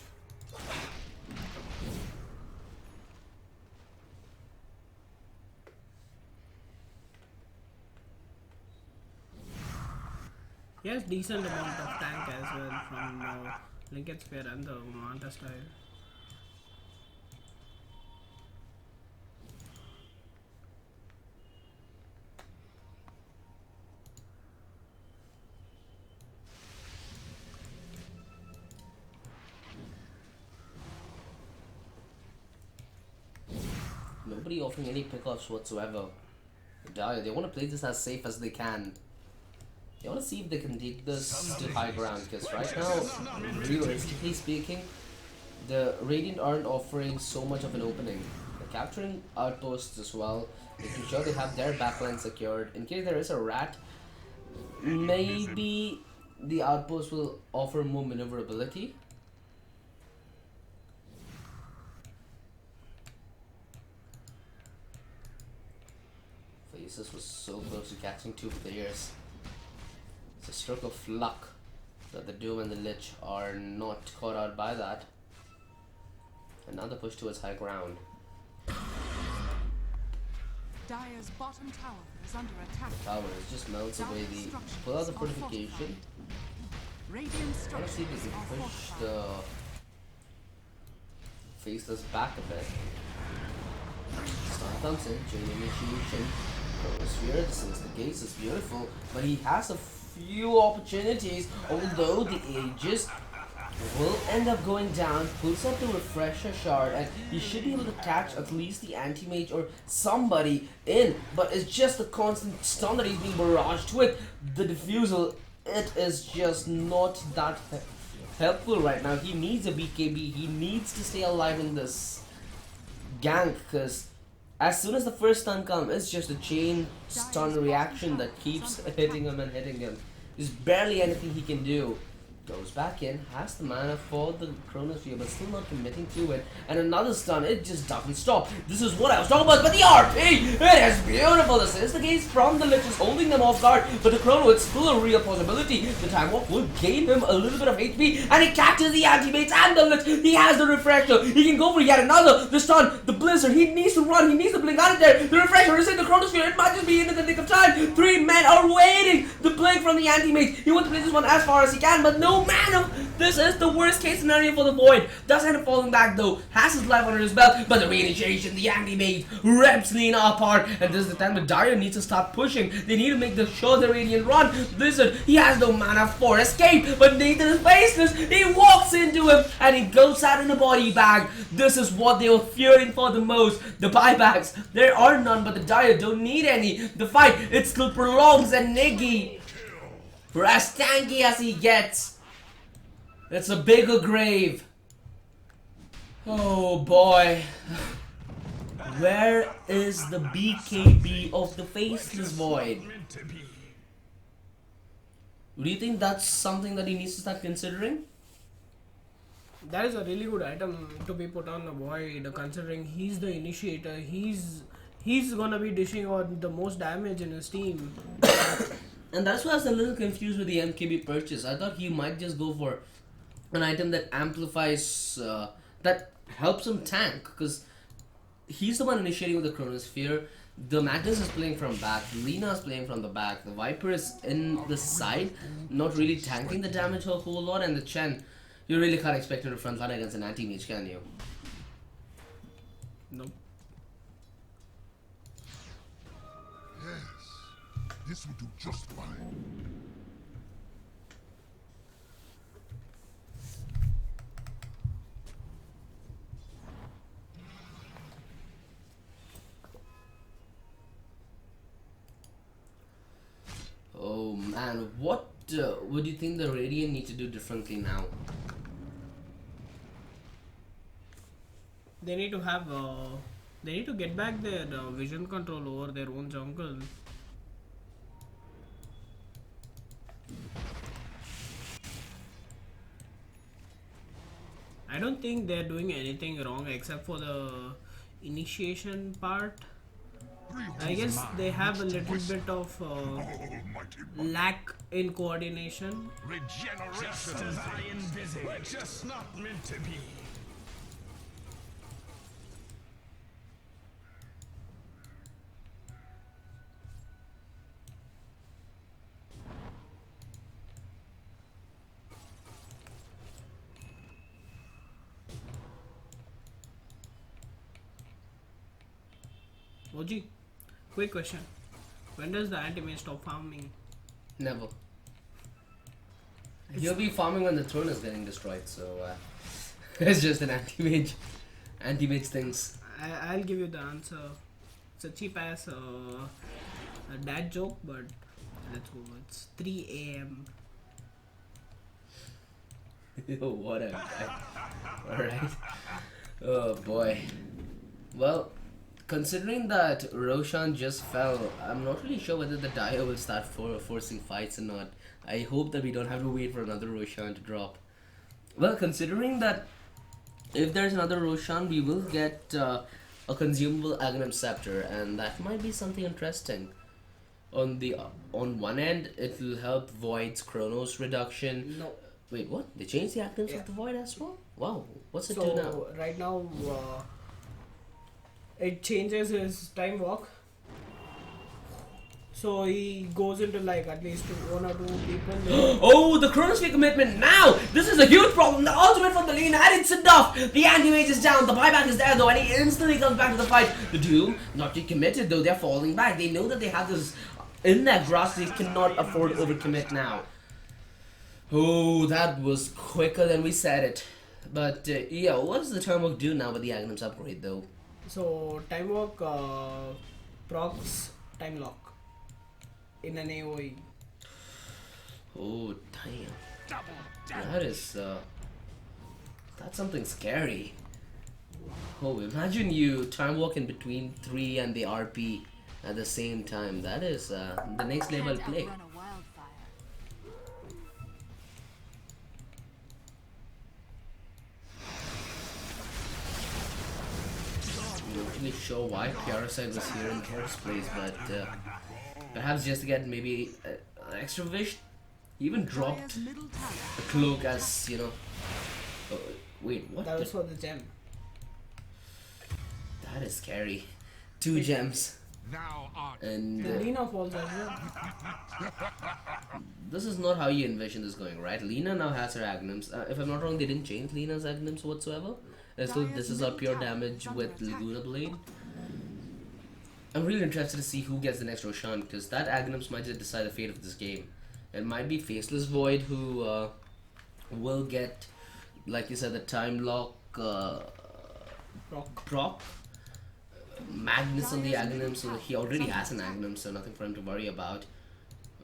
He has decent amount of tank as well from Linked Sphere and the Manta style. Nobody offering any pickups whatsoever. They want to play this as safe as they can. They want to see if they can take this to high ground, because right now, realistically speaking, the Radiant aren't offering so much of an opening. They're capturing outposts as well, making sure they have their backline secured. In case there is a rat, maybe the outpost will offer more maneuverability. Faces was so close to catching 2 players. It's a stroke of luck that the Doom and the Lich are not caught out by that. Another push towards high ground. Dire's bottom tower is under attack. The tower just melts away the... Pull out the fortification. Radiant I want to structures see if they are can push fortified. the Faceless back a bit. Stun comes in, chain initiation. Chronosphere, this is the gates, is beautiful, but he has a few opportunities, although the Aegis will end up going down, pulls up the Refresher Shard, and he should be able to catch at least the Anti-Mage or somebody in, but it's just the constant stun that he's being barraged with. The Diffusal, it is just not that helpful right now. He needs a BKB, he needs to stay alive in this gank, because as soon as the first stun comes, it's just a chain stun reaction that keeps hitting him and hitting him. There's barely anything he can do. Goes back in, has the mana for the Chronosphere, but still not committing to it. And another stun, it just doesn't stop. This is what I was talking about, but the RP! It is beautiful! This is the case from the Lich, is holding them off guard, but the Chrono, it's still a real possibility. The Time Walk will gain him a little bit of HP, and he catches the Anti-Mates and the Lich. He has the Refresher. He can go for yet another. The stun, the Blizzard, he needs to run, he needs to blink out of there. The Refresher is in the Chronosphere, it might just be in the nick of time. 3 men are waiting. The blink from the Anti-Mates. He wants to play this one as far as he can, but no mana. This is the worst case scenario for the Void. Does end up falling back though. Has his life under his belt, but the reinitiation, the Anti-Mage rips Lina apart, and this is the time the Dire needs to start pushing. They need to make the show the Radiant run. Blizzard, he has no mana for escape, but Nathan is faceless. He walks into him and he goes out in a body bag. This is what they were fearing for the most. The buybacks, there are none, but the Dire don't need any. The fight, it still prolongs, and Niggy, for as tanky as he gets, it's a bigger grave. Oh boy. Where is the BKB of the Faceless Void? Do you think that's something that he needs to start considering? That is a really good item to be put on the Void, considering he's the initiator. He's gonna be dishing out the most damage in his team. And that's why I was a little confused with the MKB purchase. I thought he might just go for an item that amplifies, that helps him tank, because he's the one initiating with the Chronosphere. The Magnus is playing from back, Lina is playing from the back, the Viper is in the side, not really tanking the damage a whole lot, and the Chen, you really can't expect him to front line against an anti-mage, can you? Nope. Yes, this will do just fine. Oh man, what would you think the Radiant need to do differently now? They need to have they need to get back their vision control over their own jungle. I don't think they're doing anything wrong except for the initiation part. I guess they have a little bit of lack in coordination. Regeneration as I envisage. We're just not meant to be. OG, quick question. When does the anti-mage stop farming? Never. You'll be farming when the throne is getting destroyed, so it's just an anti-mage things. I'll give you the answer. It's a cheap ass a dad joke, but let's go. It's 3 a.m. What a guy. Alright. Oh boy. Well, considering that Roshan just fell, I'm not really sure whether the Dio will start forcing fights or not. I hope that we don't have to wait for another Roshan to drop. Well, considering that if there's another Roshan, we will get a consumable Aghanim Scepter, and that might be something interesting. On one end, it will help Void's Chronos reduction. No. Wait, what? They changed the acronyms of the Void as well? Wow, what's it do now? So right now, it changes his time walk. So he goes into like at least 1 or 2 people. Oh, the Chronosphere commitment now! This is a huge problem. The ultimate from the lane, and it's enough. The anti-mage is down. The buyback is there though, and he instantly comes back to the fight. The Doom, not yet committed though. They're falling back. They know that they have this in that grass. They cannot afford to overcommit now. Oh, that was quicker than we said it. But yeah, what does the time walk do now with the Aghanim's upgrade though? So time walk procs time lock in an AoE. Oh damn. That is that's something scary. Oh, imagine you time walk in between 3 and the RP at the same time. That is the next level play. I'm not really sure why Parasite was here in the first place, but perhaps just to get maybe an extra vision. He even dropped a cloak as, you know. Oh, wait, what? That was for the gem. That is scary. 2 gems. And Lina falls as well. this is not how you envision this going, right? Lina now has her Aghanims. If I'm not wrong, they didn't change Lina's Aghanims whatsoever. So this is our pure damage with Laguna Blade. I'm really interested to see who gets the next Roshan, because that Aghanims might just decide the fate of this game. It might be Faceless Void who will get, like you said, the time lock proc. Magnus on the Aghanim, so he already has an Aghanim, so nothing for him to worry about.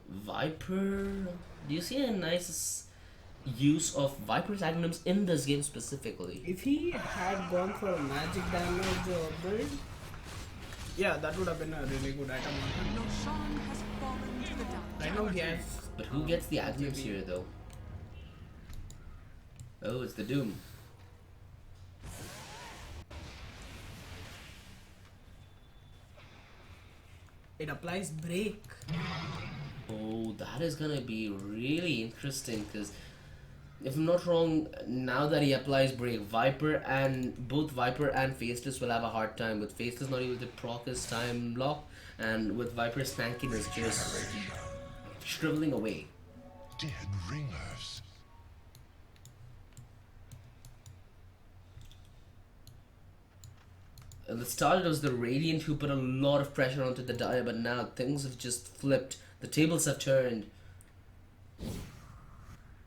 Viper, do you see a nice use of Viper's Aghanims in this game specifically? If he had gone for a magic damage build, yeah, that would have been a really good item. Right now he has. But who gets the Aghanims here though? Oh, it's the Doom. It applies break. Oh, that is gonna be really interesting, because if I'm not wrong, now that he applies break, Viper and both Viper and Faceless will have a hard time. With Faceless not able to proc his time lock, and with Viper's tankiness just shriveling away. Dead ringers. At the start it was the Radiant who put a lot of pressure onto the Dire, but now things have just flipped. The tables have turned.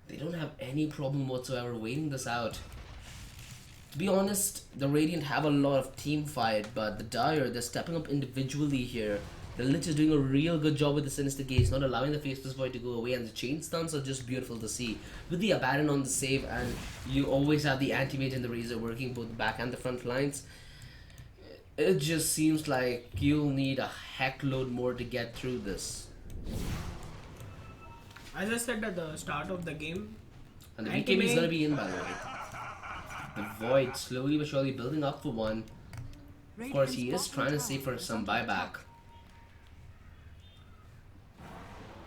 They don't have any problem whatsoever waiting this out. To be honest, the Radiant have a lot of team fight, but the Dire, they're stepping up individually here. The Lich is doing a real good job with the Sinister Gaze, not allowing the Faceless Void to go away, and the chain stuns are just beautiful to see. With the Abaddon on the save, and you always have the Anti-Mage and the Razor working both the back and the front lines, it just seems like you'll need a heck load more to get through this. As I said at the start of the game, And the BKB is gonna be in, by the way. The Void slowly but surely building up for one. Of course, he is trying to save for some buyback.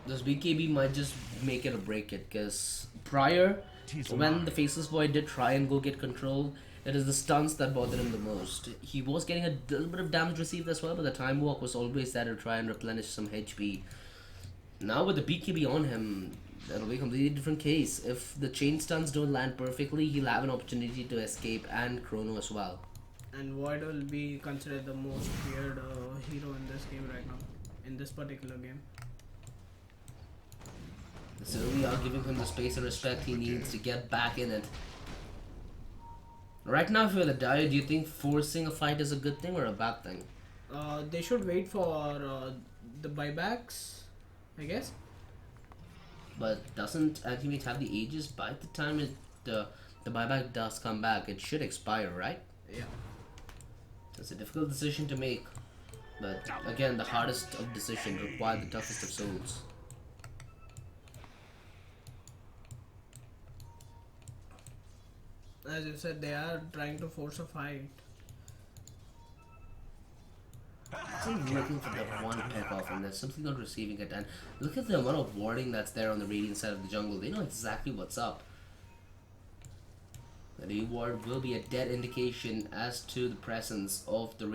This BKB might just make it or break it, because prior, when the Faceless Void did try and go get control, it is the stuns that bothered him the most. He was getting a little bit of damage received as well, but the Time Walk was always there to try and replenish some HP. Now with the BKB on him, that'll be a completely different case. If the chain stuns don't land perfectly, he'll have an opportunity to escape, and Chrono as well. and Void will be considered the most feared hero in this game right now, in this particular game. So we are giving him the space and respect he needs to get back in it. Right now, for the Dire, do you think forcing a fight is a good thing or a bad thing? They should wait for the buybacks, I guess. But doesn't Anti-Mage have the Aegis? By the time the buyback does come back, it should expire, right? Yeah. It's a difficult decision to make. But again, the hardest of decisions require the toughest of souls. As you said, they are trying to force a fight. I'm looking for that one pick off and they're simply not receiving it. And look at the amount of warding that's there on the Radiant side of the jungle. They know exactly what's up. The reward will be a dead indication as to the presence of the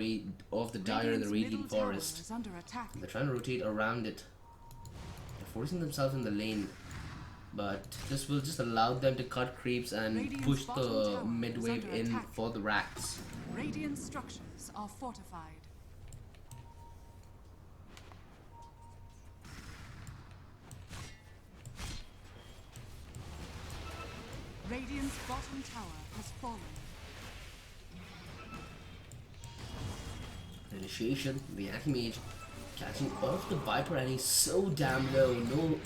Dire in the Radiant Forest. They're trying to rotate around it. They're forcing themselves in the lane. But this will just allow them to cut creeps and push the mid wave in for the racks. Radiant structures are fortified. Radiant's bottom tower has fallen. Initiation, the Anti-Mage catching off the Viper, and he's so damn low. No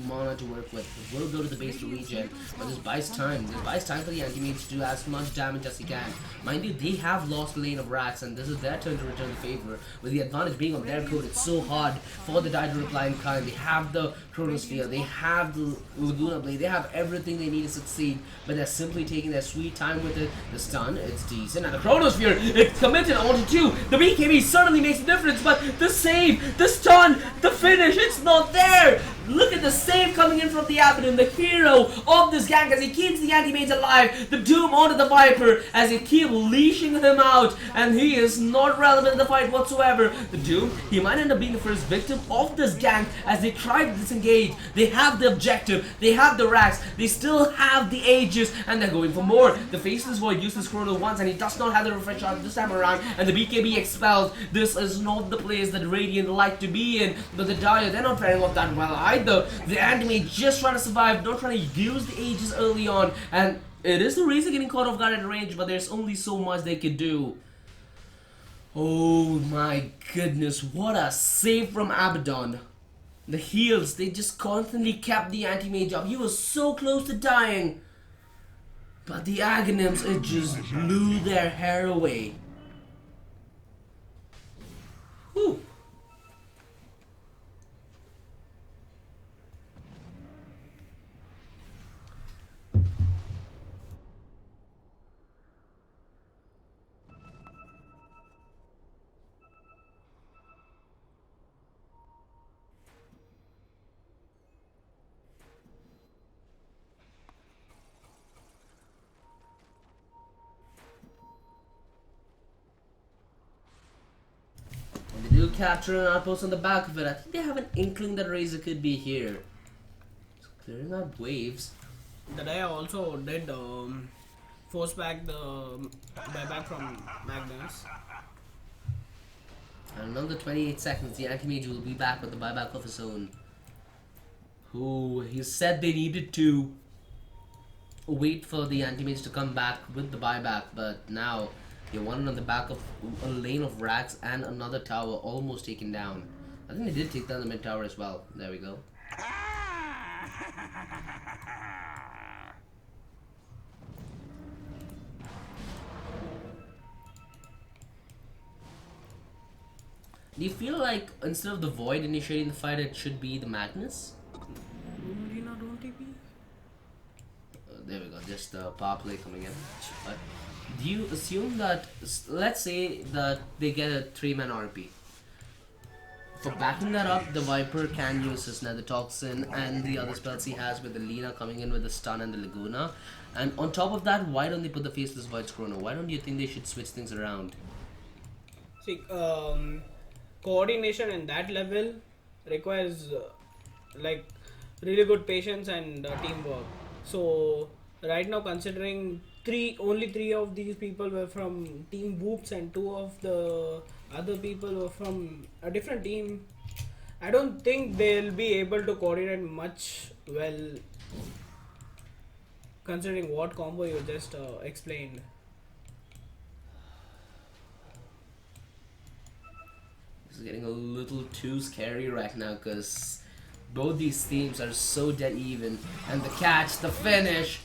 mana to work with. Will go to the base to regen, but this buys time. This buys time for the Anti-Mage to do as much damage as he can. Mind you, they have lost the lane of racks, and this is their turn to return the favor. With the advantage being on their code, it's so hard for the Dire to reply in kind. They have the Chronosphere, they have the Laguna Blade, they have everything they need to succeed, but they're simply taking their sweet time with it. The stun, it's decent, and the Chronosphere, it's committed onto two. The BKB certainly makes a difference, but the save, the stun, the finish, it's not there. Look at the save coming in from the Abaddon, the hero of this gang, as he keeps the Anti-Mage alive. The Doom onto the Viper as he keep leashing him out, and he is not relevant in the fight whatsoever. The Doom, he might end up being the first victim of this gang as they try to disengage. They have the objective, they have the racks, they still have the Aegis, and they're going for more. The Faceless Void uses Chrono once, and he does not have the refresh shot this time around, and the BKB expelled. This is not the place that Radiant like to be in, but the Dire, they're not faring off that well either. The Anti-Mage just trying to survive, not trying to use the Aegis early on, and it is the Razor getting caught off guard at range, but there's only so much they could do. Oh my goodness, what a save from Abaddon. The heals, they just constantly kept the Anti-Mage up. He was so close to dying. But the Aghanims, it just blew their hair away. Whew. capture an outpost on the back of it. I think they have an inkling that Razor could be here. So clearing out waves. The day I also did force back the buyback from Magnus. And another 28 seconds, the anti-mage will be back with the buyback of his own. Who he said they needed to wait for the anti-mage to come back with the buyback, but now they won it on the back of a lane of racks and another tower almost taken down. I think they did take down the mid tower as well. There we go. Do you feel like instead of the Void initiating the fight, it should be the Magnus? There we go, just the power play coming in. But do you assume that, let's say that they get a 3-man RP. For backing that up, the Viper can use his Nether Toxin and the other spells he has with the Lina coming in with the stun and the Laguna. And on top of that, why don't they put the Faceless Void's Chrono? Why don't you think they should switch things around? See, coordination in that level requires like really good patience and teamwork. So right now, considering only three of these people were from Team Whoops and 2 of the other people were from a different team, I don't think they'll be able to coordinate much well, considering what combo you just explained. It's getting a little too scary right now because both these teams are so dead even, and the catch, the finish,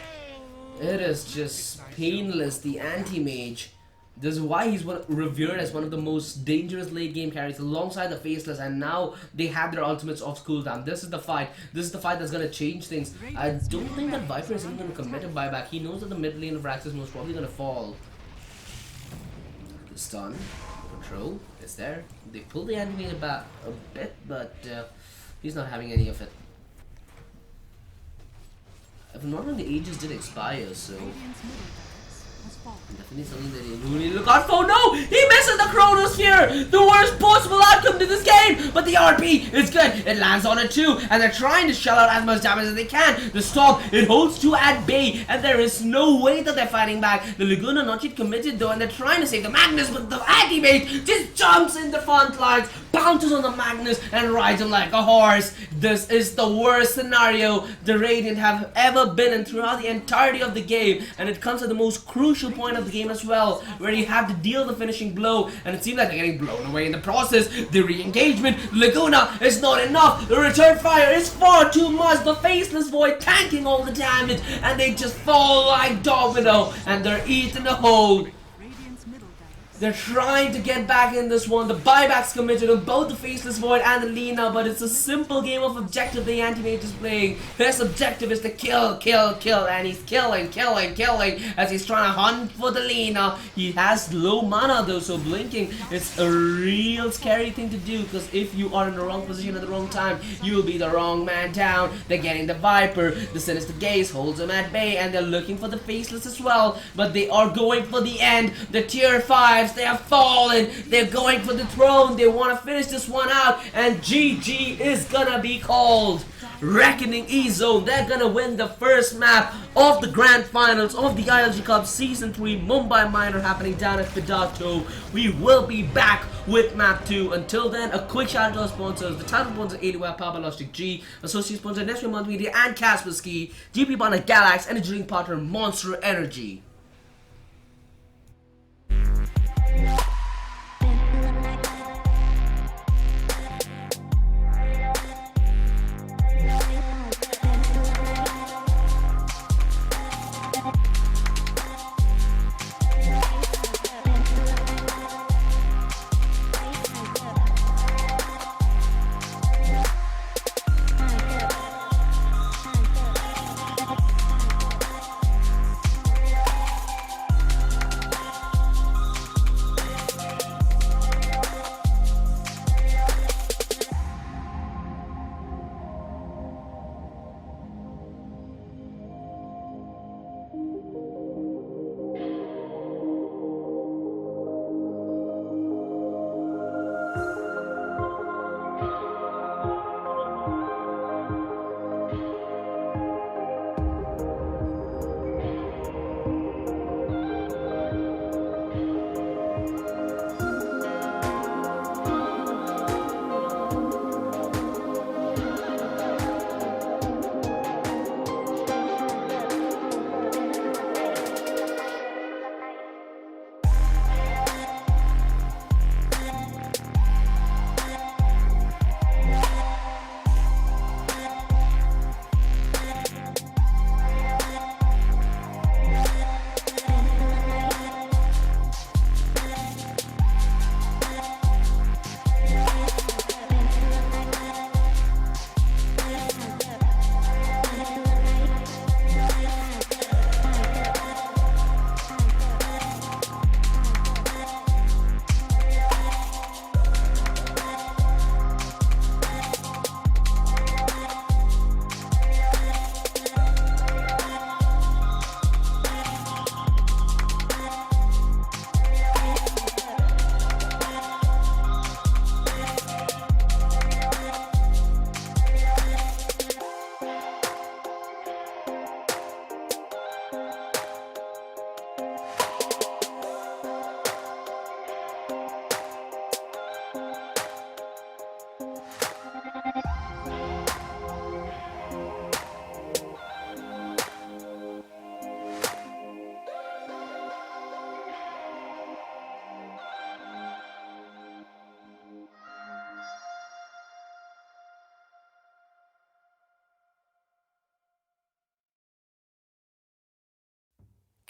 it is just painless. The anti-mage, this is why he's revered as one of the most dangerous late game carries alongside the Faceless, and now they have their ultimates off cooldown. This is the fight. This is the fight that's going to change things. I don't think that Viper is even going to commit a buyback. He knows that the mid lane of Rax is most probably going to fall. The stun, control is there. They pull the anti-mage back a bit, but he's not having any of it. If I'm not wrong, the ages did expire, so definitely something that you really look out for. No! He misses the Chronosphere! The worst possible outcome to this game! But the RP is good. It lands on it too, and they're trying to shell out as much damage as they can. The Storm, it holds 2 at bay, and there is no way that they're fighting back. The Laguna not yet committed though, and they're trying to save the Magnus, but the anti-mage just jumps in the front lines, bounces on the Magnus, and rides him like a horse. This is the worst scenario the Radiant have ever been in throughout the entirety of the game, and it comes at the most crucial point of the game as well, where you have to deal the finishing blow, and it seems like they're getting blown away in the process. The re-engagement, Laguna is not enough, the return fire is far too much, the Faceless Void tanking all the damage, and they just fall like domino, and they're eaten whole. They're trying to get back in this one. The buyback's committed on both the Faceless Void and the Lina, but it's a simple game of objective the anti-mage is playing. His objective is to kill, and he's killing as he's trying to hunt for the Lina. He has low mana though, so blinking is a real scary thing to do, because if you are in the wrong position at the wrong time, you'll be the wrong man down. They're getting the Viper, the Sinister Gaze holds him at bay, and they're looking for the Faceless as well, but they are going for the end. The tier 5s, they have fallen. They're going for the throne. They want to finish this one out, and GG is gonna be called. Reckoning E-Zone, they're gonna win the first map of the grand finals of the ILG Cup Season 3 Mumbai Minor, happening down at Fidato. We will be back with map 2. Until then, a quick shout out to our sponsors. The title sponsor ADY Power by Logitech G, associate sponsor Nestle Multimedia and Kaspersky, GPro partner Galax, and a drink partner Monster Energy.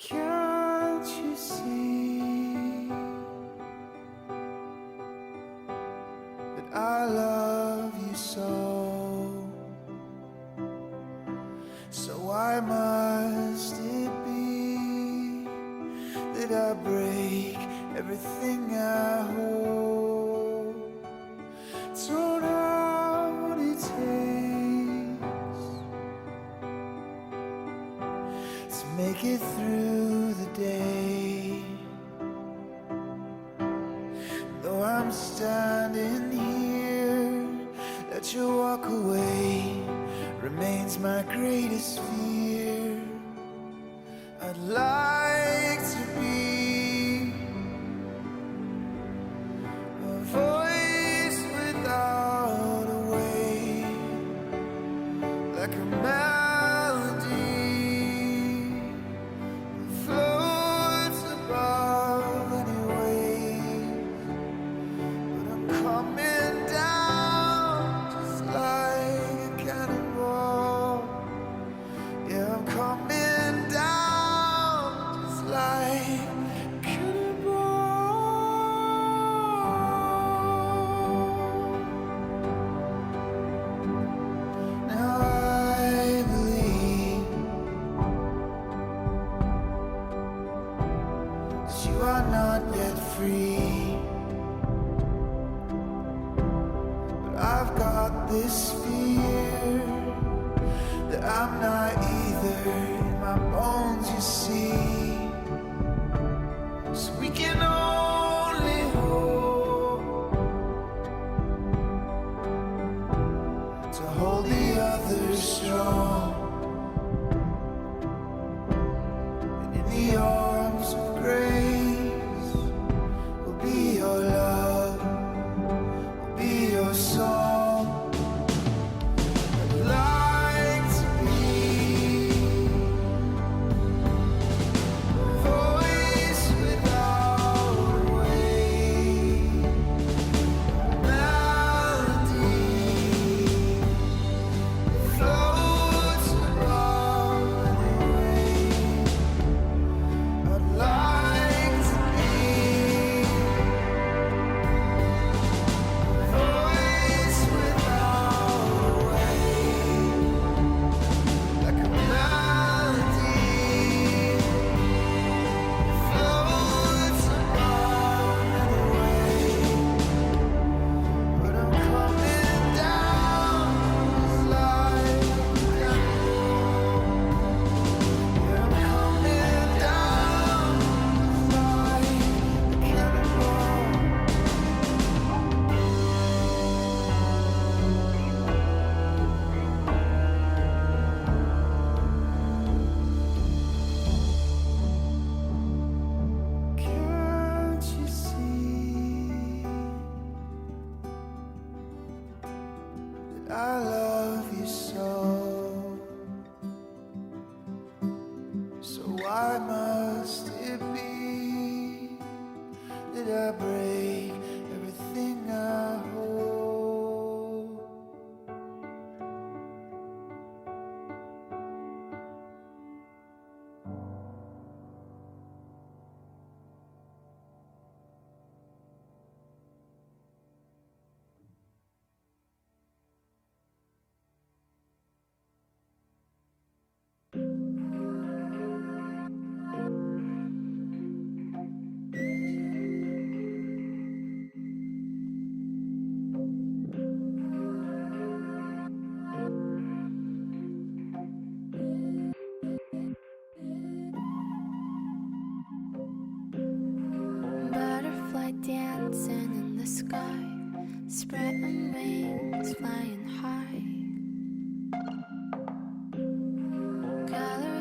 Can't you see that I love you so? So why must it be that I break everything I hold? Don't know what it takes to make it through the day. Though I'm standing here, let you walk away remains my greatest fear. I'd like to be a voice without a way, like a melody that floats above any wave. But I'm coming down just like a cannonball. Yeah, I'm coming down just like a cannonball. Now I believe that you are not yet free, but I've got this fear that I'm not either in my bones, you see. So we can only hope to hold the others strong, and in the arms of grace will be your love, will be your song. I'd like to be a voice without a way, melody that floats above any wave. I'd like to be a voice without a way, like a melody that floats above any wave. But I'm coming down just like a cannonball. Yeah, I'm coming down just like a cannonball. Can't you see that I love you so? So why must it be that I break everything I hold? Butterfly dancing in the sky, spreading wings, flying high. Color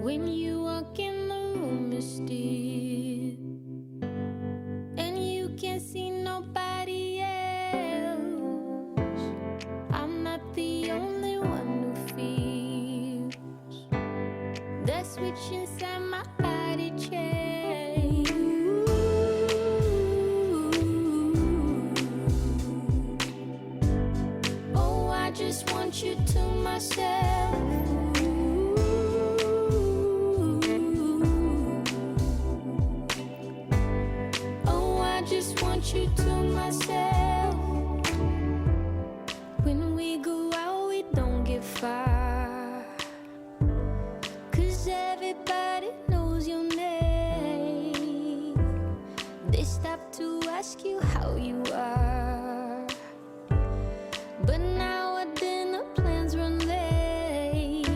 When you walk in the room, it's still, and you can't see nobody else. I'm not the only one who feels the switch inside my body change. Oh, I just want you to myself. Oh, I just want you to myself. When we go out, we don't get far, 'cause everybody knows your name. They stop to ask you how you are, but now our dinner plans run late,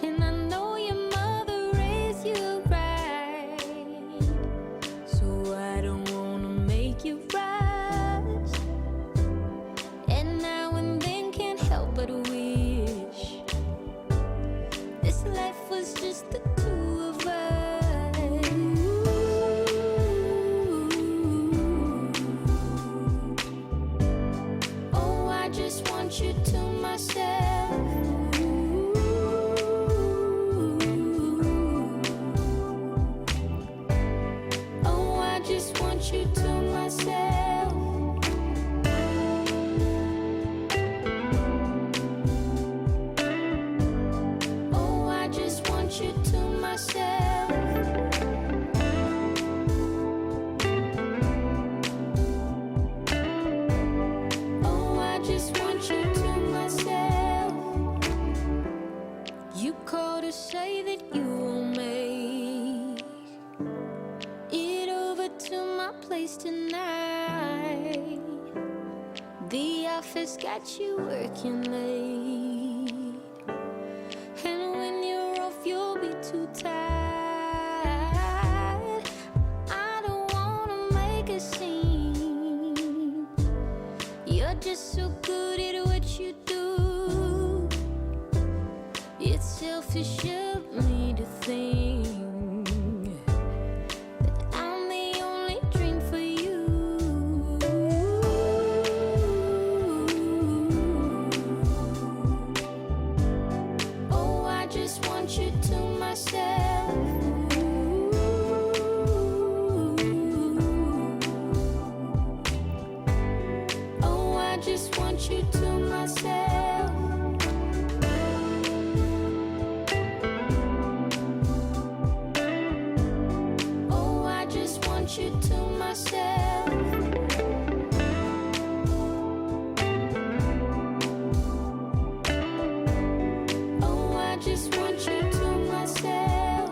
and I know your mother raised you right, so I don't wanna make you rush. And now and then can't help but wish this life was just the two of us. Oh, I just want you to myself. Oh, I just want you to myself. Oh, I just want you to myself. Oh, I just want you to myself. You called to say that you will make it over to my place tonight. The office got you working late, and when you're off, you'll be too tired. I don't wanna make a scene. You're just so good at what you do. It's selfish of me to think that I'm the only drink for you. Oh, I just want you to myself. Oh, I just want you to myself. Oh, I just want you to myself. Oh, I just want you to myself.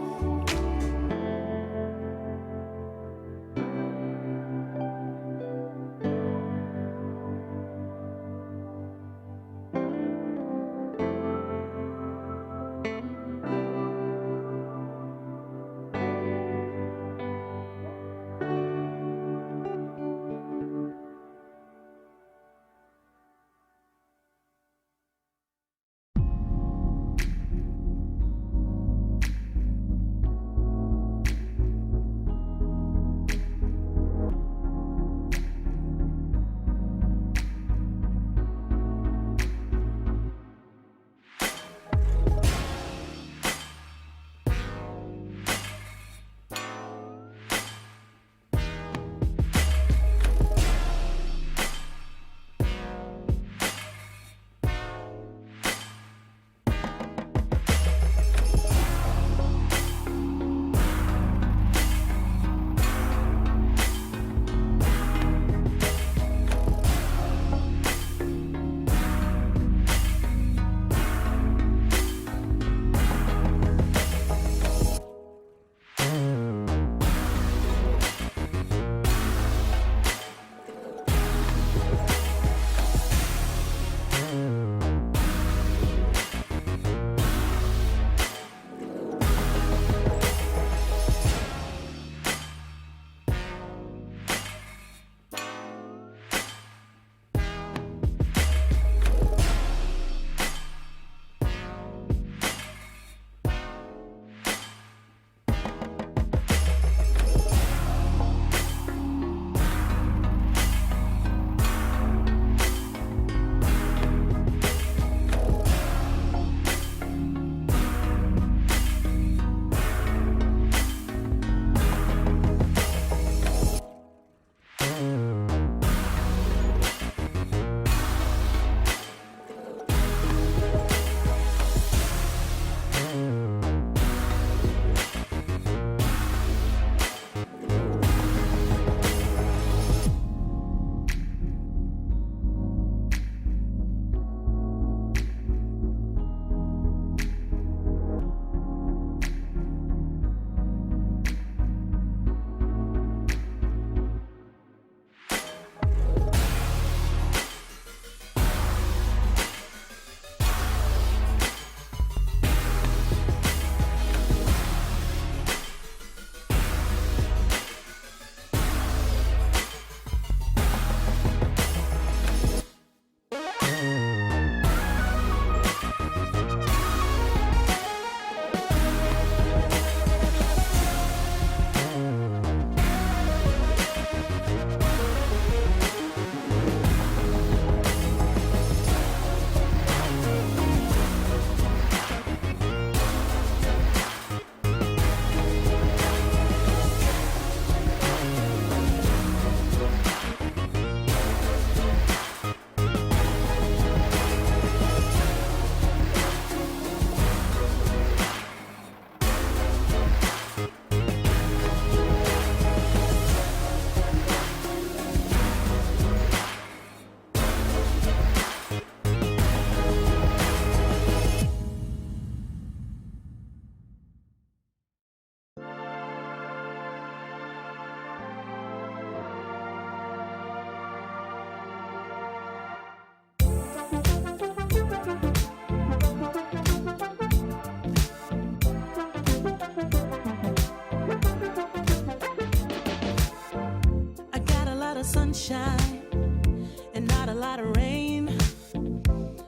sunshine and not a lot of rain.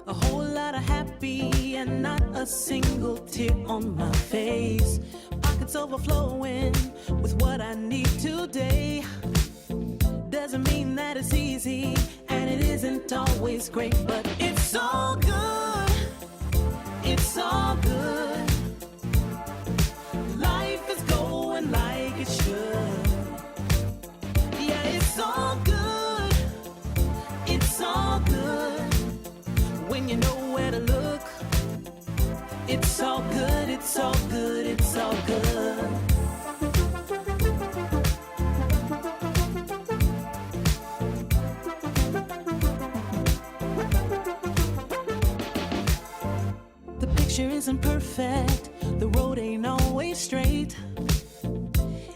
A whole lot of happy and not a single tear on my face. Pockets overflowing with what I need today. Doesn't mean that it's easy, and it isn't always great, but it's all good. It's all good. Life is going like it should. Yeah, it's all good. It's all good. When you know where to look, it's all good. It's all good. It's all good. The picture isn't perfect, the road ain't always straight.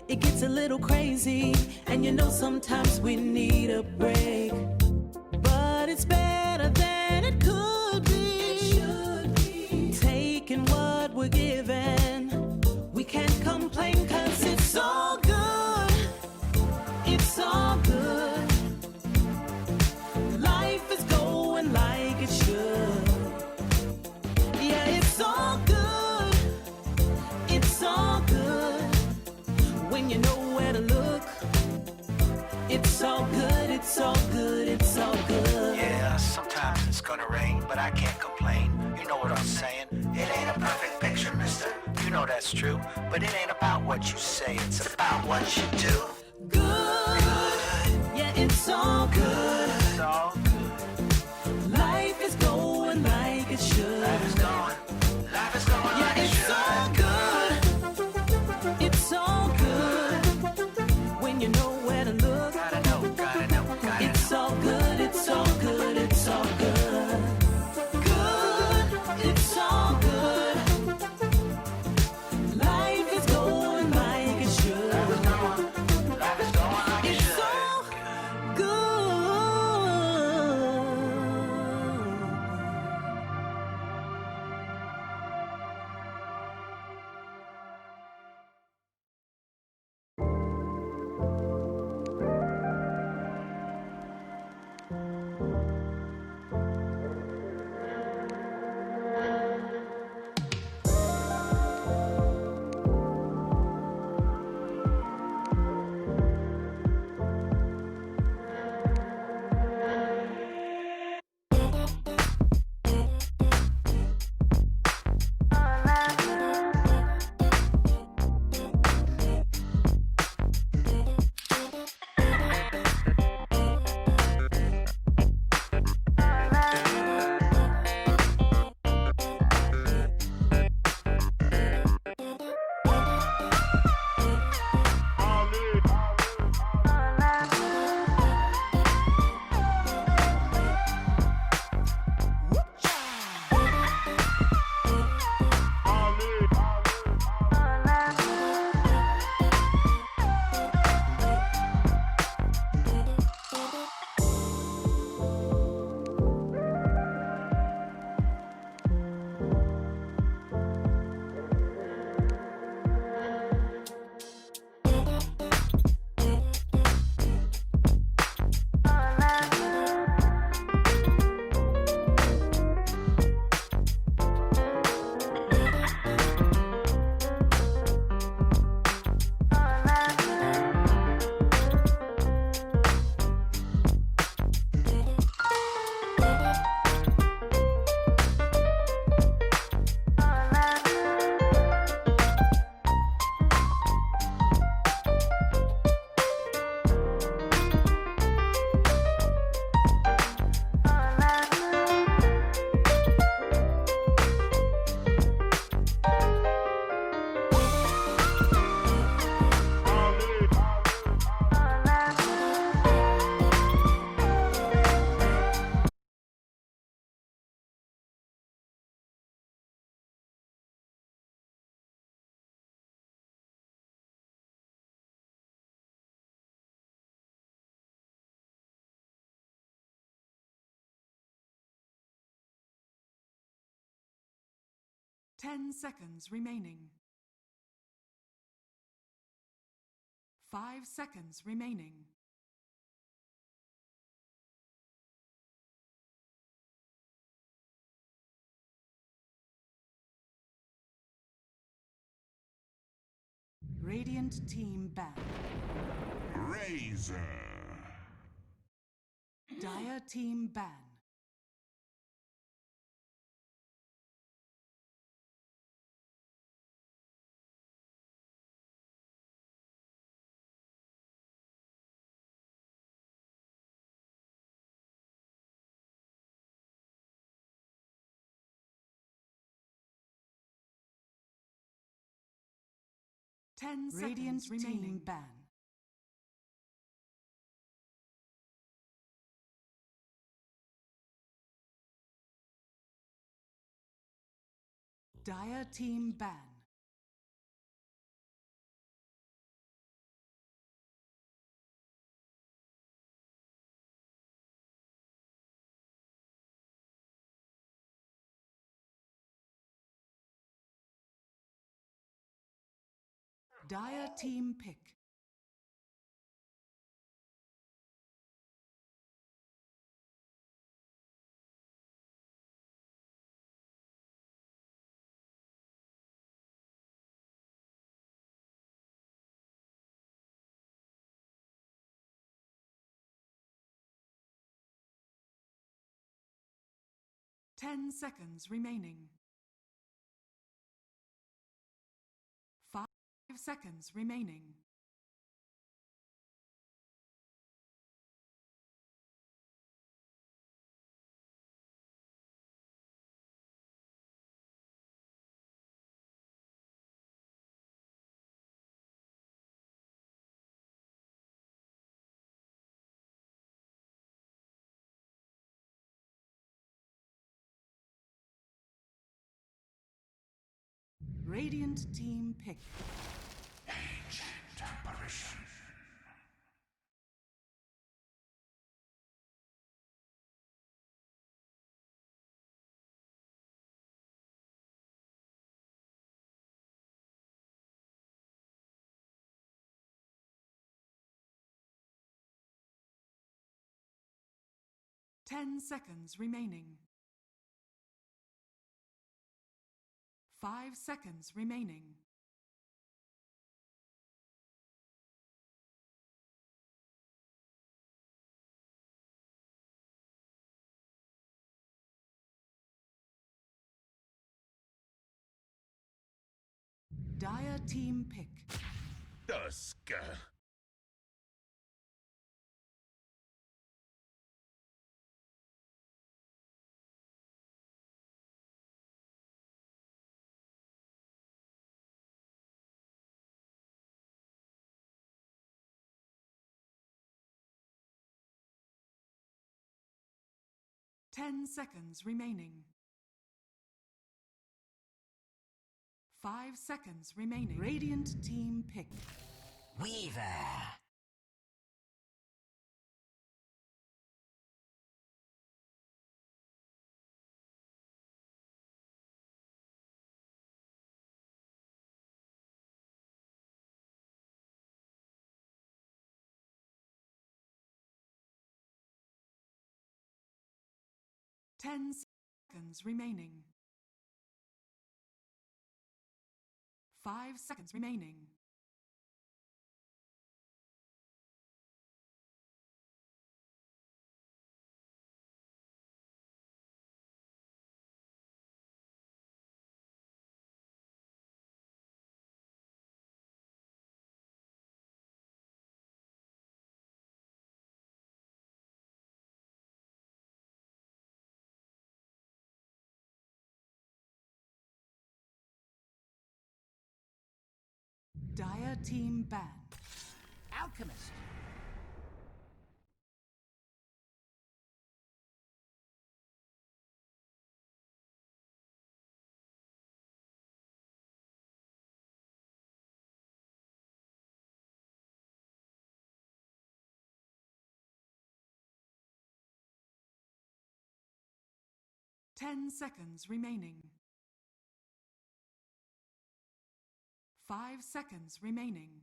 It gets a little crazy, and you know sometimes we need a break. But it's better than it could be. It should be. Taking what we're given, we can't complain, 'cause it's all good. It's all good. Life is going like it should. Yeah, it's all good. It's all good. When you know where to look, it's all good. It's all good. It's all good. Yeah, sometimes it's gonna rain, but I can't complain. You know what I'm saying? It ain't a perfect picture, mister. You know that's true. But it ain't about what you say, it's about what you do. Good. Yeah, it's all good. It's all good. Life is going like it should. Life is going Yeah, like it it's should. all good. It's all good. When you know where to look, Gotta know, gotta know, gotta it's all good. It's all good. It's all good. Good. It's all good. Life is going like it should. Life is going like it It's should. all good. Ten seconds remaining. 5 seconds remaining. Radiant team ban. Razor. Dire team ban. Radiant seconds remaining. Team ban. Dire team ban. Dire team pick. Ten seconds remaining. 5 seconds remaining. Radiant team pick. Intermission. Ten seconds remaining. 5 seconds remaining. Dire team pick. Dusk. 10 seconds remaining. 5 seconds remaining. Radiant team pick. Weaver. Ten seconds remaining. 5 seconds remaining. Dire team ban. Alchemist. Ten seconds remaining. 5 seconds remaining.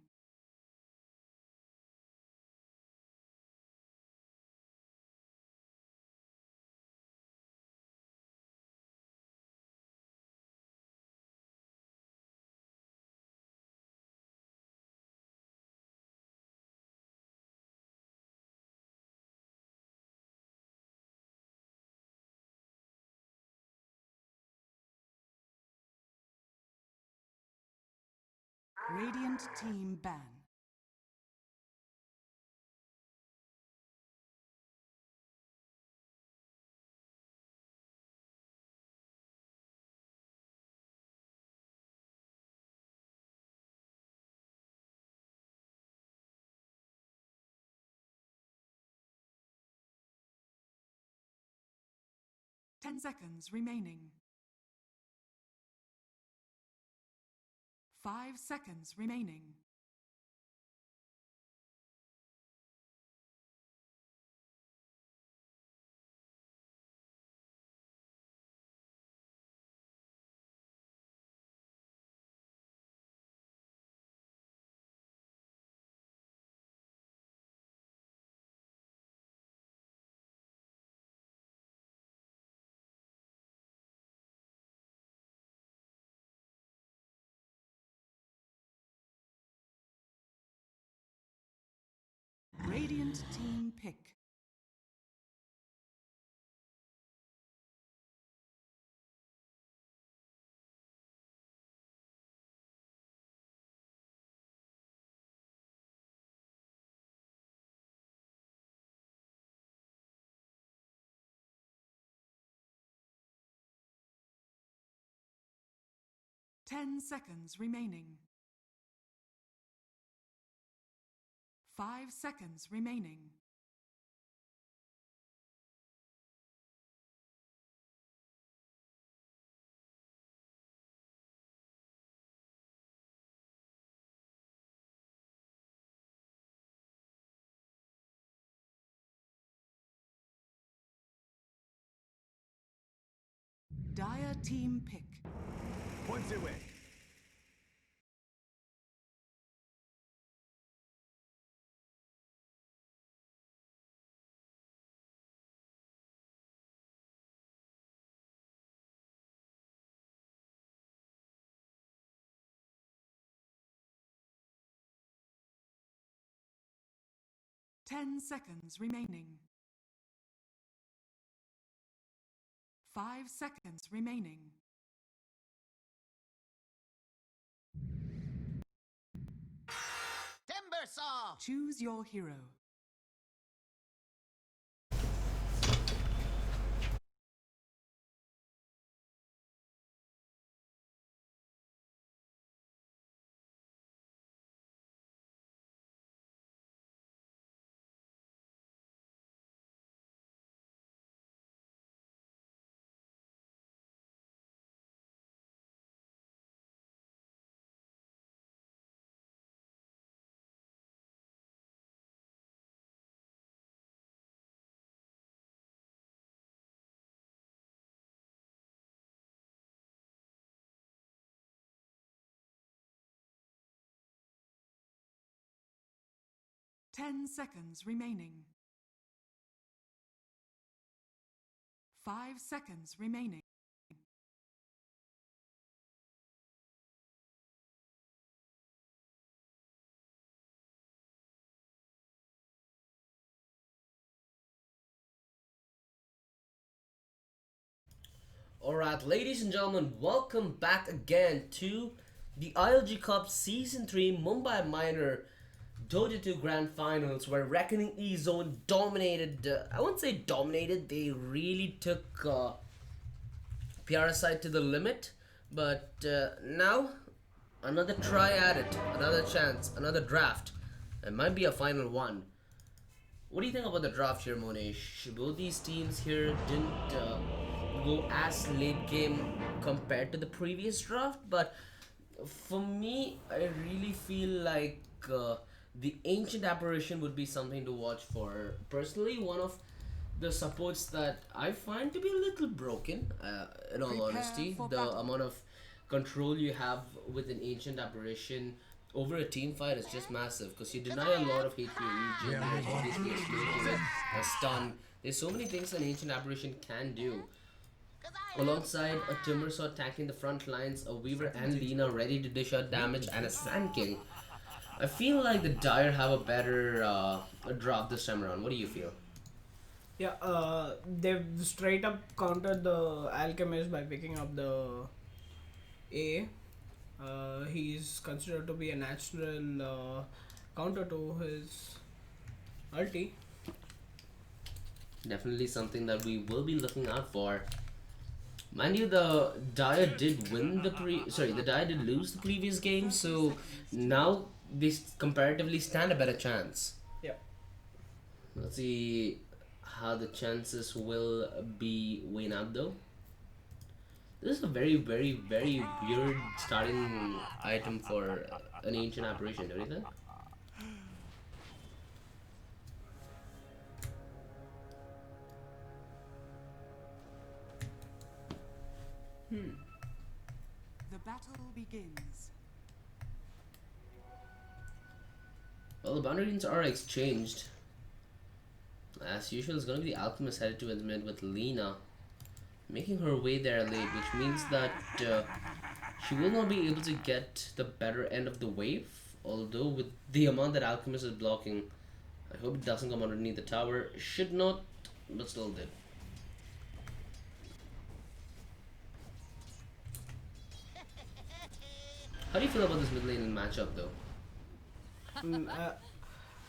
Radiant team ban. Ten seconds remaining. 5 seconds remaining. Radiant team pick. Ten seconds remaining. 5 seconds remaining. Dire team pick. Points away. Ten seconds remaining. 5 seconds remaining. Timber saw! Choose your hero. Ten seconds remaining. 5 seconds remaining. Alright, ladies and gentlemen, welcome back again to the ILG Cup Season 3 Mumbai Minor Dota 2 Grand Finals, where Reckoning E-Zone dominated, I won't say dominated, they really took Parasite to the limit, but now another try at it, another chance, another draft. It might be a final one. What do you think about the draft here, Monesh? Both these teams here didn't go as late game compared to the previous draft, but for me, I really feel like the Ancient Apparition would be something to watch for. Personally, one of the supports that I find to be a little broken, in all honesty, the amount of control you have with an Ancient Apparition over a team fight is just massive, because you deny a lot of hate to your region. There's obviously a slow to it, a stun. There's so many things an Ancient Apparition can do. Alongside a Timbersaw attacking the front lines, a Weaver and Lina ready to dish out damage, and a Sand King. I feel like the Dire have a better draft this time around. What do you feel? Yeah, they've straight up countered the Alchemist by picking up the A. He's considered to be a natural counter to his ulti. Definitely something that we will be looking out for. Mind you, the Dire did win the Dire did lose the previous game, so now they comparatively stand a better chance. Yep. Let's see how the chances will be weighing out though. This is a very, very, very weird starting item for an ancient apparition, don't you think? The battle begins. Well, the boundaries are exchanged. As usual, it's going to be the Alchemist headed to its mid with Lina, making her way there late, which means that she will not be able to get the better end of the wave. Although with the amount that Alchemist is blocking, I hope it doesn't come underneath the tower. Should not, but still did. How do you feel about this mid lane matchup though?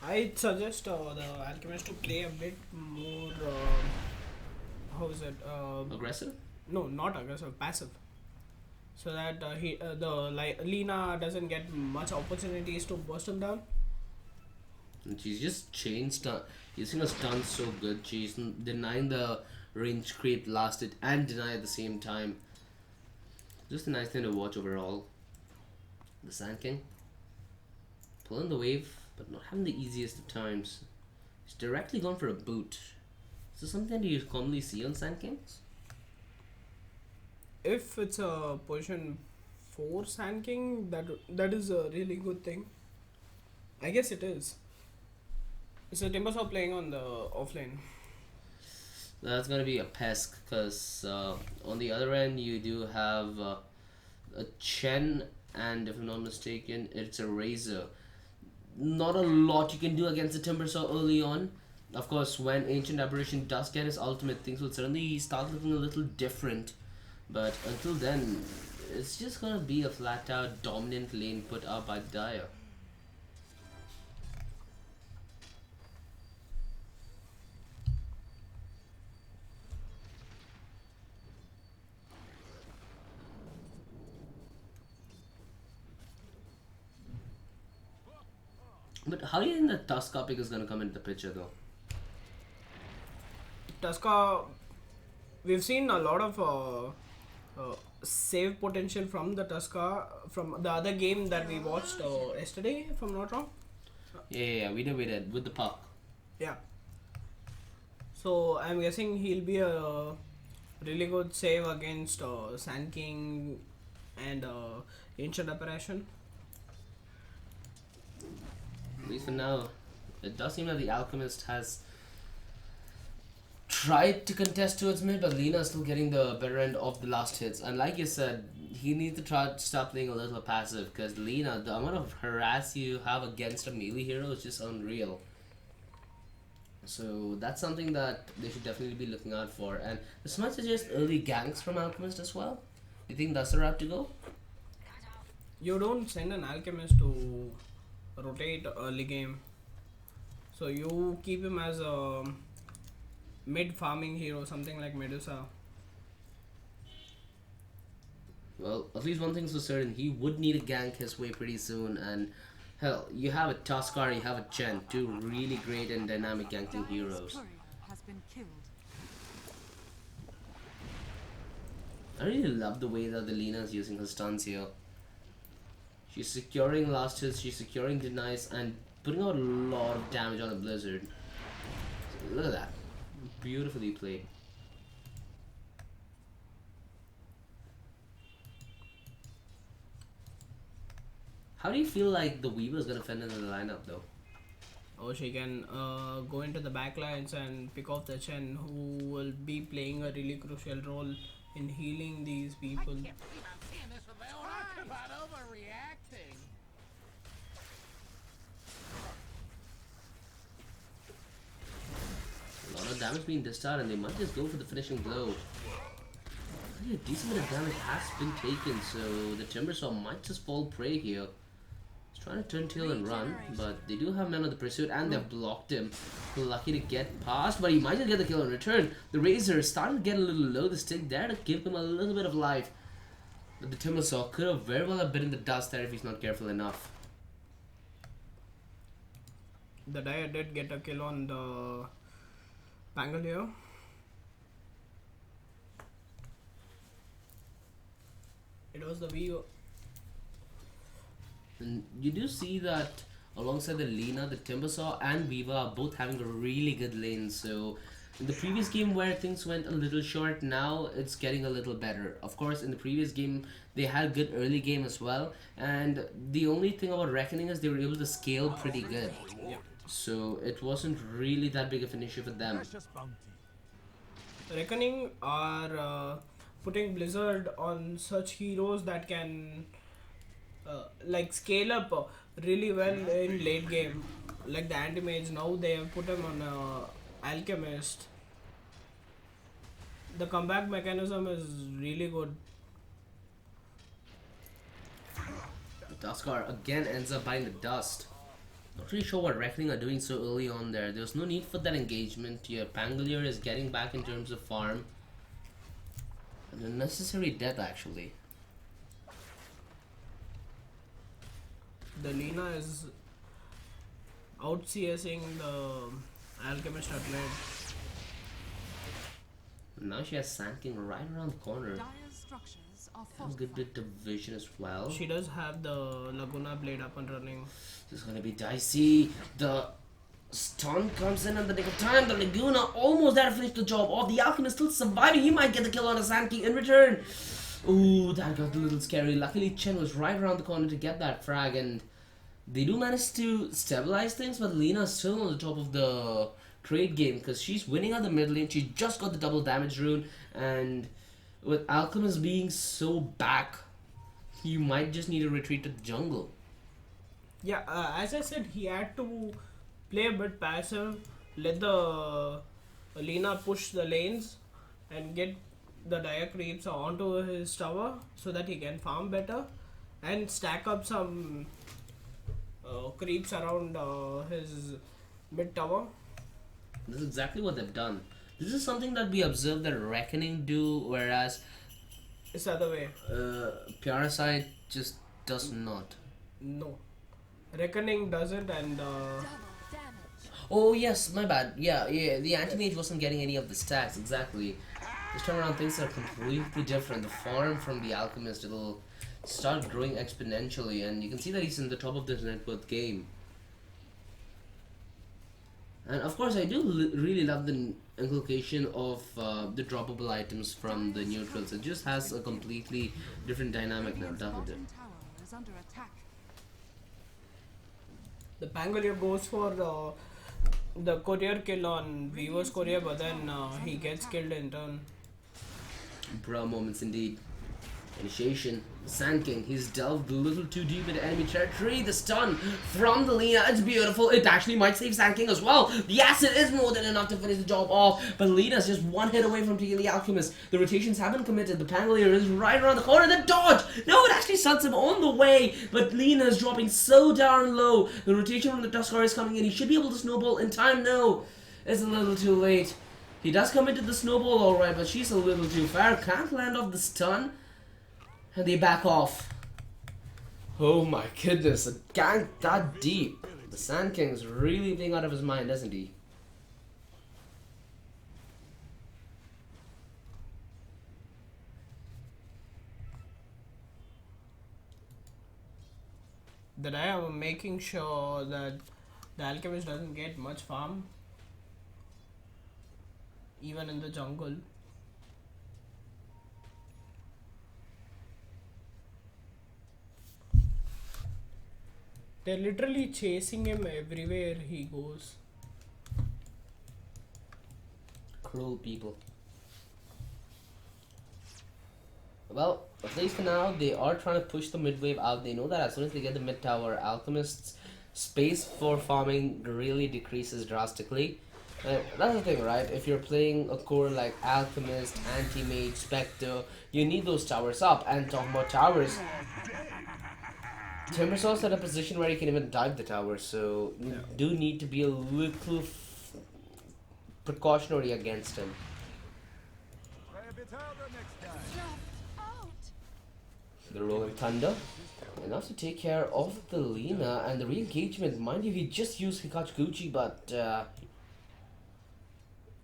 I'd suggest the Alchemist to play a bit more. How is it? Aggressive? No, not aggressive, passive. So that Lina doesn't get much opportunities to burst him down. And she's just using her stun so good. She's denying the range creep lasted and deny at the same time. Just a nice thing to watch overall. The Sand King pulling the wave, but not having the easiest of times. He's directly gone for a boot. Is this something that you commonly see on Sand Kings? If it's a position 4 Sand King, that is a really good thing. I guess it is. So Timbersaw playing on the offlane. That's gonna be a pest because on the other end you do have a Chen, and if I'm not mistaken, it's a Razor. Not a lot you can do against the Timbersaw early on. Of course, when Ancient Aberration does get his ultimate, things will certainly start looking a little different. But until then, it's just gonna be a flat out dominant lane put up by Dire. But how do you think that Tuska pick is gonna come into the picture though? Tuska, we've seen a lot of save potential from the Tuska from the other game that we watched yesterday, if I'm not wrong. Yeah, we did with the puck. Yeah. So I'm guessing he'll be a really good save against Sand King and Ancient Apparition. At least for now, it does seem that the Alchemist has tried to contest towards mid, but Lina is still getting the better end of the last hits. And like you said, he needs to try to stop playing a little passive because Lina, the amount of harass you have against a melee hero is just unreal. So that's something that they should definitely be looking out for. And this might suggest early ganks from Alchemist as well. You think that's the route to go? You don't send an Alchemist to rotate early game. So you keep him as a mid farming hero, something like Medusa. Well, at least one thing's for certain, he would need a gank his way pretty soon, and hell, you have a Tuskar, you have a Chen, two really great and dynamic ganking heroes. Courier has been killed. I really love the way that the Lina is using her stuns here. She's securing last hits, she's securing denies, and putting out a lot of damage on the Blizzard. So look at that. Beautifully played. How do you feel like the Weaver is going to fit into the lineup though? Or she can go into the backlines and pick off the Chen, who will be playing a really crucial role in healing these people. A lot of damage being dished out, and they might just go for the finishing blow. A decent bit of damage has been taken, so the Timbersaw might just fall prey here. He's trying to turn tail and run, but they do have men on the pursuit and they've blocked him. Lucky to get past, but he might just get the kill in return. The Razor is starting to get a little low. The stick there to give him a little bit of life. But the Timbersaw could have very well have been in the dust there if he's not careful enough. The Dire did get a kill on the Pangolier. It was the Vivo. And you do see that alongside the Lina, the Timbersaw and Viva are both having a really good lane. So in the previous game where things went a little short, now it's getting a little better. Of course, in the previous game, they had good early game as well. And the only thing about Reckoning is they were able to scale pretty good. So it wasn't really that big of an issue for them. Reckoning are putting Blizzard on such heroes that can like scale up really well in late game, like the anti-mage. Now they have put him on Alchemist. The comeback mechanism is really good. Duskar again ends up buying the dust. Not really sure what Reckoning are doing so early on there. There's no need for that engagement here. Pangolier is getting back in terms of farm. An unnecessary death actually. The Lina is out CSing the Alchemist at late. Now she has Sand King right around the corner. Dire's structures are Has a good bit of vision as well. She does have the Laguna blade up and running. This is gonna be dicey. The stun comes in at the nick of time. The Laguna almost there to finish the job off. The Alchemist still surviving. He might get the kill on the Sand King in return. Ooh, that got a little scary. Luckily, Chen was right around the corner to get that frag, and they do manage to stabilize things. But Lena's still on the top of the trade game because she's winning on the mid lane. She just got the double damage rune, and with Alchemist being so back, you might just need to retreat to the jungle. Yeah, as I said, he had to play a bit passive, let the Lina push the lanes and get the Dire creeps onto his tower so that he can farm better and stack up some creeps around his mid tower. This is exactly what they've done. This is something that we observed that Reckoning do, whereas It's the other way. Parasite just does not. No. Reckoning doesn't, and Oh yes, my bad. Yeah, the anti-mage wasn't getting any of the stacks, exactly. This time around things are completely different. The farm from the Alchemist, it'll start growing exponentially, and you can see that he's in the top of this net worth game. And of course, I do really love the inculcation of the droppable items from the neutrals. It just has a completely different dynamic now, doesn't it? bottom tower is under attack. the Pangolier goes for the courier kill on Vivo's courier, but then he gets killed in turn. Bro moments indeed. Initiation. Sand King, he's delved a little too deep into enemy territory. The stun from the Lina, it's beautiful. It actually might save Sand King as well. The acid is more than enough to finish the job off, but Lina's just one hit away from taking the Alchemist. The rotations have been committed. The Pangolier is right around the corner. The dodge! No, it actually stuns him on the way, but Lina is dropping so darn low. The rotation from the Tuskar is coming in. He should be able to snowball in time. No, it's a little too late. He does come into the snowball alright, but she's a little too far. Can't land off the stun. And they back off. Oh my goodness, a gank that deep. The Sand King's really being out of his mind, isn't he? That I am making sure that the Alchemist doesn't get much farm, even in the jungle. They're literally chasing him everywhere he goes. Cruel people. Well, at least for now, they are trying to push the mid wave out. They know that as soon as they get the mid tower, Alchemist's space for farming really decreases drastically. That's the thing, right? If you're playing a core like Alchemist, Anti-Mage, Spectre, you need those towers up. And talking about towers, Timbersaw's at a position where he can even dive the tower, so you do need to be a little precautionary against him. The Rolling Thunder. And also take care of the Lina and the re-engagement. Mind you, he just used Hikachi, but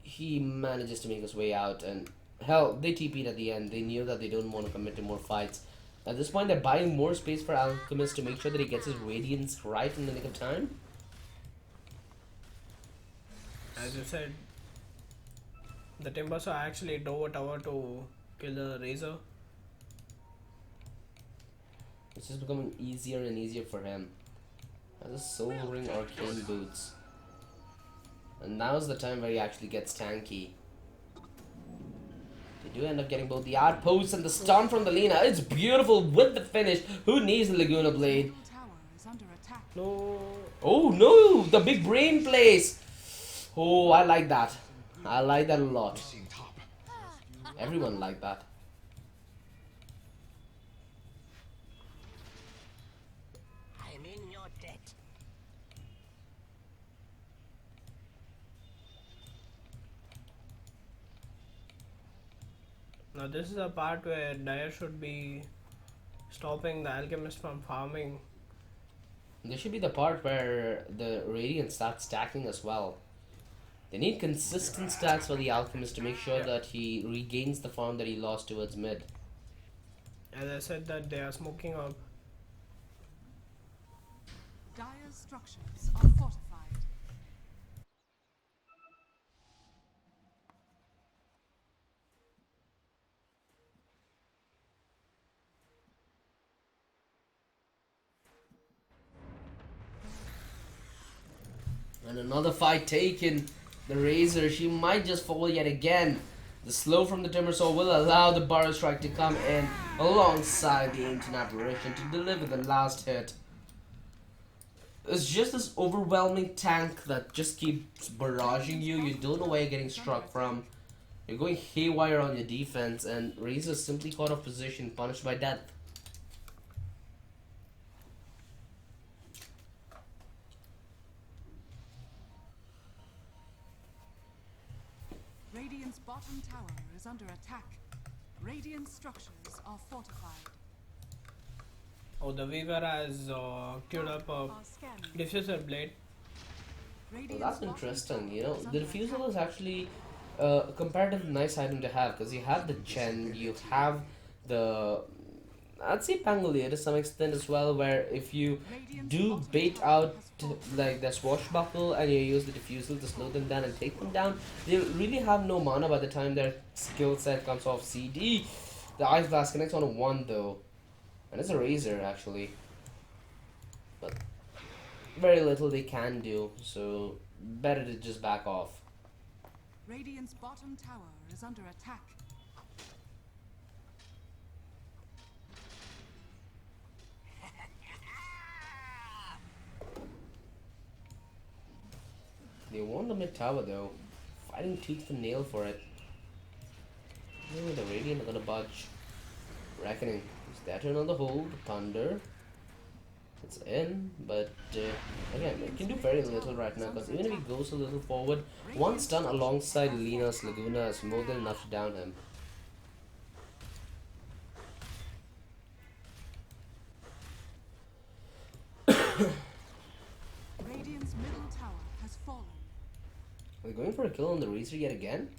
he manages to make his way out. And hell, they TP'd at the end. They knew that they don't want to commit to more fights. At this point, they're buying more space for Alchemist to make sure that he gets his Radiance right in the nick of time. As you said, the Timbersaw actually drove a tower to kill the Razor. It's just becoming easier and easier for him. Has a Soul Ring Arcane Boots. And now's the time where he actually gets tanky. They do end up getting both the outposts and the stun from the Lina. It's beautiful with the finish. Who needs the Laguna Blade? Middle tower is under attack. No. Oh no! The big brain place! Oh, I like that. I like that a lot. Everyone liked that. I'm in your debt. Now this is a part where Dire should be stopping the Alchemist from farming. This should be the part where the Radiant starts stacking as well. They need consistent stats for the Alchemist to make sure that he regains the farm that he lost towards mid. As I said that they are smoking up. Dire's structures are fortified. And another fight taken. The Razor, she might just fall yet again. The slow from the Timbersaw will allow the Burrow Strike to come in alongside the Ancient Apparition to deliver the last hit. It's just this overwhelming tank that just keeps barraging you. You don't know where you're getting struck from. You're going haywire on your defense, and Razor simply caught off position, punished by death. Radiant's bottom tower is under attack. Radiant structures are fortified. Oh, the Weaver has queued up a Are scanning. Diffuser Blade. Well, Radiant's that's bottom interesting, tower you know. is The under Diffusal attack. is actually a comparatively nice item to have because you have the Gen, you have the, I'd say Pangolier to some extent as well, where if you Radiant's do bottom bait tower out has fallen. like the Swashbuckle and you use the Diffusal to slow them down and take them down, they really have no mana by the time their skill set comes off CD. The Ice Blast connects on a 1 though, and it's a Razor actually. But very little they can do, so better to just back off. Radiant's bottom tower is under attack. They won the mid tower though, fighting tooth and nail for it. No, the Radiant are gonna budge. Reckoning is that another hold. Thunder. It's in, but again, it can do very little right now because even if he goes a little forward, one stun alongside Lina's Laguna is more than enough to down him. Radiant's middle tower has fallen. We're going for a kill on the Razor yet again.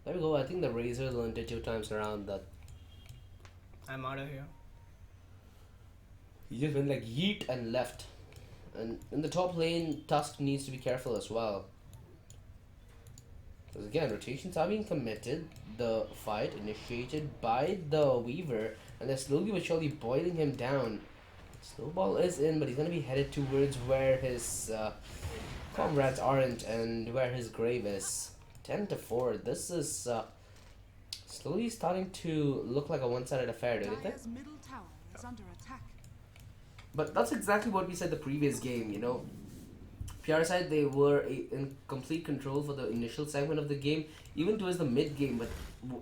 There we go. I think the Razor learned it 2 times around that I'm out of here. he just went like yeet and left. And in the top lane, Tusk needs to be careful as well. Because again, rotations are being committed. The fight initiated by the Weaver, and they're slowly but surely boiling him down. Snowball is in, but he's going to be headed towards where his comrades aren't and where his grave is. 10-4. This is slowly starting to look like a one-sided affair, don't you think? Dire's middle tower is under attack. But that's exactly what we said the previous game, you know. PR side, they were in complete control for the initial segment of the game, even towards the mid game, but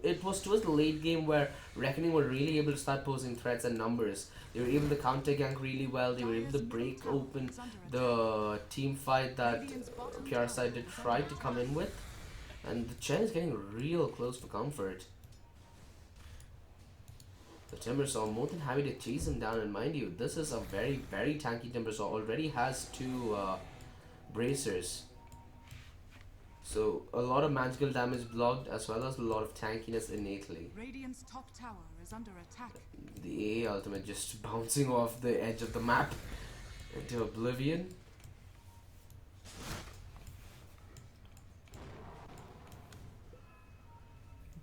it was towards the late game where Reckoning were really able to start posing threats and numbers. They were able to counter gank really well. They were able to break open the team fight that PR side did try to come in with, and the Chen is getting real close for comfort. The Timbersaw more than happy to chase him down, and mind you, this is a very, very tanky Timbersaw. Already has 2 bracers. So a lot of magical damage blocked as well as a lot of tankiness innately. Radiant's top tower is under attack. The AA ultimate just bouncing off the edge of the map into oblivion.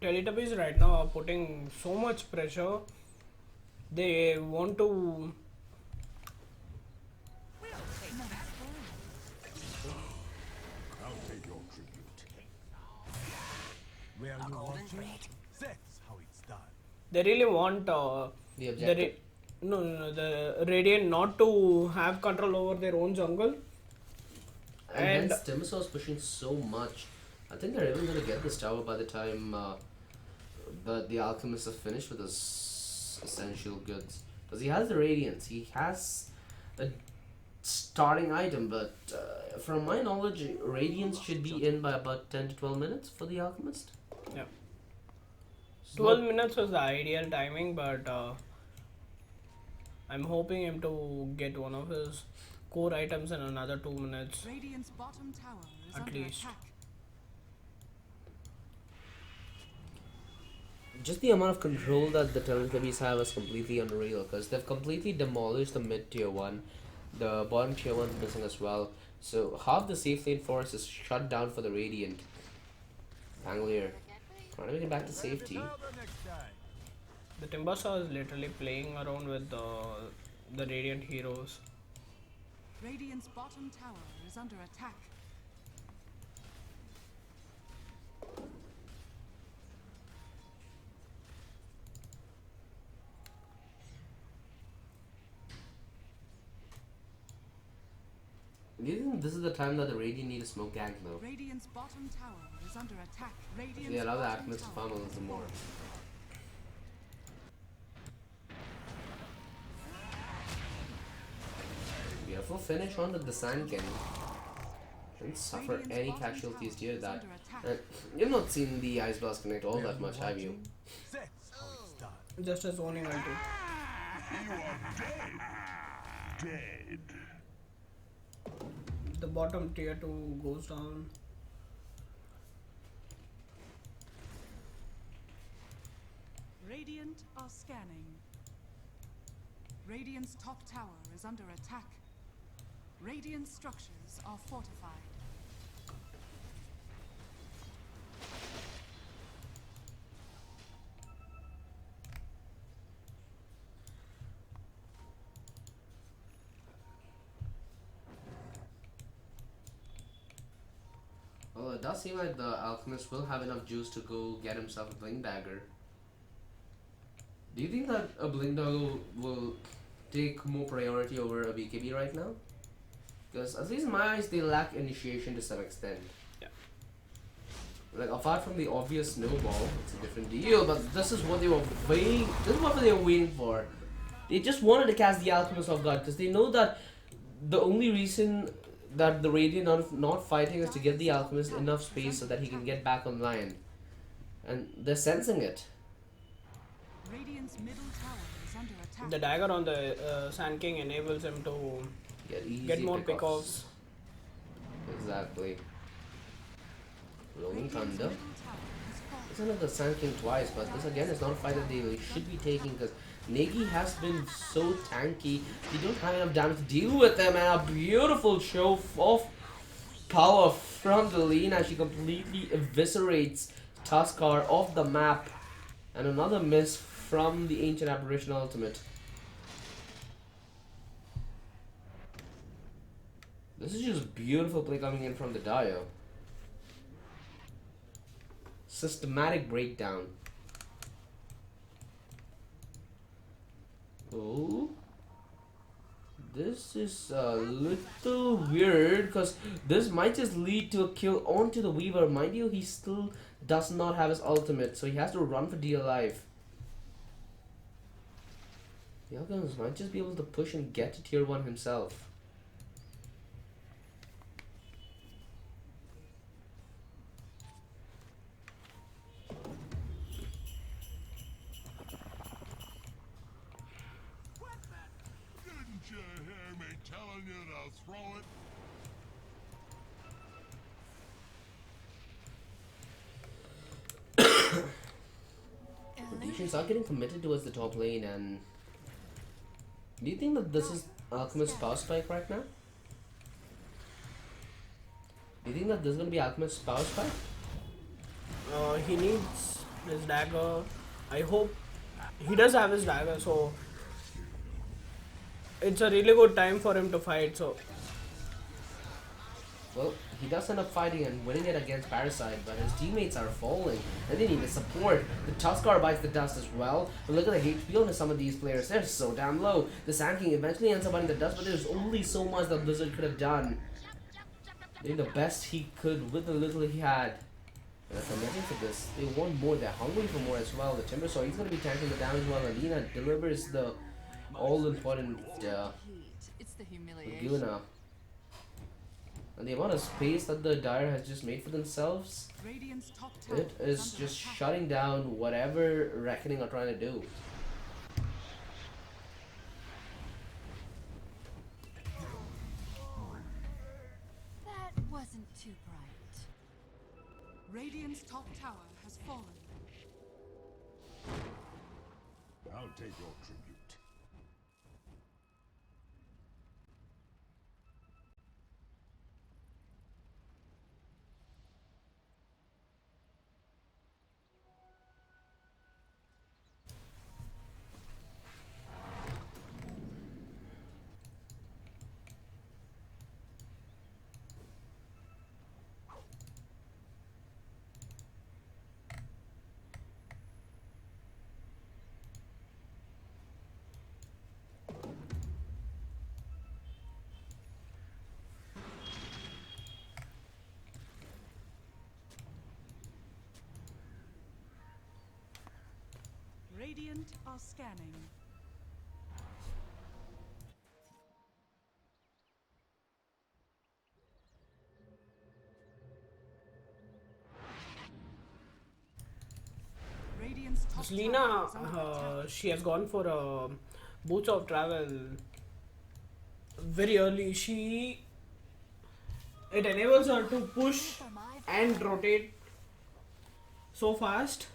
Teletubbies right now are putting so much pressure. They want to Where you want it, that's how it's done. they really want The objective. the Radiant not to have control over their own jungle. And hence Timbersaw is pushing so much. I think they're even going to get this tower by the time the Alchemist is finished with his essential goods. Because he has the Radiance, he has a starting item, but from my knowledge, Radiance should be in by about 10 to 12 minutes for the Alchemist. Yeah. So 12 minutes was the ideal timing, but I'm hoping him to get one of his core items in another 2 minutes. Radiant's bottom tower is At under least. attack. just the amount of control that the Teletubbies have is completely unreal, because they've completely demolished the mid tier 1. The bottom tier 1 is missing as well. So half the safe lane force is shut down for the Radiant. Pangolier trying to make it back to safety. The Timbersaw is literally playing around with the Radiant heroes. Radiant's bottom tower is under attack. Do you think this is the time that the Radiant need to smoke gank though? Radiant's bottom tower is under attack. Radiant's They allow the bottom Alchemist to tower farm a little more. Beautiful finish onto the Sand King. Didn't suffer Radiant's any bottom casualties tower near is that. under attack. You've not seen the Ice Blast connect all that much, have you? That's how it's done. Just as zoning ulti. You are dead. Dead. The bottom tier 2 goes down. Radiant are scanning. Radiant's top tower is under attack. Radiant structures are fortified. Well, it does seem like the Alchemist will have enough juice to go get himself a Bling Dagger. Do you think that a Bling Dagger will take more priority over a BKB right now? Because at least in my eyes, they lack initiation to some extent. Yeah. Like apart from the obvious snowball, it's a different deal. But this is what they were waiting. This is what they were waiting for. They just wanted to cast the Alchemist off guard because they know that the only reason that the Radiant not fighting is to give the Alchemist enough space so that he can get back online, and they're sensing it. Radiant's middle tower is under attack. The dagger on the Sand King enables him to get more pickoffs. Exactly. Rolling Radiant's Thunder. middle tower has fallen. It's another Sand King twice, but this again is not a fight that they should be taking because Negi has been so tanky. You don't have enough damage to deal with them, and a beautiful show of power from the lane as she completely eviscerates Tuskar off the map. And another miss from the Ancient Apparition ultimate. This is just beautiful play coming in from the Dio. Systematic breakdown. Oh. This is a little weird because this might just lead to a kill onto the Weaver. Mind you, he still does not have his ultimate, so he has to run for dear life. The Alchemist might just be able to push and get to tier 1 himself. Didn't you hear me telling you to throw it? She's not getting committed towards the top lane, and do you think that this is Alchemist's power spike right now? Do you think that this is gonna be Alchemist's power spike? He needs his dagger. I hope he does have his dagger, so it's a really good time for him to fight. So Well, he does end up fighting and winning it against Parasite, but his teammates are falling, and they need his support. The Tuskar bites the dust as well, but look at the HP on some of these players, they're so damn low. The Sand King eventually ends up biting the dust, but there's only so much that Blizzard could have done. Did the best he could with the little he had. And that's amazing for this. They want more, they're hungry for more as well. The Timber Saw, he's going to be tanking the damage while Alina delivers the all-important It's the humiliation. Laguna. And the amount of space that the Dire has just made for themselves, Radiant's top tower it is under just attack. shutting down whatever Reckoning are trying to do. That wasn't too bright. Radiant's top tower has fallen. I'll take your tribute. Radiant are scanning. Radiant's top Lina, tower is under attack. she has gone for boots of travel very early. It enables her to push and rotate so fast.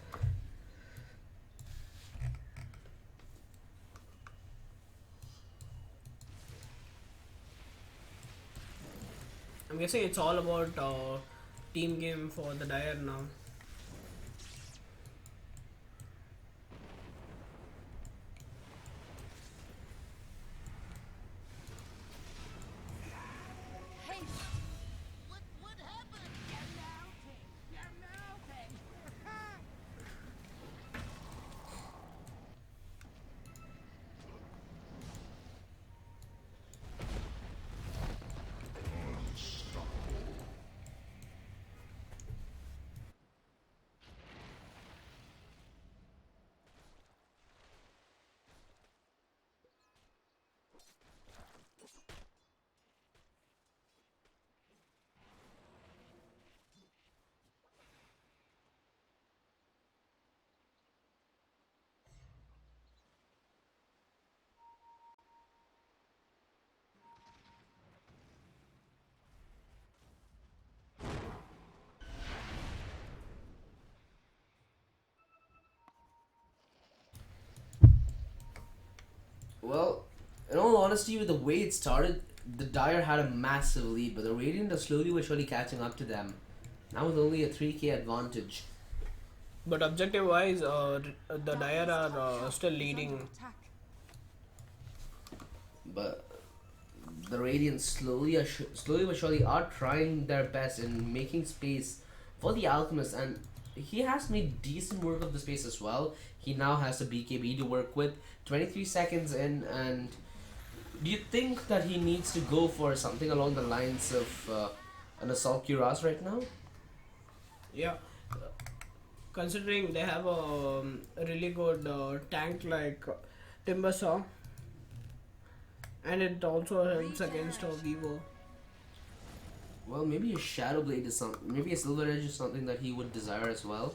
I'm guessing it's all about team game for the Dire now. Hey, what happened? You're melting. Well, in all honesty, with the way it started, the Dire had a massive lead, but the Radiant are slowly but surely catching up to them. Now with only a 3k advantage. But objective wise, the Dire are still leading. Attack. But the Radiant slowly but surely are trying their best in making space for the Alchemist, and he has made decent work of the space as well. He now has a BKB to work with. 23 seconds in, and Do you think that he needs to go for something along the lines of an assault cuirass right now? Yeah. Considering they have a really good tank like Timber Saw, and it also helps against a Weaver. Well, maybe a Shadow Blade is something. Maybe a Silver Edge is something that he would desire as well.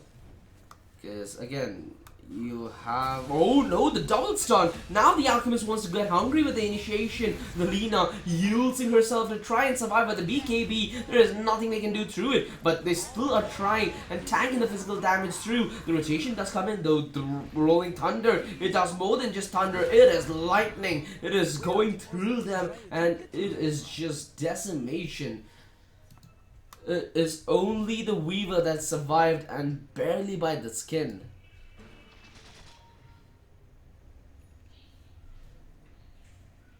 Because again, you have. Oh no, the double stun! Now the Alchemist wants to get hungry with the initiation. The Lina using herself to try and survive, but the BKB, there is nothing they can do through it. But they still are trying and tanking the physical damage through. The rotation does come in though. The Rolling Thunder, it does more than just thunder. It is lightning. It is going through them, and it is just decimation. It is only the Weaver that survived, and barely by the skin.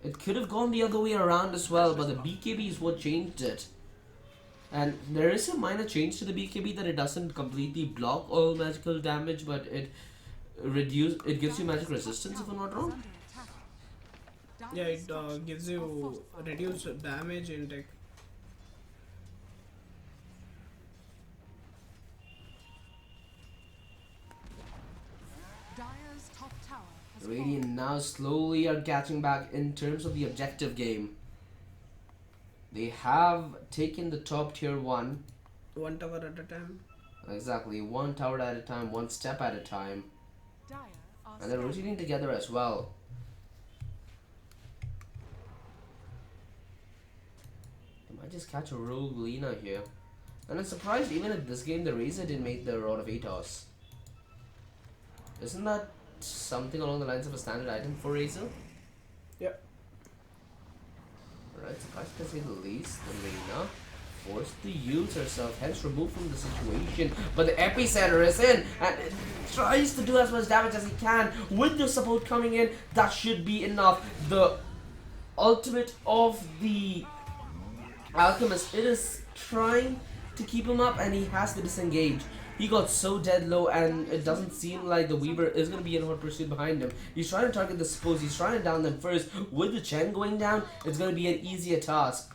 It could have gone the other way around as well, but the BKB is what changed it. And there is a minor change to the BKB, that it doesn't completely block all magical damage, but it gives you magic resistance, if I'm not wrong. Yeah, it gives you reduced damage intake. Dire's top tower has Radiant now slowly are catching back in terms of the objective game. They have taken the top tier 1. One tower at a time. Exactly, one tower at a time, one step at a time. Dire are And they're rotating together as well. They might just catch a rogue Lina here. And I'm surprised even in this game the Razor didn't make the Rod of Atos. Isn't that something along the lines of a standard item for Razor? Yep. Alright, surprised to say the least. The Lina forced to use herself, hence removed from the situation. But the epicenter is in, and it tries to do as much damage as it can. With the support coming in, that should be enough. The ultimate of the Alchemist, it is trying to keep him up, and he has to disengage. He got so dead low, and it doesn't seem like the Weaver is going to be in hot pursuit behind him. He's trying to target the supports, he's trying to down them first. With the Chen going down, it's going to be an easier task.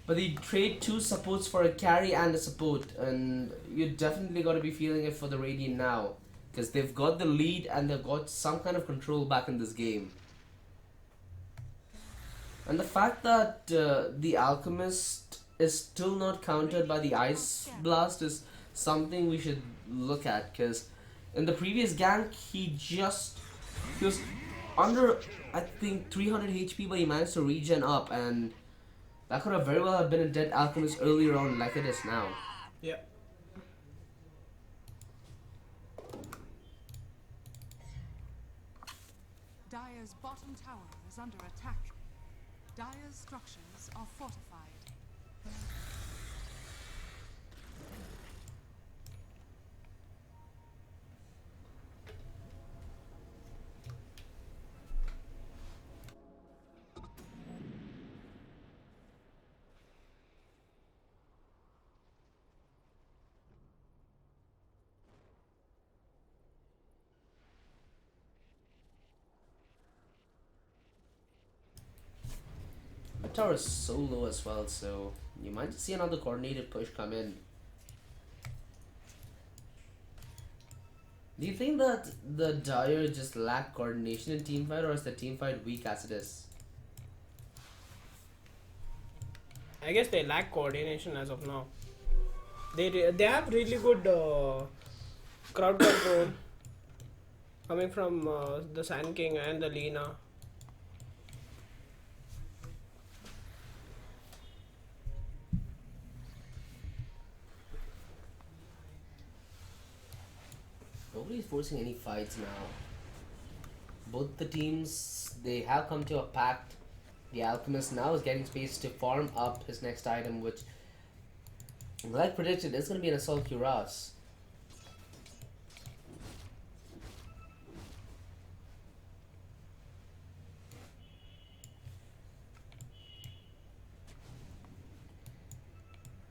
But they trade 2 supports for a carry and a support, and you definitely got to be feeling it for the Radiant now. Because they've got the lead, and they've got some kind of control back in this game. And the fact that the Alchemist is still not countered by the Ice Blast is something we should look at, because in the previous gank he was under, I think, 300 HP, but he managed to regen up, and that could have very well have been a dead Alchemist earlier on like it is now. Yep. Dire's bottom tower is under attack. Dire's structures are fortified. The tower is so low as well, so you might see another coordinated push come in. Do you think that the Dire just lack coordination in teamfight, or is the teamfight weak as it is? I guess they lack coordination as of now. They have really good crowd control coming from the Sand King and the Lina. Nobody's forcing any fights now. Both the teams, they have come to a pact. The Alchemist now is getting space to farm up his next item, which, like predicted, is going to be an Assault Cuirass.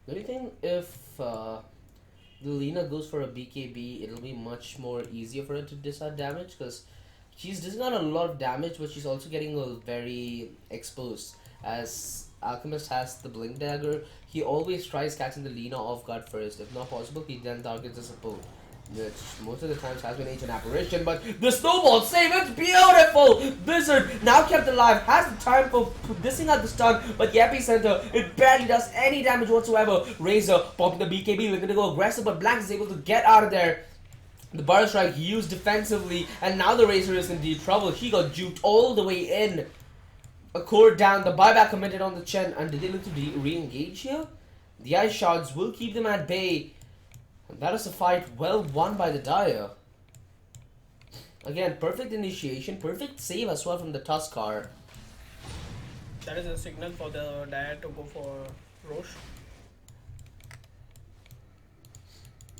Do you think if the Lina goes for a BKB, it'll be much more easier for it to dish out damage? Because She's just got a lot of damage, but she's also getting very exposed. As Alchemist has the Blink Dagger, he always tries catching the Lina off guard first. If not possible, he then targets the support, which most of the times has been Ancient Apparition, but the snowball save, it's beautiful! Blizzard, now kept alive, has the time for dissing out the stun, but the epicenter, it barely does any damage whatsoever. Razor popping the BKB, looking to go aggressive, but Blank is able to get out of there. The Bar Strike used defensively, and now the Razor is in deep trouble. He got juked all the way in. A core down, the buyback committed on the Chen, and did they look to re-engage here? The ice shards will keep them at bay. And that is a fight well won by the Dire. Again, perfect initiation, perfect save as well from the Tuskar. That is a signal for the Dire to go for Roche.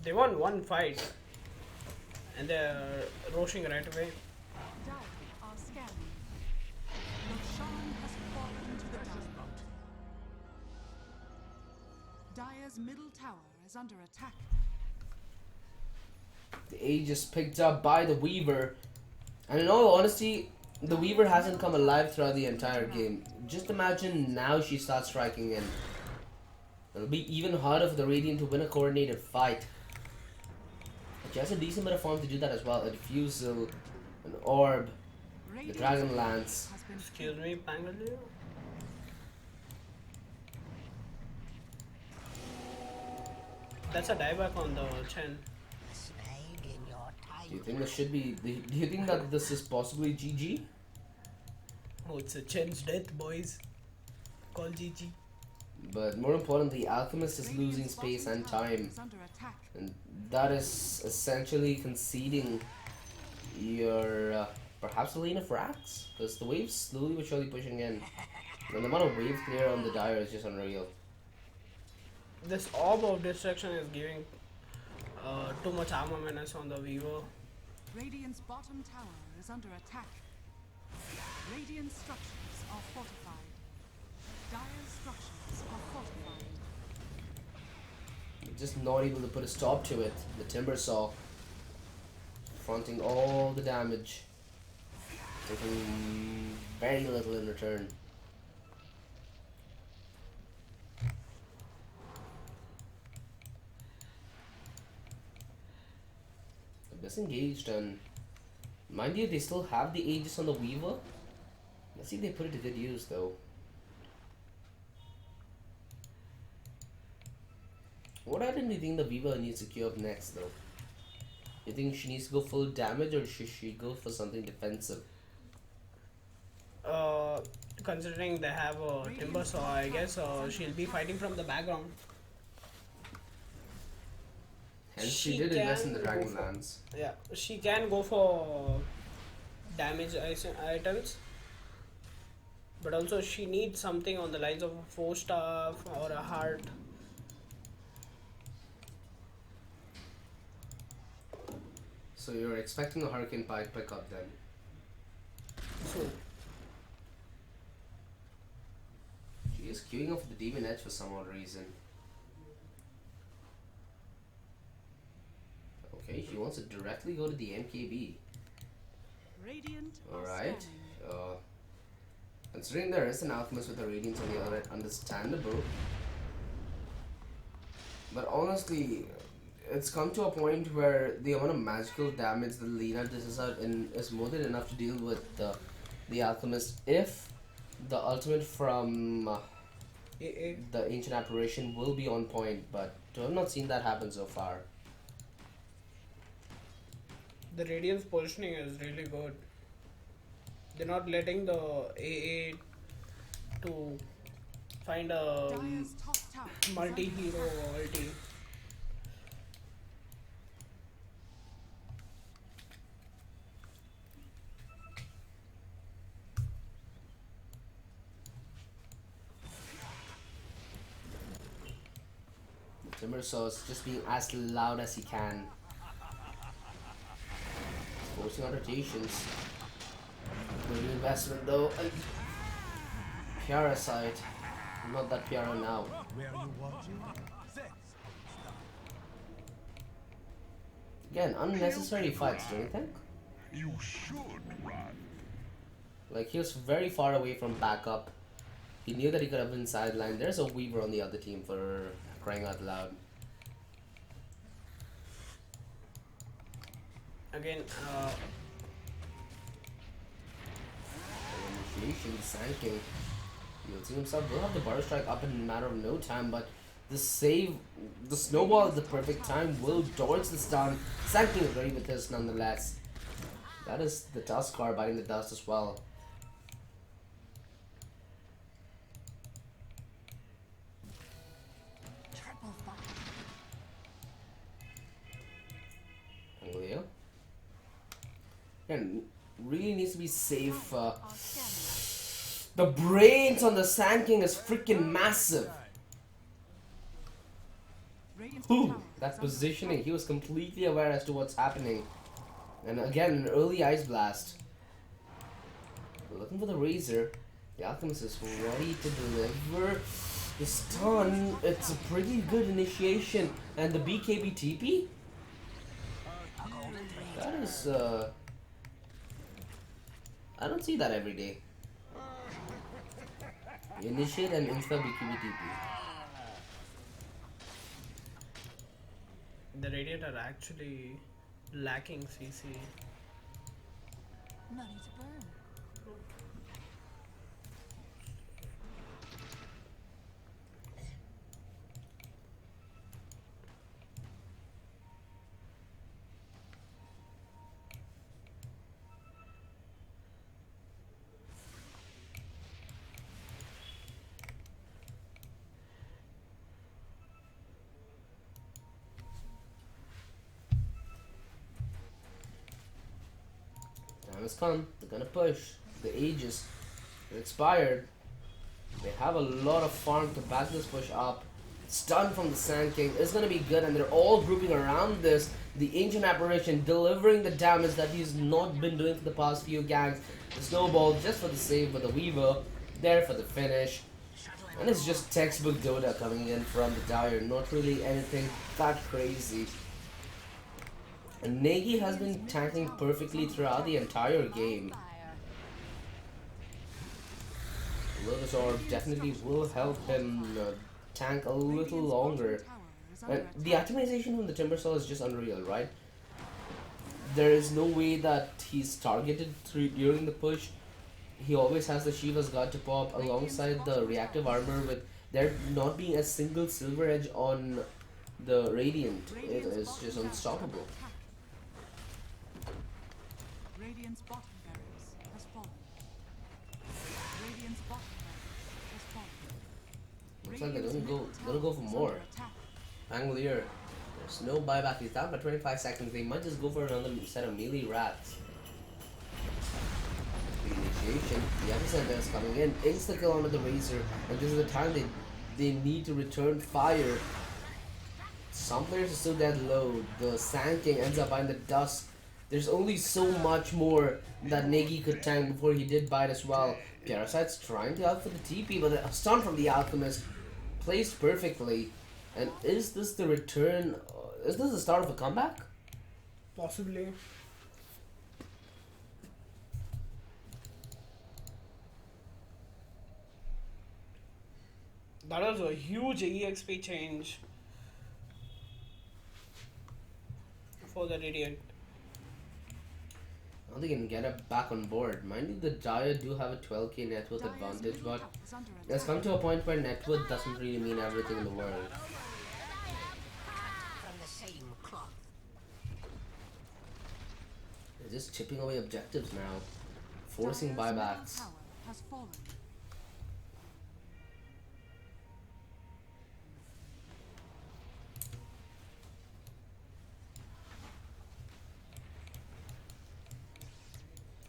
They won one fight. And they're rushing right away. Dire are scanning. Roshan has fallen to the Dire. Dire's middle tower is under attack. The age is picked up by the Weaver. And in all honesty, the Weaver hasn't come alive throughout the entire game. Just imagine now she starts striking in. It'll be even harder for the Radiant to win a coordinated fight. She has a decent bit of form to do that as well. A Diffusal, an Orb, the Dragon Lance. Excuse me, Pangolier? That's a dieback on the Chen. Do you think this should be... Do you think that this is possibly GG? Oh, it's a Chen's death, boys. Call GG. But more importantly, Alchemist is losing space and time. And that is essentially conceding your perhaps a lane of racks, because the wave's slowly but surely pushing in. And the amount of wave clear on the Dire is just unreal. This Orb of Destruction is giving too much armor menace on the Weaver. Radiant's bottom tower is under attack. Radiant structures are fortified. Dire's structures are fortified. Just not able to put a stop to it. The Timber Saw fronting all the damage, taking very little in return. Disengaged, and mind you, they still have the Aegis on the Weaver. Let's see if they put it to good use though. What item do you think the Weaver needs to queue up next though? You think she needs to go full damage, or should she go for something defensive? Considering they have a Timber Saw, I guess she'll be fighting from the background. And she did invest in the Dragon Lance. Yeah, she can go for damage items, but also she needs something on the lines of a 4-star or a heart. So you're expecting a Hurricane Pike pickup then? So she is queuing up for the Demon Edge for some odd reason. Okay, she wants to directly go to the MKB. Radiant. Alright. Considering there is an Alchemist with a Radiance on the other end, understandable. But honestly, it's come to a point where the amount of magical damage that Lina dishes out is more than enough to deal with the Alchemist if the ultimate from the Ancient Apparition will be on point, but I have not seen that happen so far. the Radiant's positioning is really good. They're not letting the AA to find a multi-hero ulti. Timber Saw is just being as loud as he can. Forcing on rotations. Good investment though. Parasite. Not that Piara now. Again, unnecessary fights, don't you think? You should run. Like, he was very far away from backup. He knew that he could have been sidelined. There's a Weaver on the other team, for crying out loud. Again, Initiation, Sanking. Using himself will have the bar strike up in a matter of no time, but the save, the snowball at the perfect time will dodge the stun. Sanking is ready with this nonetheless. That is the Tusk car biting the dust as well. Triple fire. Anglia. And really needs to be safe. The brains on the Sand King is freaking massive. Ooh, that positioning. He was completely aware as to what's happening. And again, an early Ice Blast. Looking for the Razor. The Alchemist is ready to deliver the stun. It's a pretty good initiation. And the BKB TP? That is, I don't see that every day. Initiate and insta BKB TP. the Radiant are actually lacking CC. Money to burn. Time has come. They're gonna push. The Aegis is expired. They have a lot of farm to back this push up. Stun from the Sand King is gonna be good, and they're all grouping around this. The Ancient Apparition delivering the damage that he's not been doing for the past few gangs. The Snowball just for the save, but the Weaver there for the finish. And it's just textbook Dota coming in from the Dire. Not really anything that crazy. And Negi has been tanking perfectly throughout the entire game. Lotus Orb definitely will help him tank a little longer. And the optimization from the Timbersaw is just unreal, right? There is no way that he's targeted during the push. He always has the Shiva's Guard to pop alongside the reactive armor, with there not being a single silver edge on the Radiant. It is just unstoppable. Radiant's bottom barracks has fallen. Radiant's bottom barracks has fallen. Looks like they're gonna go for more. Angolier, there's no buyback. He's down by 25 seconds. They might just go for another set of melee rats. The initiation, the epicenter is coming in. Insta kill onto the Razor, and this is the time they need to return fire. Some players are still dead low. The Sand King ends up buying the dust. There's only so much more that Negi could tank before he did bite as well. Parasite's trying to help for the TP, but a stun from the Alchemist placed perfectly. And is this the return? Is this the start of a comeback? Possibly. That was a huge EXP change for the Radiant. I don't think they can get it back on board. Mind you, the Dire do have a 12k net worth advantage, but it's come to a point where net worth doesn't really mean everything in the world. They're just chipping away objectives now, forcing buybacks. Tower has fallen.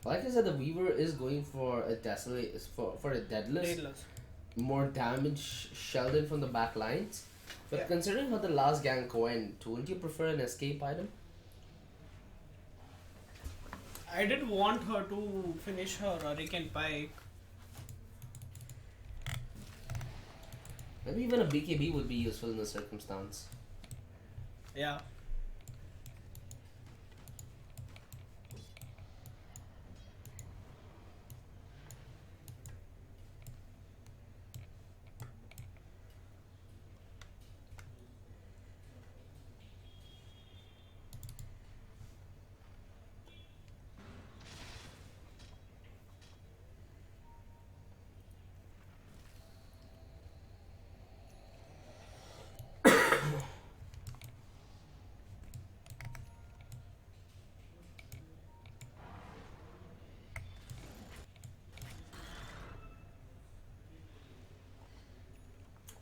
Like I said, the Weaver is going for a desolate, for a deadless. More damage shelled in from the back lines. But Yeah. considering how the last gang went, wouldn't you prefer an escape item? I did want her to finish her Hurricane Pike. Maybe even a BKB would be useful in this circumstance. Yeah.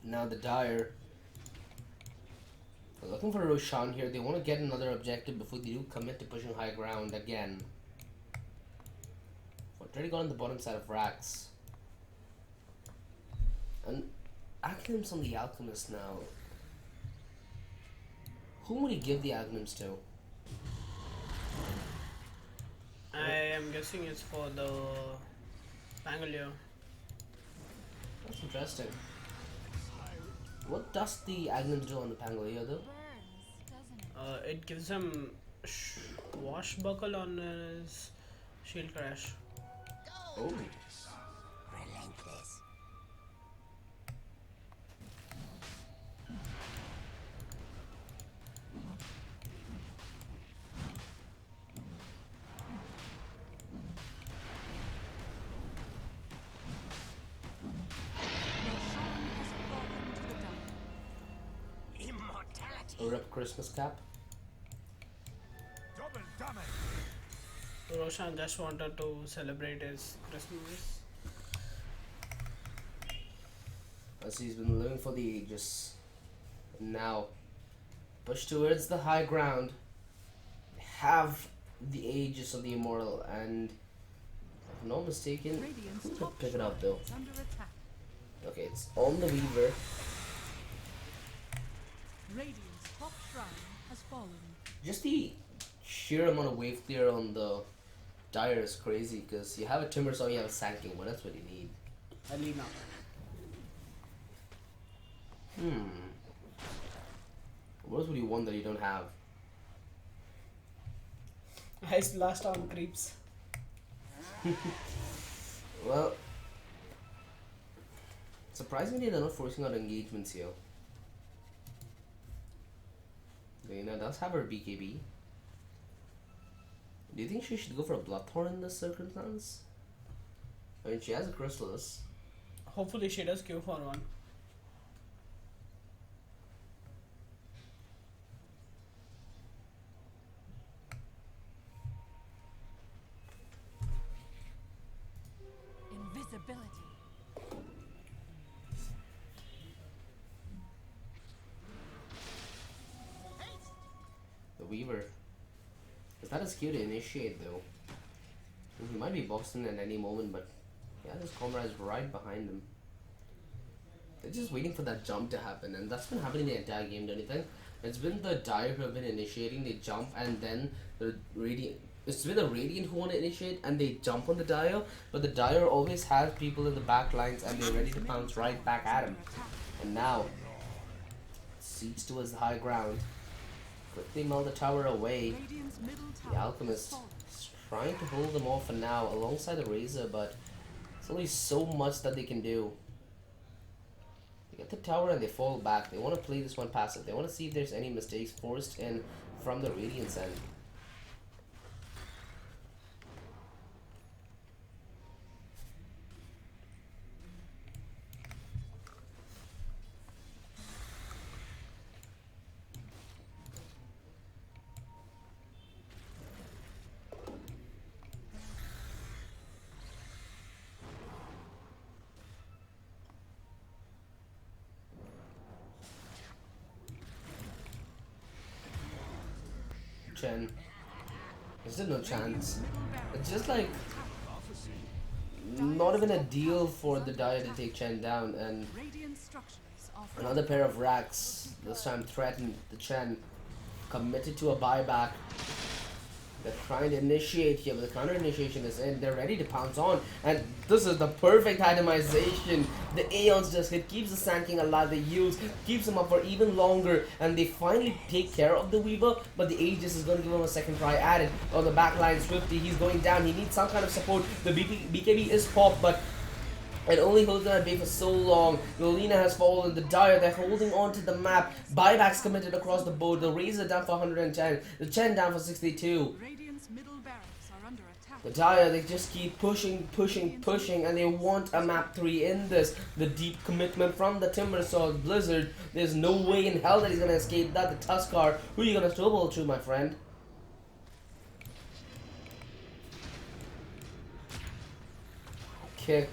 Now the Dire. They're looking for Roshan here. They want to get another objective before they do commit to pushing high ground again. Already got on the bottom side of Rax. And Acronyms on the Alchemist now. Whom would he give the Acronyms to? I am guessing it's for the Pangolier. That's interesting. What does the Aghanim do on the Pangolier though? It gives him swashbuckle on his shield crash. Oh. Relentless. A rip Christmas cap. Double damage. Roshan just wanted to celebrate his Christmas. As he's been living for the ages. And now, push towards the high ground. Have the Aegis of the Immortal, and if I'm not mistaken, who could pick it up though? Under attack. Okay, it's on the Weaver. Radiant's top shrine has fallen. Just the sheer amount of wave clear on the Dire is crazy, because you have a Timber Saw, you have a Sand well, that's what you need. Alina. What else would you want that you don't have? Ice blast on creeps. Well, surprisingly they're not forcing out engagements here. Lena does have her BKB. Do you think she should go for a Bloodthorn in this circumstance? I mean, she has a Chrysalis. Hopefully she does queue for one. Invisibility. The Weaver. Is that a skill to initiate though? He might be boxing at any moment, but yeah, his comrade is right behind him. They're just waiting for that jump to happen, and that's been happening the entire game, don't you think? It's been the Dire who have been initiating, they jump, and then the Radiant. It's been the Radiant who want to initiate, and they jump on the Dire, but the Dire always has people in the back lines, and they're ready to pounce right back at him. And now, seeks towards the high ground. Quickly melt the tower away. Radiant's middle The tower Alchemist has fallen. is trying to hold them off for now alongside the Razor, but there's only so much that they can do. They get the tower and they fall back. They want to play this one passive. They want to see if there's any mistakes forced in from the Radiant's end. Chen. There's still no chance. It's just like not even a deal for the Dire to take Chen down, and Radiant structures are another pair of racks this time threatened the Chen. Committed to a buyback. They're trying to initiate here, but the counter initiation is in. They're ready to pounce on, and this is the perfect itemization. The Aeons just hit, keeps the Sand King alive. They use, keeps him up for even longer, and they finally take care of the Weaver. But the Aegis is going to give him a second try at it. On the back line, Swifty, he's going down. He needs some kind of support. The BKB is popped, but it only holds on at bay for so long. Lolina has fallen. The Dire, they're holding on to the map. Buybacks committed across the board. The Razor down for 110. The Chen down for 62. Radiant's middle barracks are under attack. The Dire, they just keep pushing, and they want a map 3 in this. The deep commitment from the Timber Saw Blizzard. There's no way in hell that he's gonna escape that. The Tuskar, who are you gonna snowball to, my friend? Kick.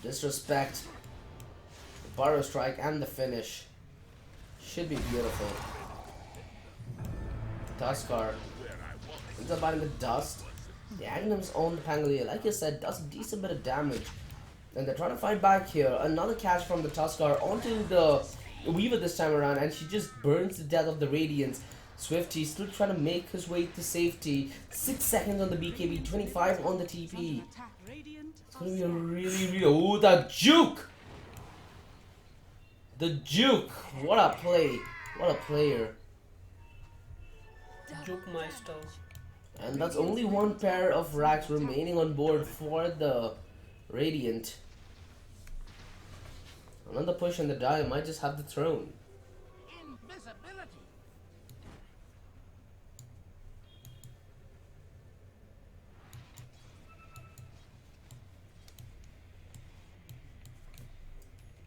Disrespect. Burrow strike and the finish. Should be beautiful. Tuskar ends up biting the dust. The Agnum's on the Pangolier, like I said, does a decent bit of damage. And they're trying to fight back here. Another catch from the Tuskar onto the Weaver this time around, and she just burns the death of the Radiance. Swifty still trying to make his way to safety. 6 seconds on the BKB, 25 on the TP. It's gonna be a really, oh, the juke! The juke! What a play! What a player! Juke Meister. And that's only one pair of racks remaining on board for the Radiant. Another push and the Dire might just have the throne. Invisibility.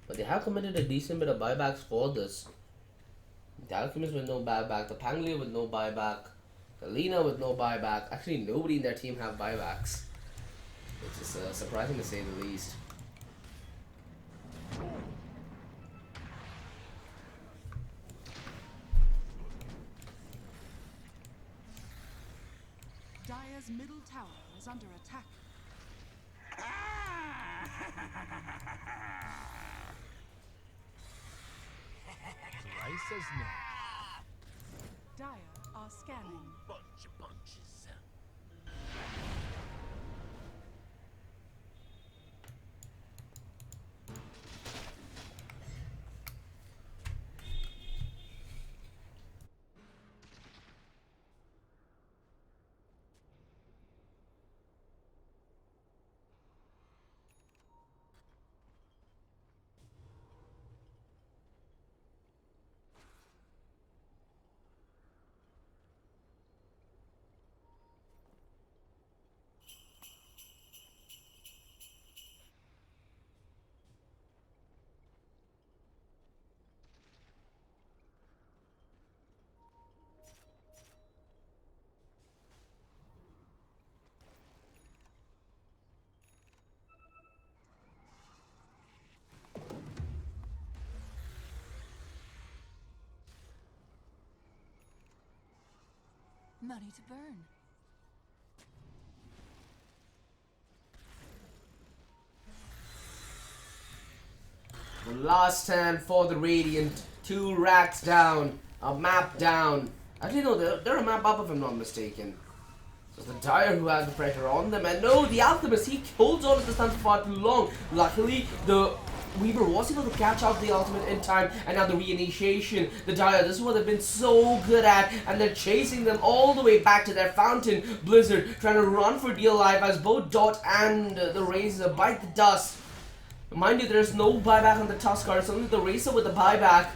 But they have committed a decent bit of buybacks for this. The Alchemist with no buyback, the Pangolier with no buyback, the Lina with no buyback. Actually, nobody in their team have buybacks, which is surprising to say the least. Dire's middle tower is under attack. Slice as no. Dire are scanning. Bunch of punches. Money to burn. The last stand for the Radiant. 2 racks down, a map down. Actually, no, they're a map up if I'm not mistaken. So it's the Dire who has the pressure on them. And no, the Alchemist, he holds on to the stun for far too long. Luckily, the Weaver was able to catch out the ultimate in time, and now the reinitiation. The Dire, this is what they've been so good at, and they're chasing them all the way back to their fountain. Blizzard trying to run for dear life as both Dot and the Razor bite the dust. Mind you, there's no buyback on the Tuskar, it's only the Razor with the buyback.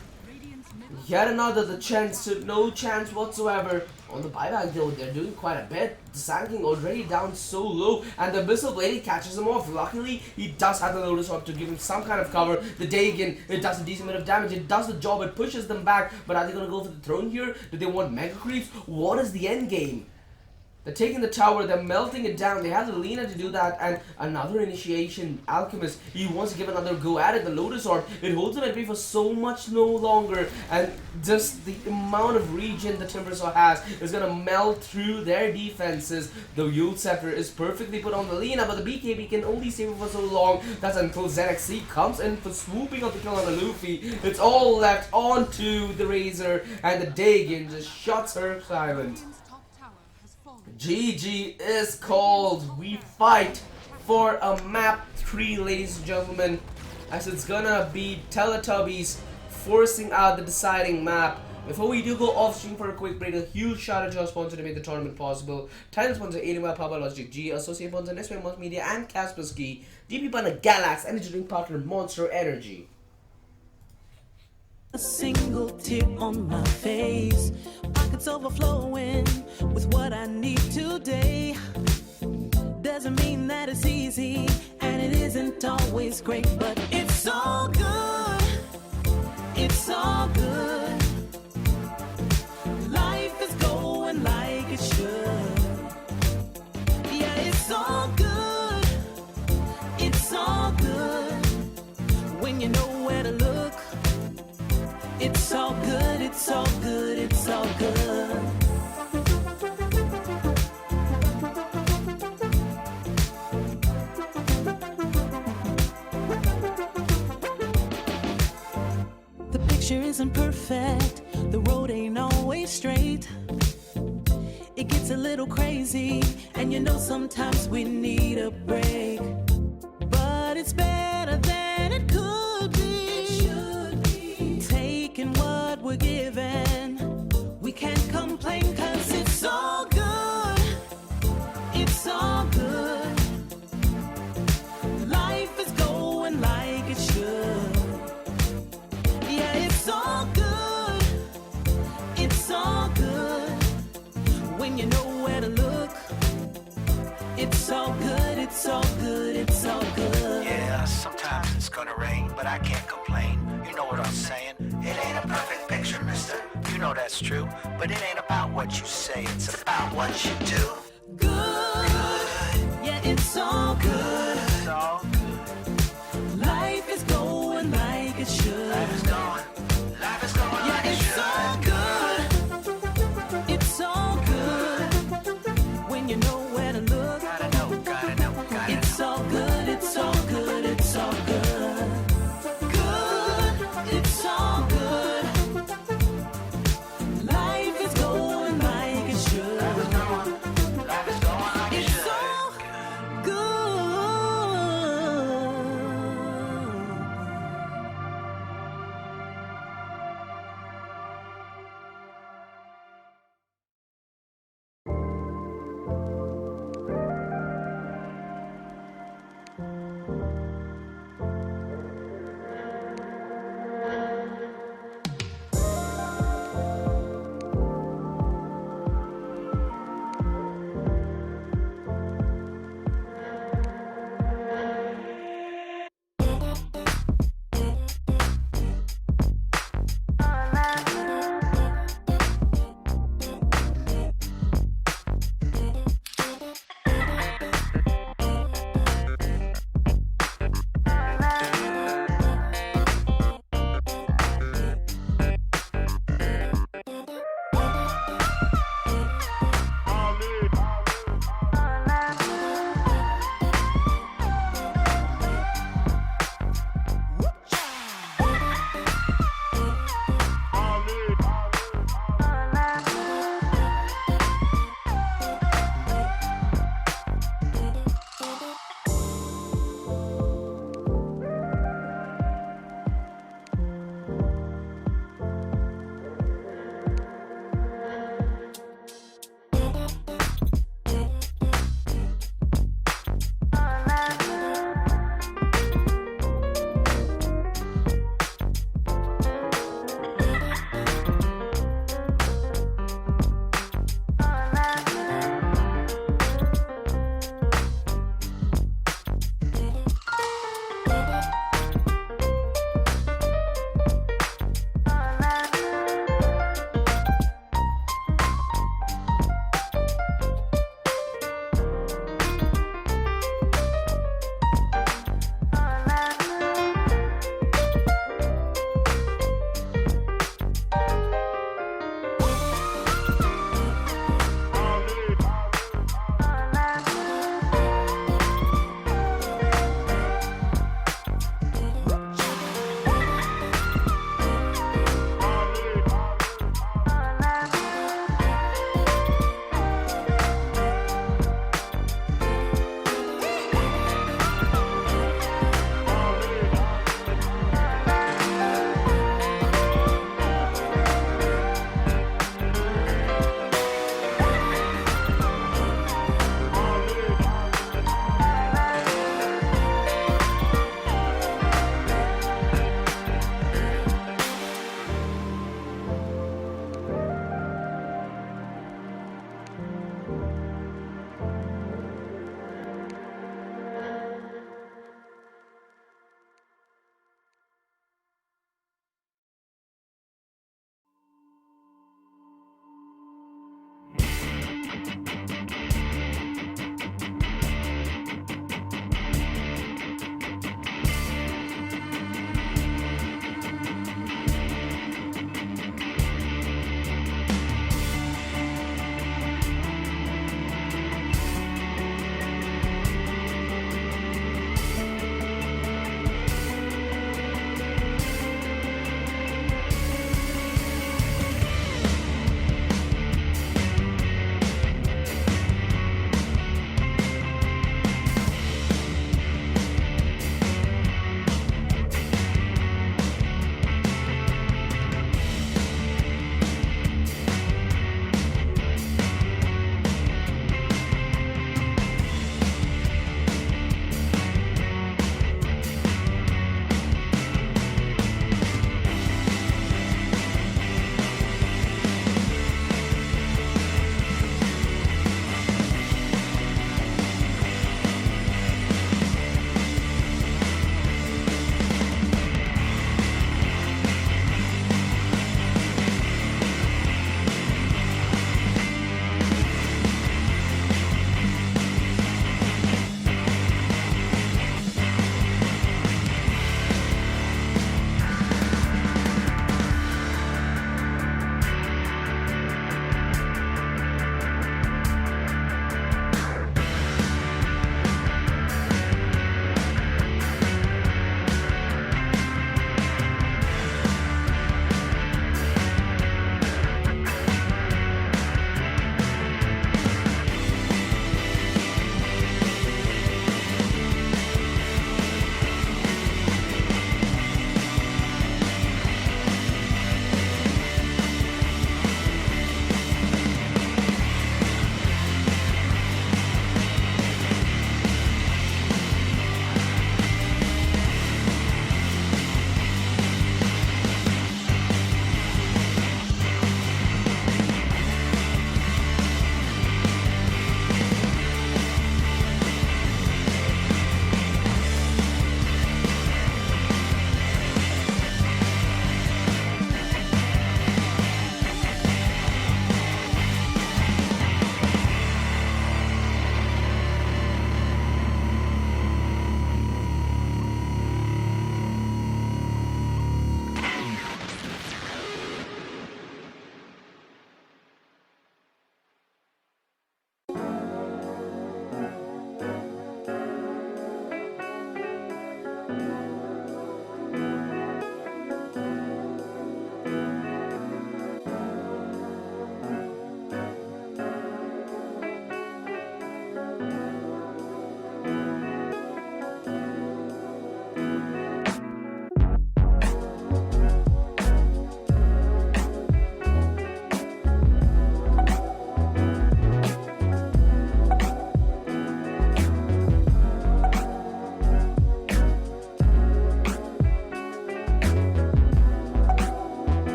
Yet another, the chance to no chance whatsoever. On the buyback though, they're doing quite a bit. The Sand King already down so low, and the Abyssal Blade catches him off. Luckily, he does have the Lotus Orb to give him some kind of cover. The Dagon, it does a decent bit of damage. It does the job, it pushes them back. But are they going to go for the throne here? Do they want Mega Creeps? What is the end game? They're taking the tower, they're melting it down. They have the Lina to do that, and another initiation. Alchemist, he wants to give another go at it. The Lotus Orb, it holds him at bay for so much no longer, and just the amount of regen the Timbersaw has is gonna melt through their defenses. The Yule Scepter is perfectly put on the Lina, but the BKB can only save it for so long. That's until ZXC comes in for swooping up the kill on the Luffy. It's all left onto the Razor, and the Dagon just shuts her silent. GG is called. We fight for a map 3, ladies and gentlemen, as it's gonna be Teletubbies forcing out the deciding map. Before we do go off stream for a quick break, a huge shout out to our sponsor to make the tournament possible. Title sponsor ADY Power Logitech G, associate sponsor Nestle Multimedia and Kaspersky, DP partner Galax, energy drink partner Monster Energy. A single tear on my face, pockets overflowing with what I need today. Doesn't mean that it's easy, and it isn't always great, but it's all good. It's all good. Life is going like it should. Yeah, it's all good. It's all good when you know where to look. It's all good, it's all good, it's all good. The picture isn't perfect, the road ain't always straight. It gets a little crazy, and you know sometimes we need a break. But it's better than it could be. It should be. Taking what we're given, we can't complain 'cause it's all good. It's all good. Life is going like it should. Yeah, it's all good. It's all good. When you know where to look, it's all good, it's all good, it's all good. Yeah, sometimes it's gonna rain, but I can't complain. You know what I'm saying? It ain't a perfect picture, mister. You know that's true. But it ain't about what you say, it's about what you do. Good, yeah, it's all good. It's all good. Life is going like it should. Life is going Yeah, like it it's should. all good. It's all good. When you know where to look, Gotta know, gotta know, gotta it's all good, it's all good, it's all good. Good, it's all good. Life is going like it should.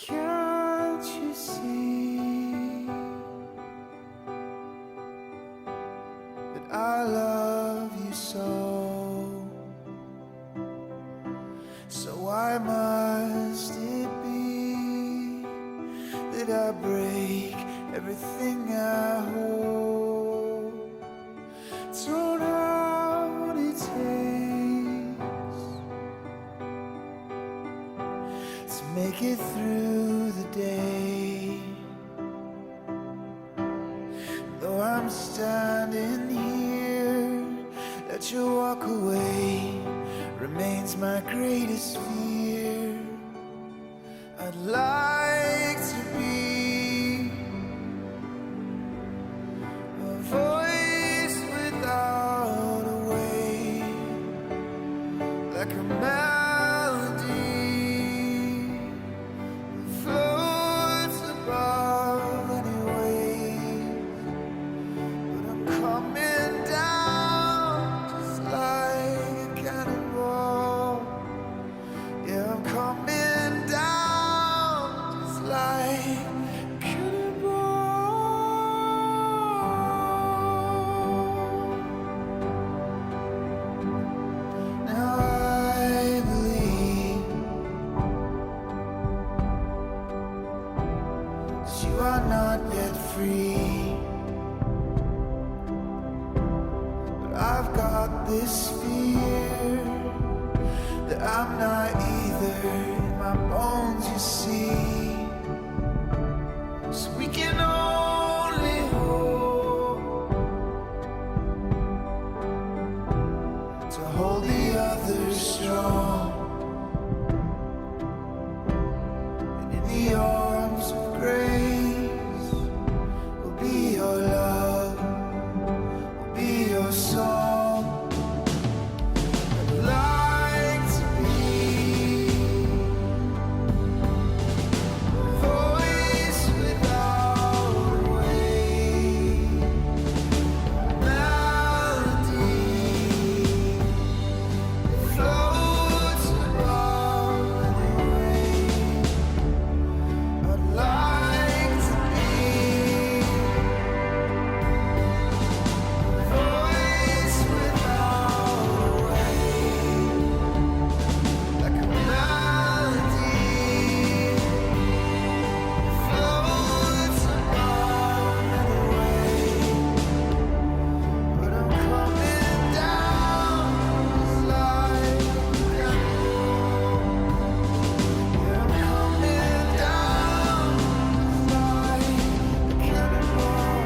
Can't you see that I love you so? So why must it be that I break everything I hold? Don't know what it takes to make it through the day. Though I'm standing here, let you walk away remains my greatest fear. I'd like to be a voice without a way, like a melody that floats above any wave. But I'm coming down just like a cannonball. Yeah, I'm coming down just like a cannonball. Now I believe that you are not yet free, but I've got this fear that I'm not either in my bones, you see. So we can only hope to hold the others strong, and in the arms of grace will be your love, will be your song. I'd like to be a voice without a way, melody that floats above any wave. I'd like to be a voice without a way, like a melody that floats above any wave. But I'm coming down just like a cannonball. Yeah, I'm coming down just like a cannonball.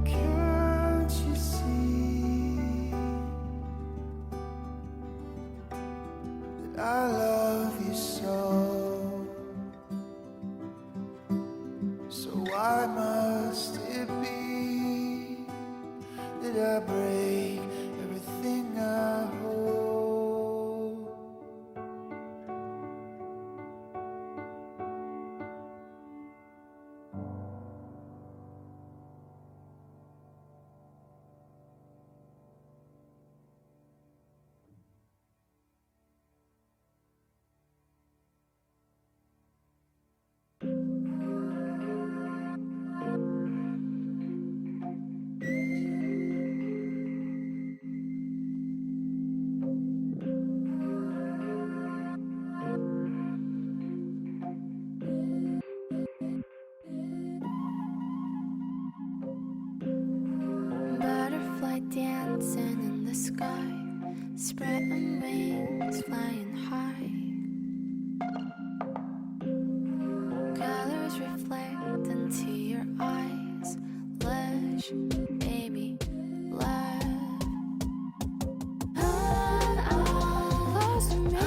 Can't you see that I love you so? So why must it be that I break everything I hold? Butterfly dancing in the sky, spreading wings, flying high. Colors reflect into your eyes, lush, baby, love. Close to me,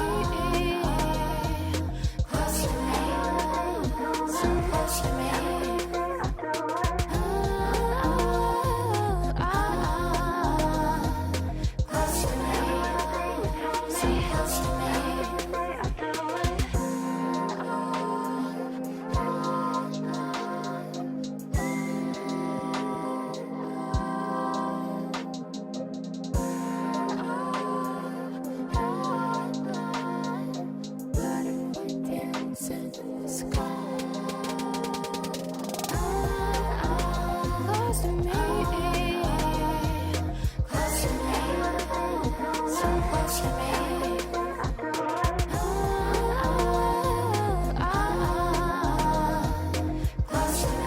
close to me, so close to me. Close to me, so close to me. Close to me, close to me, so close to me. Close to me.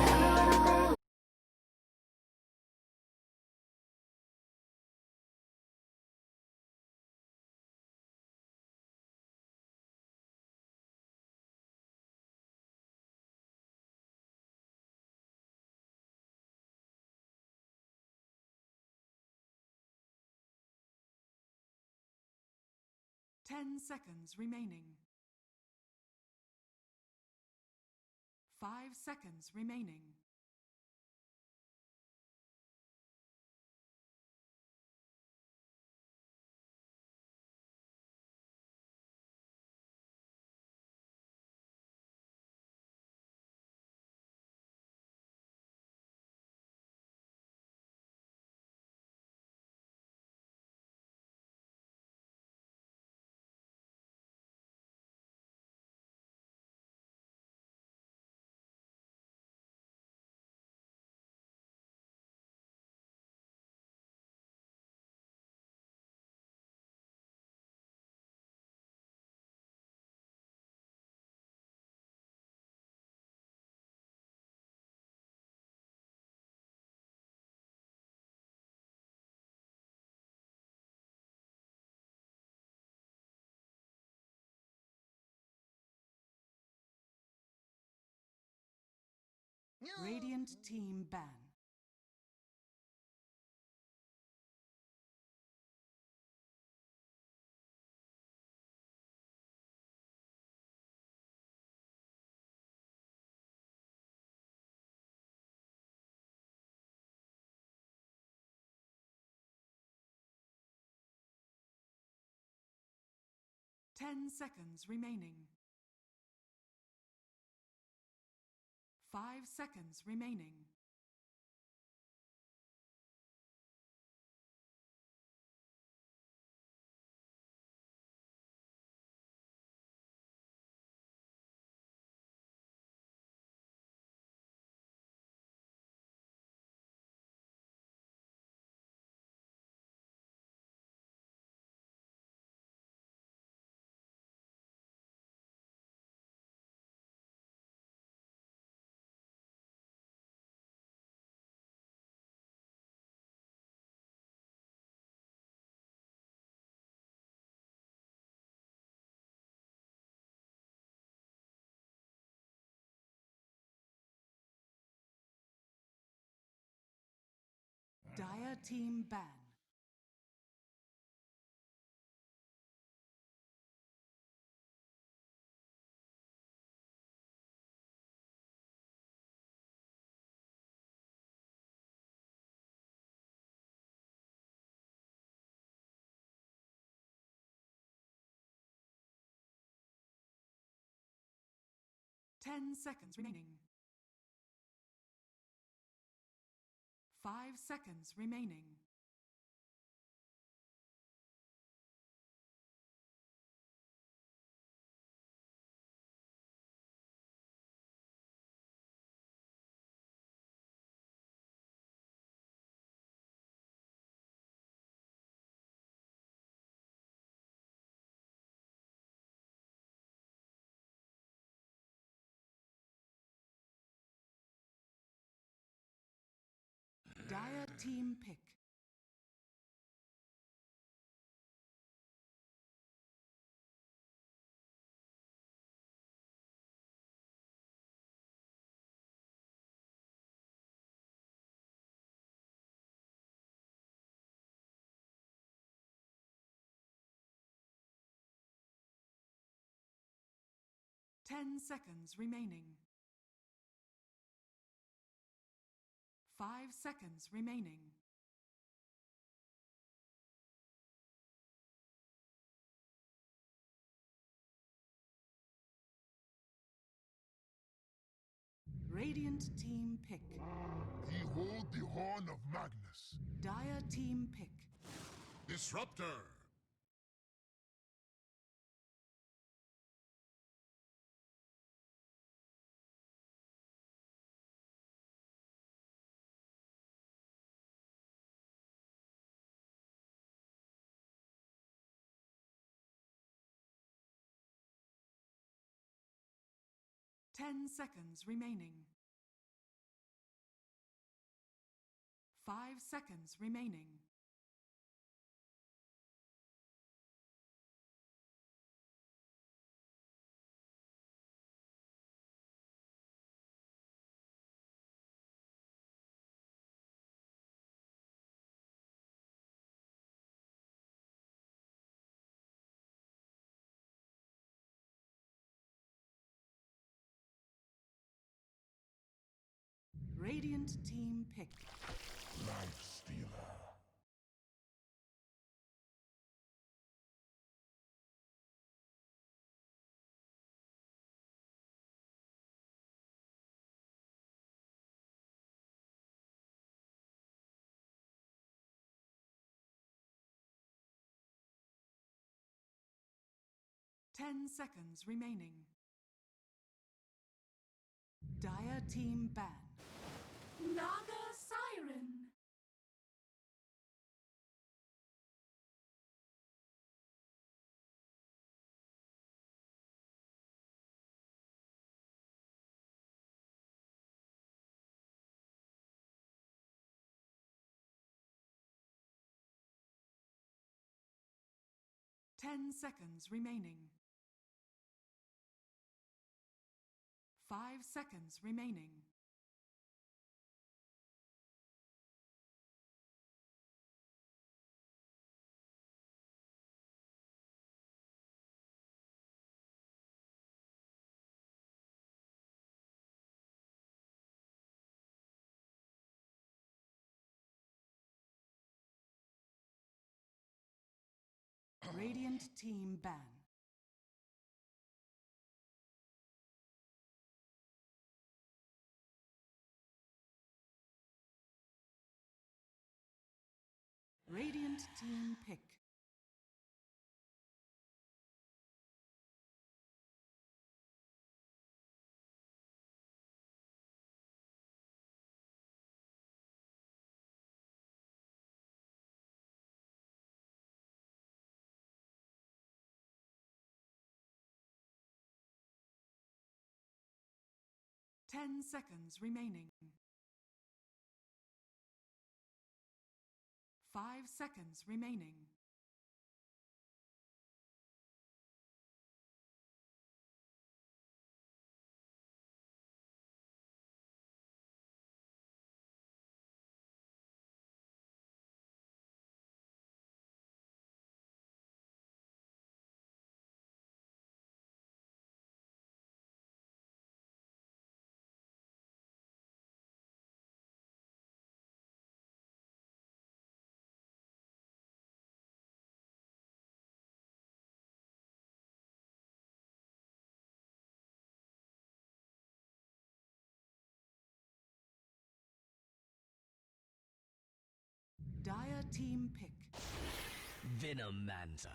Ten seconds remaining. 5 seconds remaining. Radiant team ban. Ten seconds remaining. 5 seconds remaining. Dire team ban. Ten seconds remaining. 5 seconds remaining. Dire team pick. Ten seconds remaining. 5 seconds remaining. Radiant team pick. Behold the horn of Magnus. Dire team pick. Disruptor. 10 seconds remaining. 5 seconds remaining. Radiant team pick. Life Stealer. Ten seconds remaining. Dire team ban. Naga Siren. Ten seconds remaining. 5 seconds remaining. Radiant team ban. Radiant team pick. Ten seconds remaining. 5 seconds remaining. Dire team pick. Venomancer.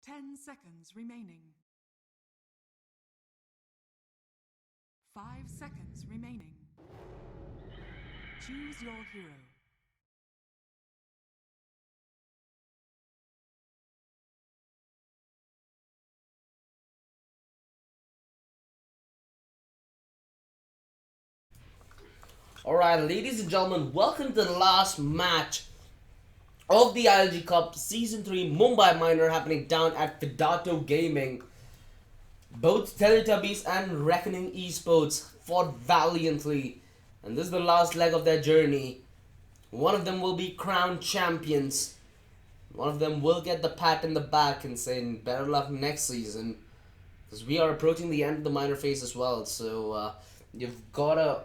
Ten seconds remaining. 5 seconds remaining. Choose your hero. Alright, ladies and gentlemen, welcome to the last match of the ILG Cup Season 3 Mumbai Minor happening down at Fidato Gaming. Both Teletubbies and Reckoning Esports fought valiantly, and this is the last leg of their journey. One of them will be crowned champions. One of them will get the pat in the back and saying better luck next season, because we are approaching the end of the minor phase as well. So you've gotta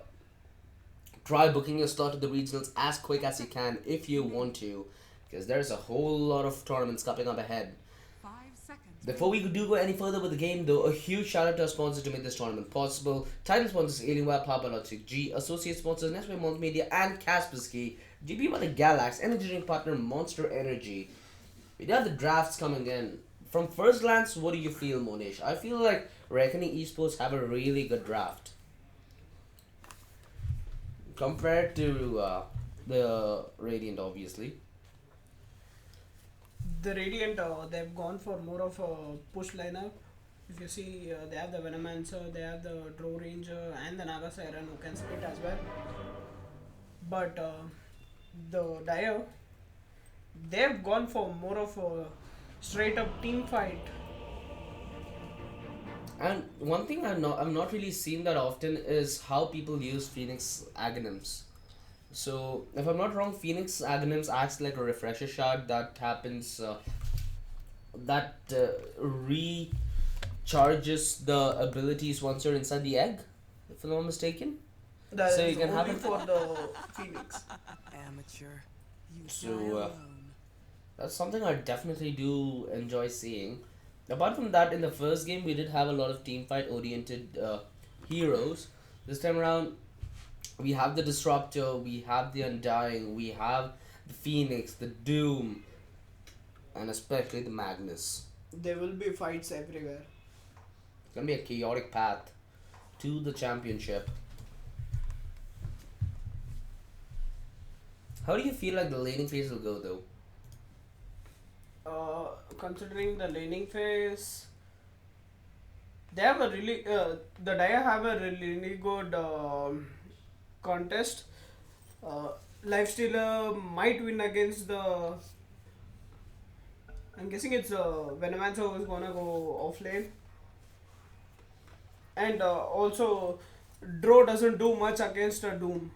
try booking your slot to the regionals as quick as you can if you want to, because there's a whole lot of tournaments coming up ahead. 5 seconds. Before we do go any further with the game though, a huge shout out to our sponsors to make this tournament possible. Title sponsors Alienware, powered by Logitech G, associate sponsors Nestle Multimedia and Kaspersky, GPro by the Galax, energy drink partner Monster Energy. We do have the drafts coming in from first glance, what do you feel, Monish? I feel like Reckoning Esports have a really good draft compared to the Radiant, obviously. The Radiant, they've gone for more of a push lineup. If you see, they have the Venomancer, they have the Drow Ranger, and the Naga Siren who can split as well. But the Dire, they've gone for more of a straight up team fight. And one thing I'm not really seeing that often is how people use Phoenix Aghanims. So if I'm not wrong, Phoenix Aghanims acts like a refresher shard that happens that recharges the abilities once you're inside the egg, if I'm not mistaken. That So is you can have only it- for the Phoenix. Amateur. You So, fly alone. That's something I definitely do enjoy seeing. Apart from that, in the first game, we did have a lot of team fight oriented heroes. This time around, we have the Disruptor, we have the Undying, we have the Phoenix, the Doom, and especially the Magnus. There will be fights everywhere. It's gonna be a chaotic path to the championship. How do you feel like the laning phase will go though? Considering the laning phase, they have a really the Dire have a really good contest. Lifestealer might win against the. I'm guessing it's Venomancer who's gonna go off lane. And also, Drow doesn't do much against a Doom.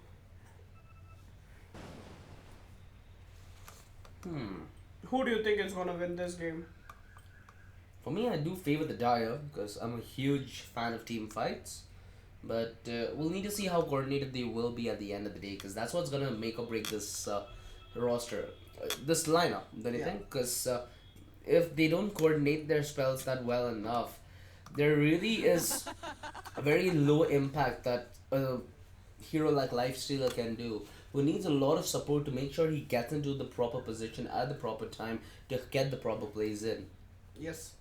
Who do you think is gonna win this game? For me, I do favor the Dire because I'm a huge fan of team fights. But we'll need to see how coordinated they will be at the end of the day because that's what's gonna make or break this roster, this lineup. Don't you think? Because if they don't coordinate their spells that well enough, there really is a very low impact that a hero like Lifestealer can do, who needs a lot of support to make sure he gets into the proper position at the proper time to get the proper plays in. Yes.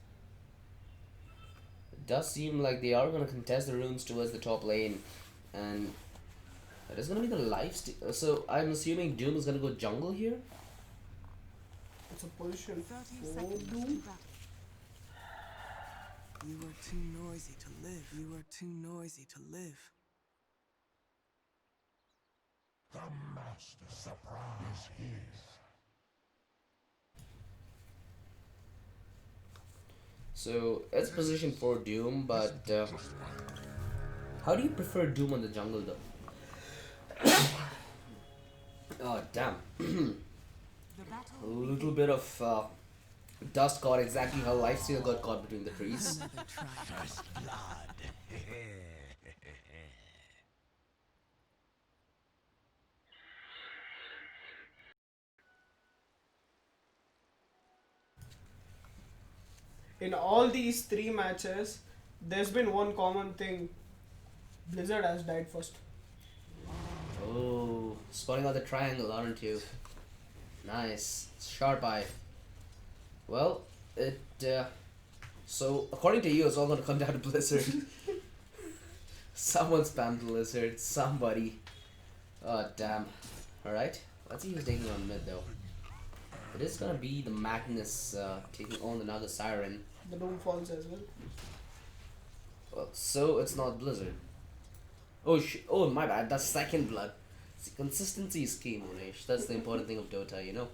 It does seem like they are going to contest the runes towards the top lane, and it is going to be the Lifestealer. So I'm assuming Doom is going to go jungle here. It's a position 30 for seconds to Doom. battle. You are too noisy to live. You are too noisy to live. The master surprise is his. So it's position for Doom, but how do you prefer Doom on the jungle though? Oh damn. The battle A little bit of dust got exactly how Lifesteal got caught between the trees. Another try. First blood. In all these three matches, there's been one common thing. Blizzard has died first. Oh, spotting out the triangle, aren't you? Nice. Sharp eye. Well, it so according to you, it's all gonna come down to Blizzard. Someone spammed Blizzard. Somebody. Oh damn. All right. Let's see who's taking on mid though. It is gonna be the Magnus taking on the Naga Siren. The Doom falls as well. Well, so it's not Blizzard. Oh oh my bad. That's Second Blood. See, consistency is key, Monish. That's the important thing of Dota, you know.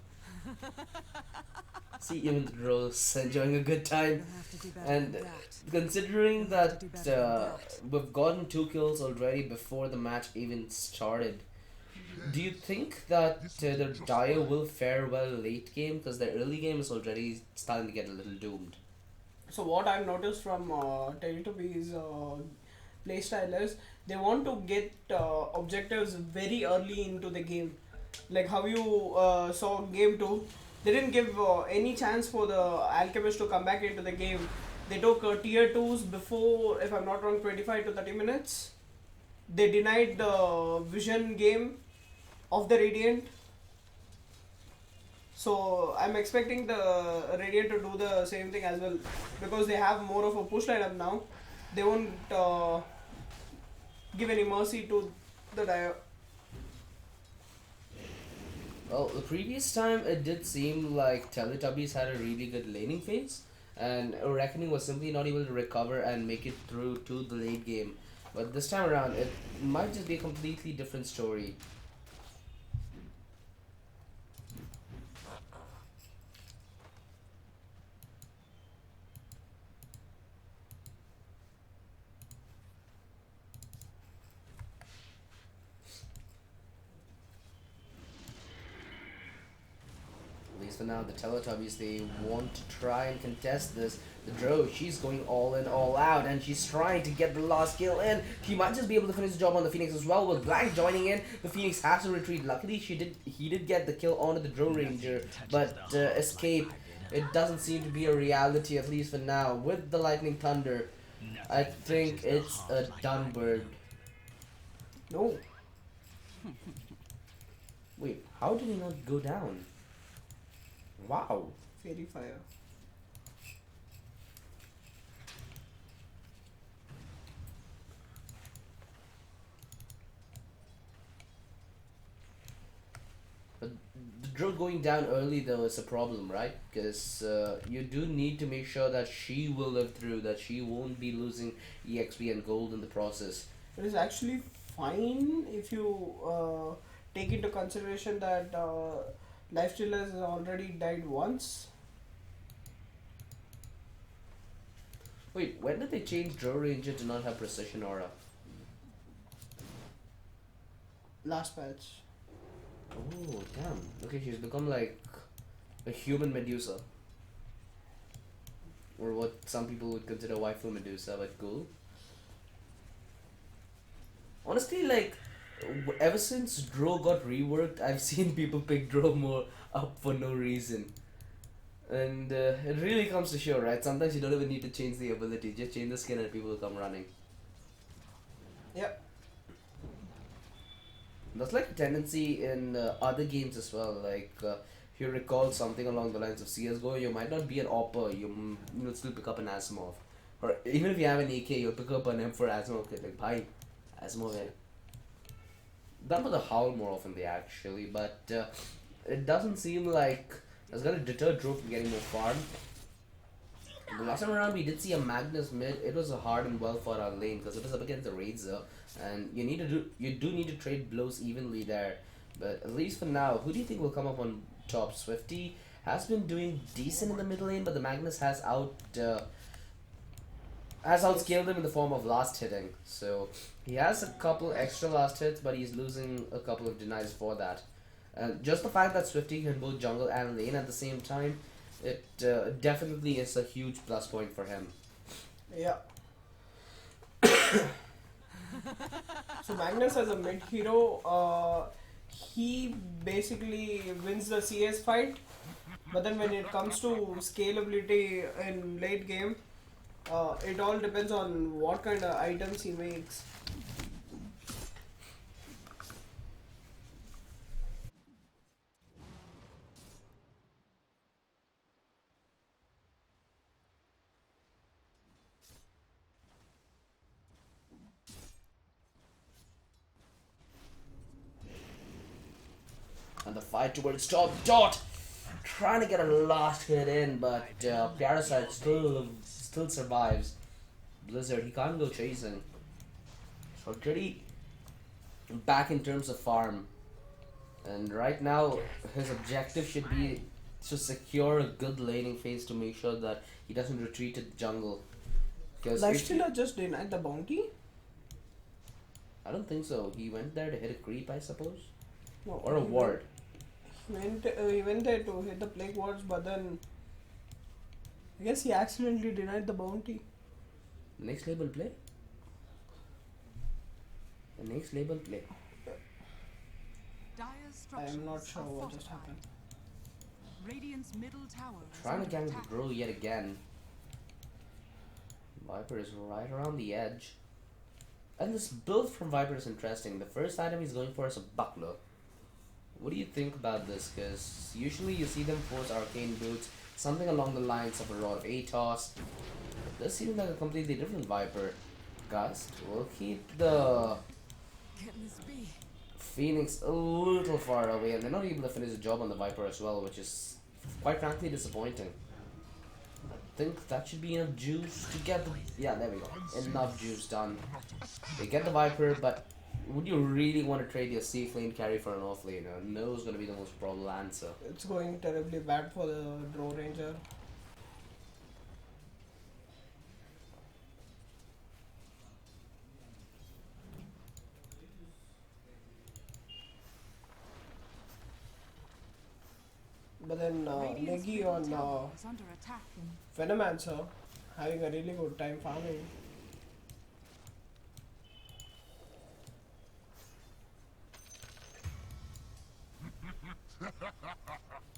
See, even the Rose enjoying a good time. Have to do better And than that. considering that do better than we've gotten 2 kills already before the match even started, do you think that the Dire will fare well late game? Because the early game is already starting to get a little doomed. So what I've noticed from Teletubbies playstyle is they want to get objectives very early into the game. Like how you saw game 2, they didn't give any chance for the Alchemist to come back into the game. They took tier 2s before, if I'm not wrong, 25 to 30 minutes. They denied the vision game of the Radiant. So I'm expecting the Radiant to do the same thing as well, because they have more of a push lineup now. They won't give any mercy to the Dire. Well, the previous time it did seem like Teletubbies had a really good laning phase, and Reckoning was simply not able to recover and make it through to the late game. But this time around, it might just be a completely different story. At least for now, the Teletubbies, they want to try and contest this. The Dro, she's going all in, all out, and she's trying to get the last kill in. She might just be able to finish the job on the Phoenix as well. With Blank joining in, the Phoenix has to retreat. Luckily, he did get the kill onto the Dro Ranger, but escape, it doesn't seem to be a reality, at least for now. With the Lightning Thunder, I think it's a done bird. No. Wait, how did he not go down? Wow. Fairy Fire. But the Dro going down early though is a problem, right? Because you do need to make sure that she will live through, that she won't be losing EXP and gold in the process. It is actually fine if you take into consideration that Lifesteal has already died once. Wait, when did they change Dro Ranger to not have Precision Aura? Last patch. Oh, damn. Okay, she's become like a human Medusa. Or what some people would consider waifu Medusa, but cool. Honestly, like, ever since Dro got reworked, I've seen people pick Dro more up for no reason. And it really comes to show, right? Sometimes you don't even need to change the ability, just change the skin and people will come running. Yep. That's like a tendency in other games as well. Like, if you recall something along the lines of CSGO, you might not be an AWPer, you'll still pick up an Asimov. Or even if you have an AK, you'll pick up an M4 Asimov kit. Like, bhai, Asimov hai. Done with a Howl more often, they actually, but it doesn't seem like it's gonna deter Dro from getting more farm. The last time around we did see a Magnus mid. It was a hard and well fought out lane because it was up against the Razor, and you do need to trade blows evenly there. But at least for now, who do you think will come up on top? Swifty has been doing decent in the mid lane, but the Magnus has outscaled him in the form of last hitting. So he has a couple extra last hits, but he's losing a couple of denies for that. And just the fact that Swifty can both jungle and lane at the same time, it definitely is a huge plus point for him. Yeah. So Magnus as a mid hero, he basically wins the CS fight, but then when it comes to scalability in late game, it all depends on what kind of items he makes. And the fight towards top dot, trying to get a last hit in, but Parasite still survives. Blizzard, he can't go chasing. So pretty back in terms of farm, and right now his objective should be to secure a good laning phase to make sure that he doesn't retreat to the jungle. Lifestealer just denied the bounty? I don't think so. He went there to hit a creep, I suppose, No, or a ward. He went there to hit the plague wards, but then I guess he accidentally denied the bounty. Next label play. The next label play. Dire I am not structures sure are what just fortified. happened. Radiant's middle tower is Trying to under gang the attack. Bro yet again. Viper is right around the edge. And this build from Viper is interesting. The first item he's going for is a buckler. What do you think about this? Because usually you see them force arcane boots, something along the lines of a Rod of Atos. This seems like a completely different Viper. Gust will keep the Phoenix a little far away, and they're not able to finish the job on the Viper as well, which is quite frankly disappointing. I think that should be enough juice to get the... Yeah, there we go. Enough juice done. They get the Viper, but would you really want to trade your safe lane carry for an off laner? No is going to be the most probable answer. It's going terribly bad for the Draw Ranger. But then Negi on is under attack. Venomancer having a really good time farming.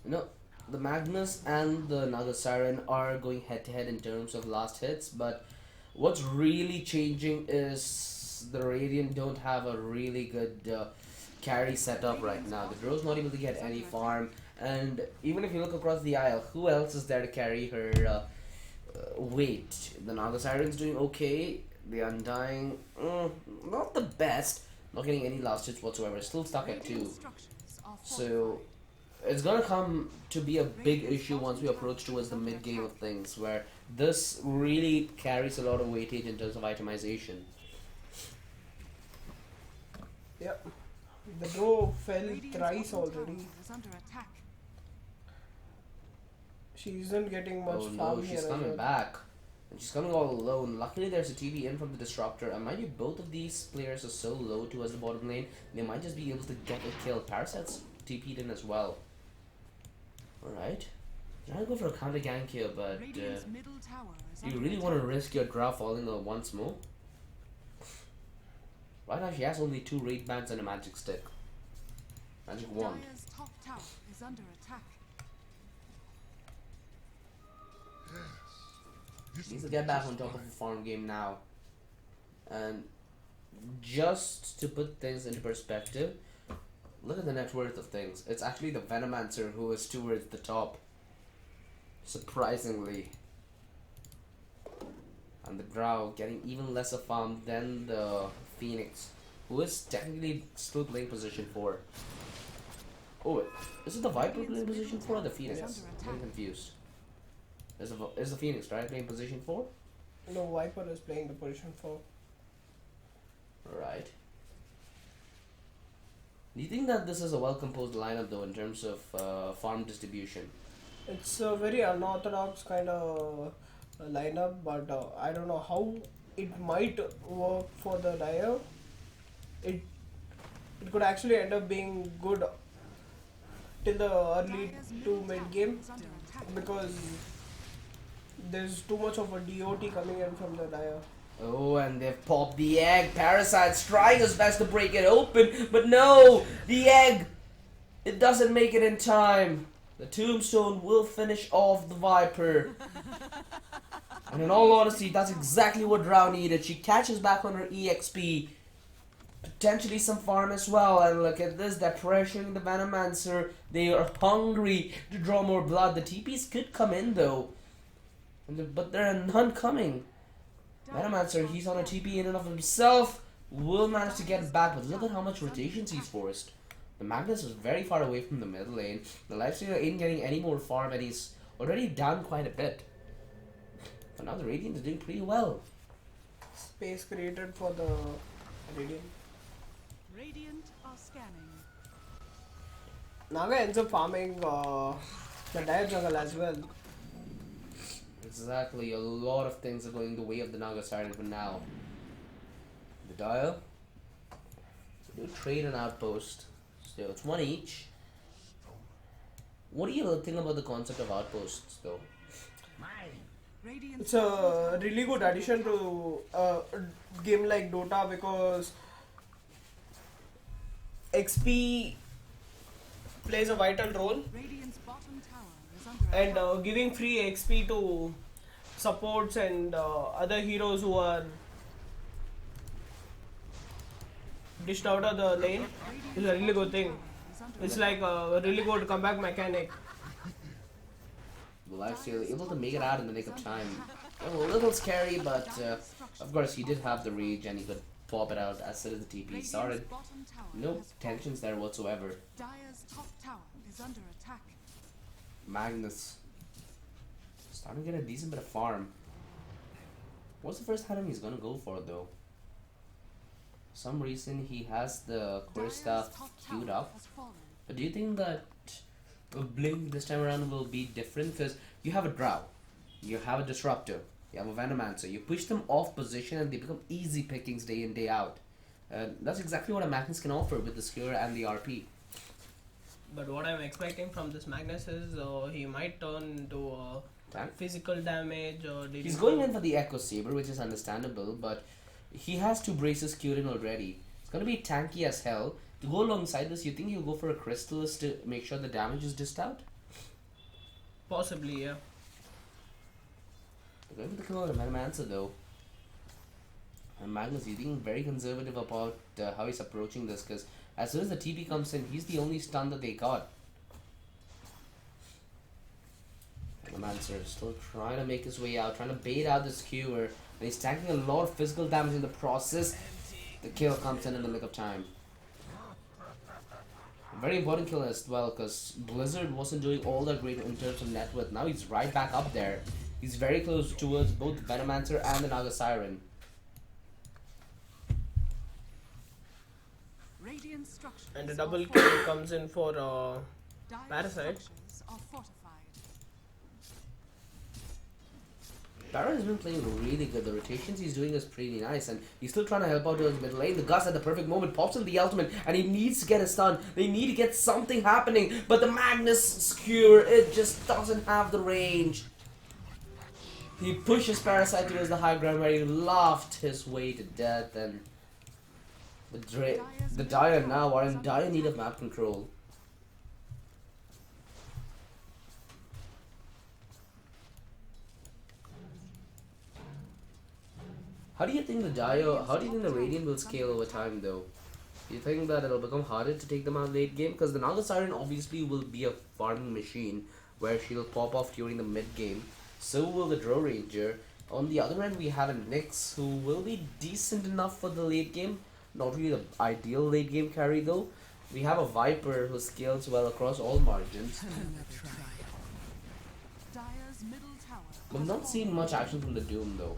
You know, the Magnus and the Naga Siren are going head to head in terms of last hits, but what's really changing is the Radiant don't have a really good carry setup right now. The Drow's not able to get any farm, and even if you look across the aisle, who else is there to carry her weight? The Naga Siren's doing okay, the Undying, not the best, not getting any last hits whatsoever, still stuck at 2. So it's gonna come to be a big issue once we approach towards the mid game of things, where this really carries a lot of weightage in terms of itemization. Yep. The Draw fell thrice already. She isn't getting much farm Oh no, here she's as coming well. back. And she's coming all alone. Luckily there's a TV in from the Disruptor, and mind you, both of these players are so low towards the bottom lane, they might just be able to get a kill. Parasite's TP'd in as well. Alright. Trying to go for a counter gank here, but do you really want to risk your draw falling once more? Right now she has only 2 raid bands and a magic stick. Magic wand. Dire's top tower is under attack. Needs to get back on top of the farm game now. And just to put things into perspective, look at the net worth of things. It's actually the Venomancer who is towards the top. Surprisingly. And the Drow getting even lesser farm than the Phoenix, who is technically still playing position 4. Oh wait, is it the Viper playing position 4 or the Phoenix? I'm confused. Is the Phoenix, right, playing position 4? No, Viper is playing the position 4. Right. Do you think that this is a well-composed lineup though in terms of farm distribution? It's a very unorthodox kind of lineup, but I don't know how it might work for the Dire. It could actually end up being good till the early to mid game, because there's too much of a DOT coming in from the Dire. Oh, and they've popped the egg. Parasite's trying his best to break it open, but no! The egg! It doesn't make it in time. The Tombstone will finish off the Viper. And in all honesty, that's exactly what Drow needed. She catches back on her EXP. Potentially some farm as well. And look at this, they're pressuring the Venomancer. They are hungry to draw more blood. The TPs could come in though. But there are none coming. Venomancer, he's on a TP in and of himself. Will manage to get it back, but look at how much rotations he's forced. The Magnus is very far away from the middle lane. The Lifestealer ain't getting any more farm, and he's already down quite a bit. But now the Radiant is doing pretty well. Space created for the Radiant. Radiant are scanning. Naga ends up farming the Dire jungle as well. Exactly, a lot of things are going the way of the Naga Siren for now. The Dire. So do trade an outpost. So it's 1 each. What do you think about the concept of outposts though? It's a really good addition to a game like Dota, because XP plays a vital role, Radiant's bottom tower is under and giving free XP to supports and other heroes who are dished out of the lane is a really good thing. under It's attack. like a really good comeback mechanic. The lifesteal able to make it out in the nick of time. A little scary, but of course he did have the rage and he could pop it out as soon as the TP Radiant's started. bottom tower No has fallen. tensions there whatsoever. Dire's top tower is under attack. Magnus starting to get a decent bit of farm. What's the first item he's gonna go for though? For some reason he has the core Dire's staff top queued tower up. has fallen. But do you think that Blink this time around will be different? Because you have a Drow, you have a Disruptor, you have a Venomancer. You push them off position and they become easy pickings day in day out. That's exactly what a Magnus can offer with the Skewer and the RP. But what I'm expecting from this Magnus is he might turn to Tank. physical damage or He's going in for the Echo Saber, which is understandable, but he has 2 braces queued in already. It's gonna be tanky as hell. To go alongside this, you think he'll go for a Crystalist to make sure the damage is dished out? Possibly, yeah. They're going for the kill on the Venomancer though. And Magnus, he's being very conservative about how he's approaching this, because as soon as the TP comes in, he's the only stun that they got. Venomancer still trying to make his way out, trying to bait out the Skewer, and he's tanking a lot of physical damage in the process. The kill comes in the nick of time. A very important kill as well, because Blizzard wasn't doing all that great in terms of net worth. Now he's right back up there. He's very close towards both the Venomancer and the Naga Siren. Radiant structures And a are double falling. kill comes in for Dire Parasite. structures are fortified. Baron has been playing really good. The rotations he's doing is pretty nice, and he's still trying to help out towards mid lane. The Gus at the perfect moment pops in the ultimate, and he needs to get a stun. They need to get something happening, but the Magnus Skewer, it just doesn't have the range. He pushes Parasite towards the high ground where he laughed his way to death, and the Dire now are in dire need of map control. How do you think the Radiant will scale over time though? Do you think that it'll become harder to take them out late game? Because the Naga Siren obviously will be a farming machine where she'll pop off during the mid game. So will the Drow Ranger. On the other end, we have a Nyx who will be decent enough for the late game. Not really the ideal late game carry though. We have a Viper who scales well across all margins. Dire's middle tower. We've has not seen fallen. much action from the Doom though.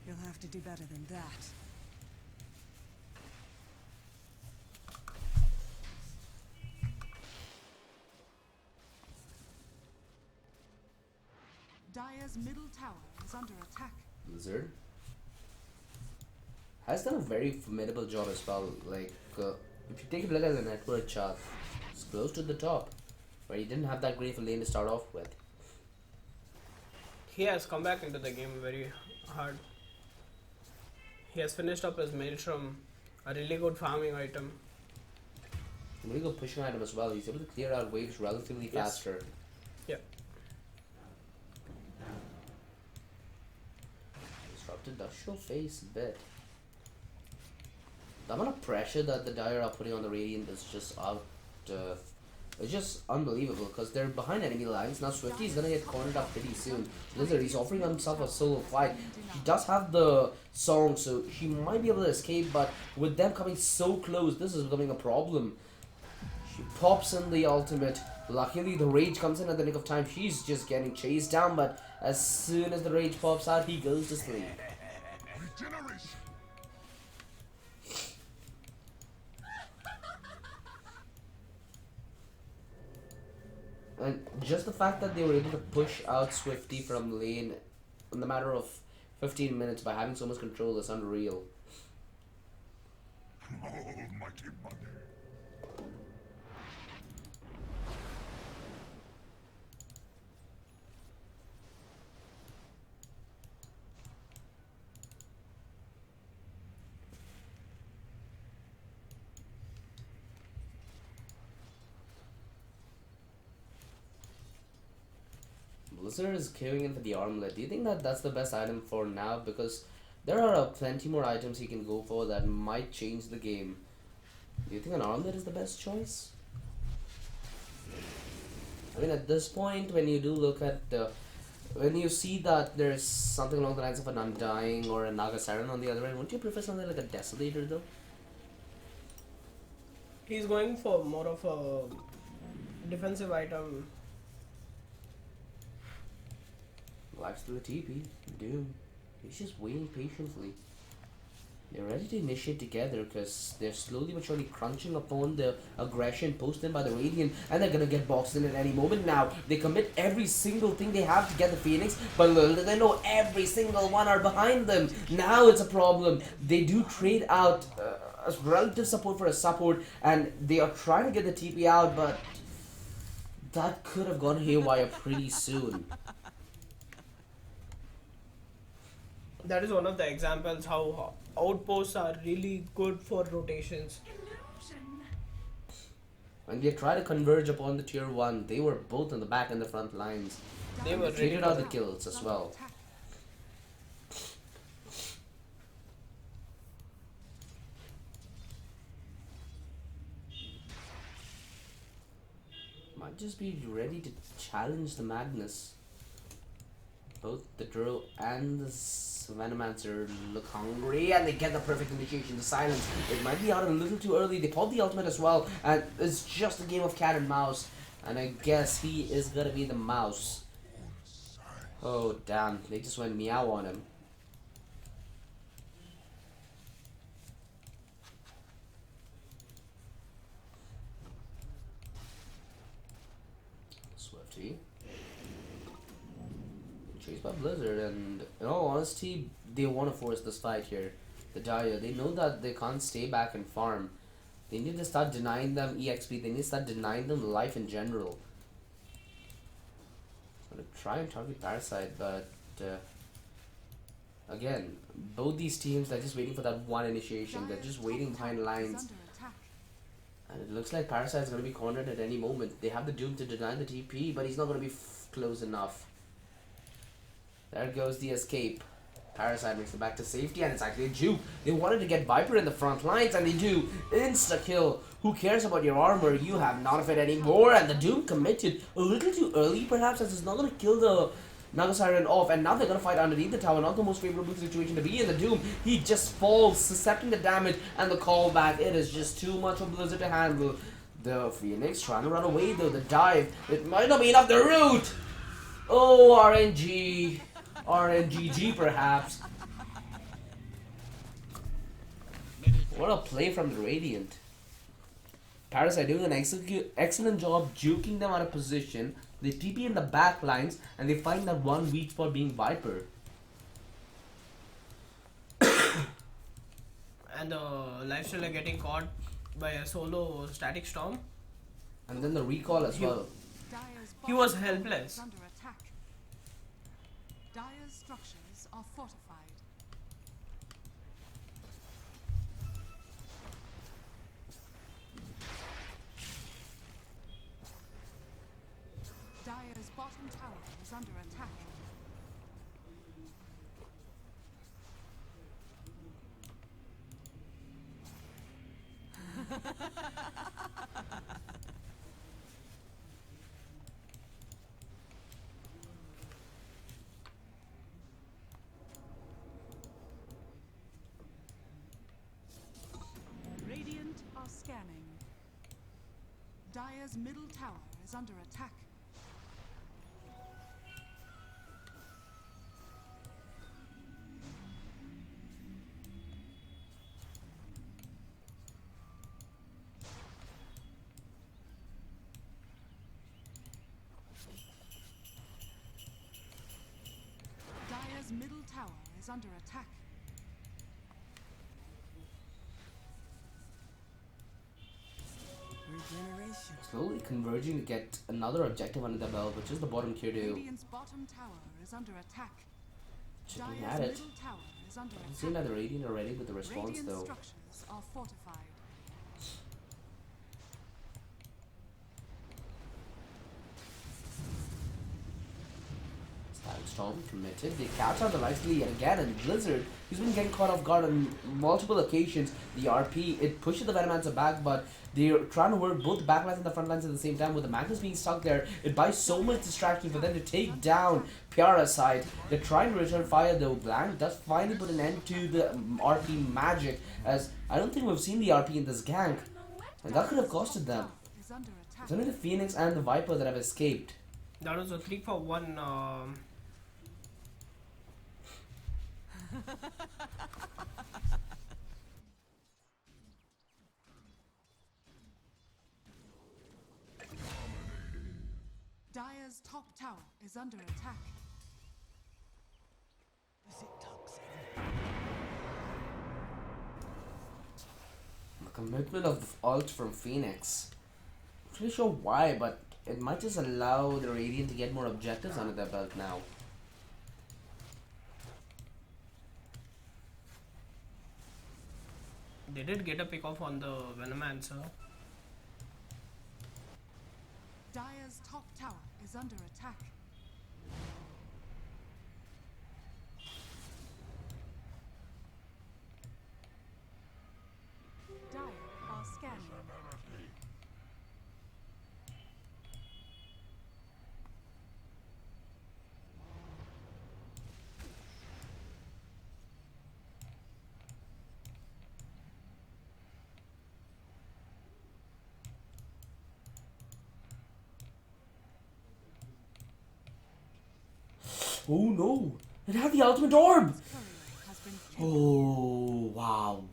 You'll have to do better than that. Dire's middle tower is under attack. Blizzard has done a very formidable job as well. Like, if you take a look at the network chart, it's close to the top, where he didn't have that great of a lane to start off with. He has come back into the game very hard. He has finished up his Maelstrom, a really good farming item. Really good pushing item as well. He's able to clear out waves relatively Yes. faster. Yeah. Disrupted does show face a bit. The amount of pressure that the Dire are putting on the Radiant is just it's just unbelievable, because they're behind enemy lines. Now Swifty is gonna get cornered up pretty soon. Blizzard, he's offering himself a solo fight. He does have the song, so he might be able to escape, but with them coming so close, this is becoming a problem. She pops in the ultimate. Luckily, the rage comes in at the nick of time. She's just getting chased down, but as soon as the rage pops out, he goes to sleep. Regeneration. And just the fact that they were able to push out Swifty from lane in the matter of 15 minutes by having so much control is unreal. Almighty money. Blizzard is queuing in for the armlet. Do you think that that's the best item for now? Because there are plenty more items he can go for that might change the game. Do you think an armlet is the best choice? I mean, at this point, when you do look at when you see that there's something along the lines of an Undying or a Naga Siren on the other end, wouldn't you prefer something like a Desolator though? He's going for more of a defensive item. Life's to the TP. Doom. He's just waiting patiently. They're ready to initiate together because they're slowly but surely crunching upon the aggression posted by the Radiant, and they're gonna get boxed in at any moment now. They commit every single thing they have to get the Phoenix, but little do they know every single one are behind them. Now it's a problem. They do trade out a relative support for a support, and they are trying to get the TP out, but that could have gone haywire pretty soon. That is one of the examples how outposts are really good for rotations. When they try to converge upon the tier 1, they were both on the back and the front lines. They were traded really out the good. kills as well. Might just be ready to challenge the madness. Both the Drow and the Venomancer look hungry, and they get the perfect initiation, the silence. It might be out a little too early. They pop the ultimate as well, and it's just a game of cat and mouse. And I guess he is gonna be the mouse. Oh damn, they just went meow on him. Swifty. Chased by Blizzard, and in all honesty, they want to force this fight here. The Dire, they know that they can't stay back and farm. They need to start denying them EXP, they need to start denying them life in general. I'm gonna try and target Parasite, but again, both these teams are just waiting for that one initiation. They're just waiting behind lines. And it looks like Parasite's gonna be cornered at any moment. They have the Doom to deny the TP, but he's not gonna be close enough. There goes the escape. Parasite makes it back to safety, and it's actually a juke. They wanted to get Viper in the front lines, and they do. Insta-kill. Who cares about your armor? You have none of it anymore. And the Doom committed a little too early, perhaps, as it's not going to kill the Naga Siren off. And now they're going to fight underneath the tower. Not the most favorable situation to be in. The Doom, he just falls, accepting the damage and the callback. It is just too much for Blizzard to handle. The Phoenix trying to run away, though. The dive, it might not be enough. The root! Oh, RNG. RNGG perhaps. What a play from the Radiant. Parasite doing an excellent job juking them out of position. They TP in the back lines, and they find that one weak spot being Viper. And Lifesteal are getting caught by a solo static storm. And then the recall as well. He was helpless. Under attack. Dire's structures are fortified. Dire's bottom tower is under attack. Radiant are scanning. Dire's middle tower is under attack. Dire's middle tower is under attack. Regeneration. Slowly converging to get another objective under the belt, which is the bottom tier 2. Radiant's bottom tower is under attack. Chipping Dire's at it. middle tower is under It attack. seems that the Radiant are ready with the response Radiant though. structures are fortified. Sandstorm committed. They catch out the nicely yet again, and Blizzard, he's been getting caught off guard on multiple occasions. The RP, it pushes the Venomancer back, but they're trying to work both the backlines and the front lines at the same time. With the Magnus being stuck there, it buys so much distraction for them to take down Parasite. They're trying to return fire though. Blank does finally put an end to the RP magic, as I don't think we've seen the RP in this gank, and that could have costed them. Is under attack. It's only the Phoenix and the Viper that have escaped. That was a 3-for-1. Dire's top tower is under attack. The commitment of the ult from Phoenix. Not really sure why, but it might just allow the Radiant to get more objectives under their belt now. They did get a pick off on the Venomancer. Dire's top tower is under attack. Dire are scanning. Oh no! It had the ultimate orb! Courier has been killed. Oh wow.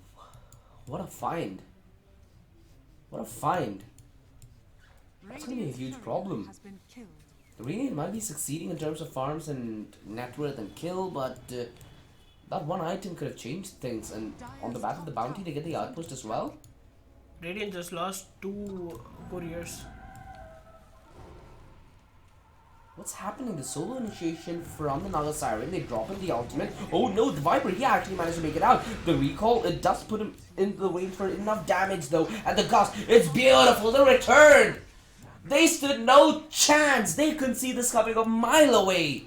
What a find. What a find. That's gonna be a Radiant's huge courier problem. has been killed. The Radiant might be succeeding in terms of farms and net worth and kill, but that one item could have changed things, and on the back of the bounty they get the outpost as well. Radiant just lost 2 couriers. What's happening? The solo initiation from the Naga Siren, they drop in the ultimate. Oh no, the Viper, he actually managed to make it out. The recall, it does put him in the range for enough damage though. And the Gust, it's beautiful, the return! They stood no chance! They couldn't see this coming a mile away!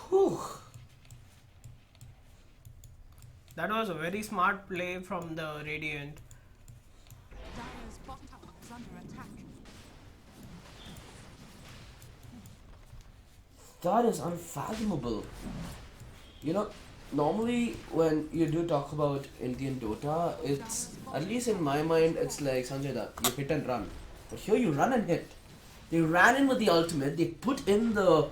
Whew. That was a very smart play from the Radiant. Dire's bottom tower is under attack. That is unfathomable. You know, normally when you do talk about Indian Dota, it's, at least in my mind, it's like Sanjay Da, you hit and run. But here you run and hit. They ran in with the ultimate, they put in the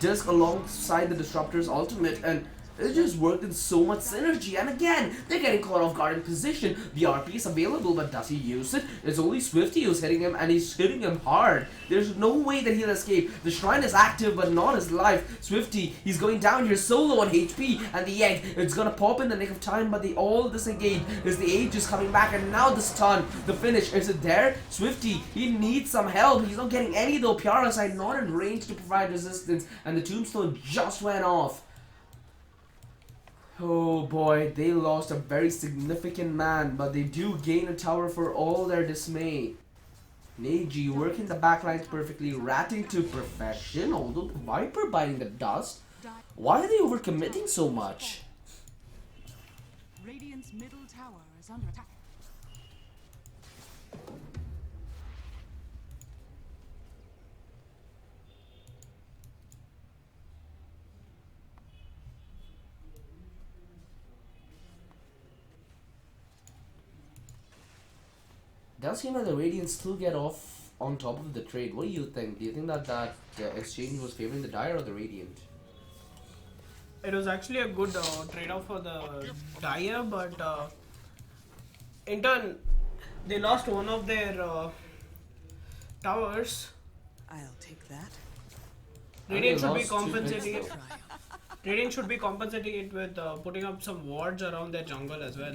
disc alongside the Disruptor's ultimate, and it just worked in so much synergy. And again, they're getting caught off guard in position. The RP is available, but does he use it? It's only Swifty who's hitting him, and he's hitting him hard. There's no way that he'll escape. The shrine is active, but not his life. Swifty, he's going down here solo on HP, and the egg, it's gonna pop in the nick of time, but they all disengage as the age is coming back, and now the stun, the finish, is it there? Swifty, he needs some help. He's not getting any though. Parasite not in range to provide resistance, and the tombstone just went off. Oh boy, they lost a very significant man, but they do gain a tower for all their dismay. Neji working the backlines perfectly, ratting to perfection, although the Viper biting the dust. Why are they overcommitting so much? Radiant's middle tower is under attack. Does seem like the Radiant still get off on top of the trade. What do you think? Do you think that exchange was favoring the Dire or the Radiant? It was actually a good trade-off for the Dire, but in turn, they lost one of their towers. I'll take that. Radiant should be lost two compensating bits it. though. Radiant should be compensating it with putting up some wards around their jungle as well.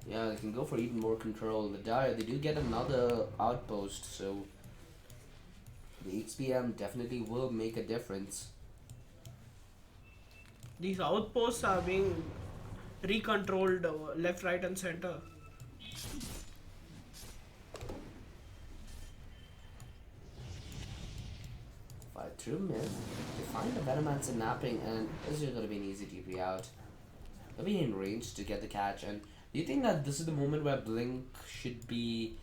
Yeah, they can go for even more control. The Dire, they do get another outpost, so the XPM definitely will make a difference. These outposts are being recontrolled left, right and center. true myth. They find the Venomancer napping, and this is gonna be an easy TP out. They'll be in range to get the catch. And do you think that this is the moment where Blink should be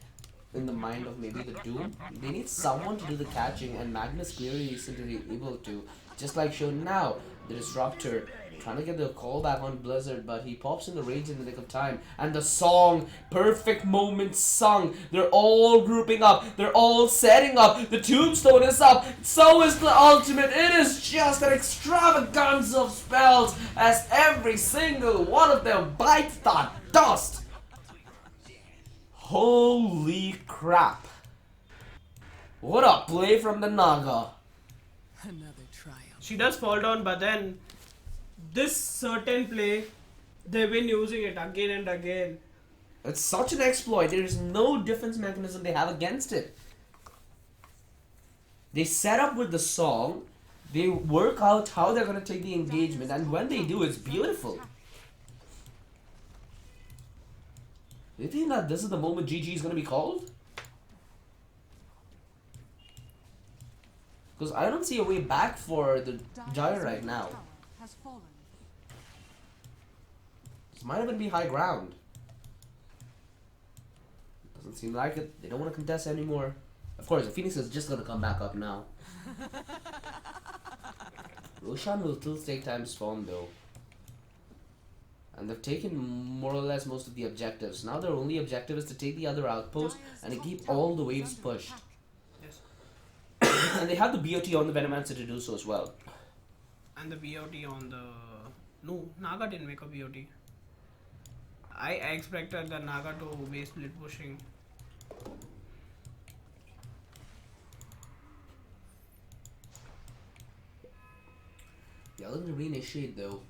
in the mind of maybe the Doom? They need someone to do the catching, and Magnus clearly isn't really able to. Just like shown now, the Disruptor trying to get the call back on Blizzard, but he pops in the rage in the nick of time. And the song, perfect moment sung. They're all grouping up. They're all setting up. The tombstone is up. So is the ultimate. It is just an extravagance of spells as every single one of them bites the dust. Holy crap. What a play from the Naga. Another triumph. She does fall down, but then this certain play, they've been using it again and again. It's such an exploit. There is no defense mechanism they have against it. They set up with the song, they work out how they're going to take the engagement, and when they do, it's beautiful. Do you think that this is the moment GG is going to be called? Because I don't see a way back for the Gyre right now. Has fallen. This might even be high ground. Doesn't seem like it. They don't want to contest anymore. Of course, the Phoenix is just going to come back up now. Roshan will still take time to spawn though. And they've taken more or less most of the objectives. Now their only objective is to take the other outpost and to keep all the waves pushed. Yes. And they have the BOT on the Venomancer to do so as well. And the BOT on the... No, Naga didn't make a BOT. I expected the Naga to be split pushing. Yeah, let me reinitiate though.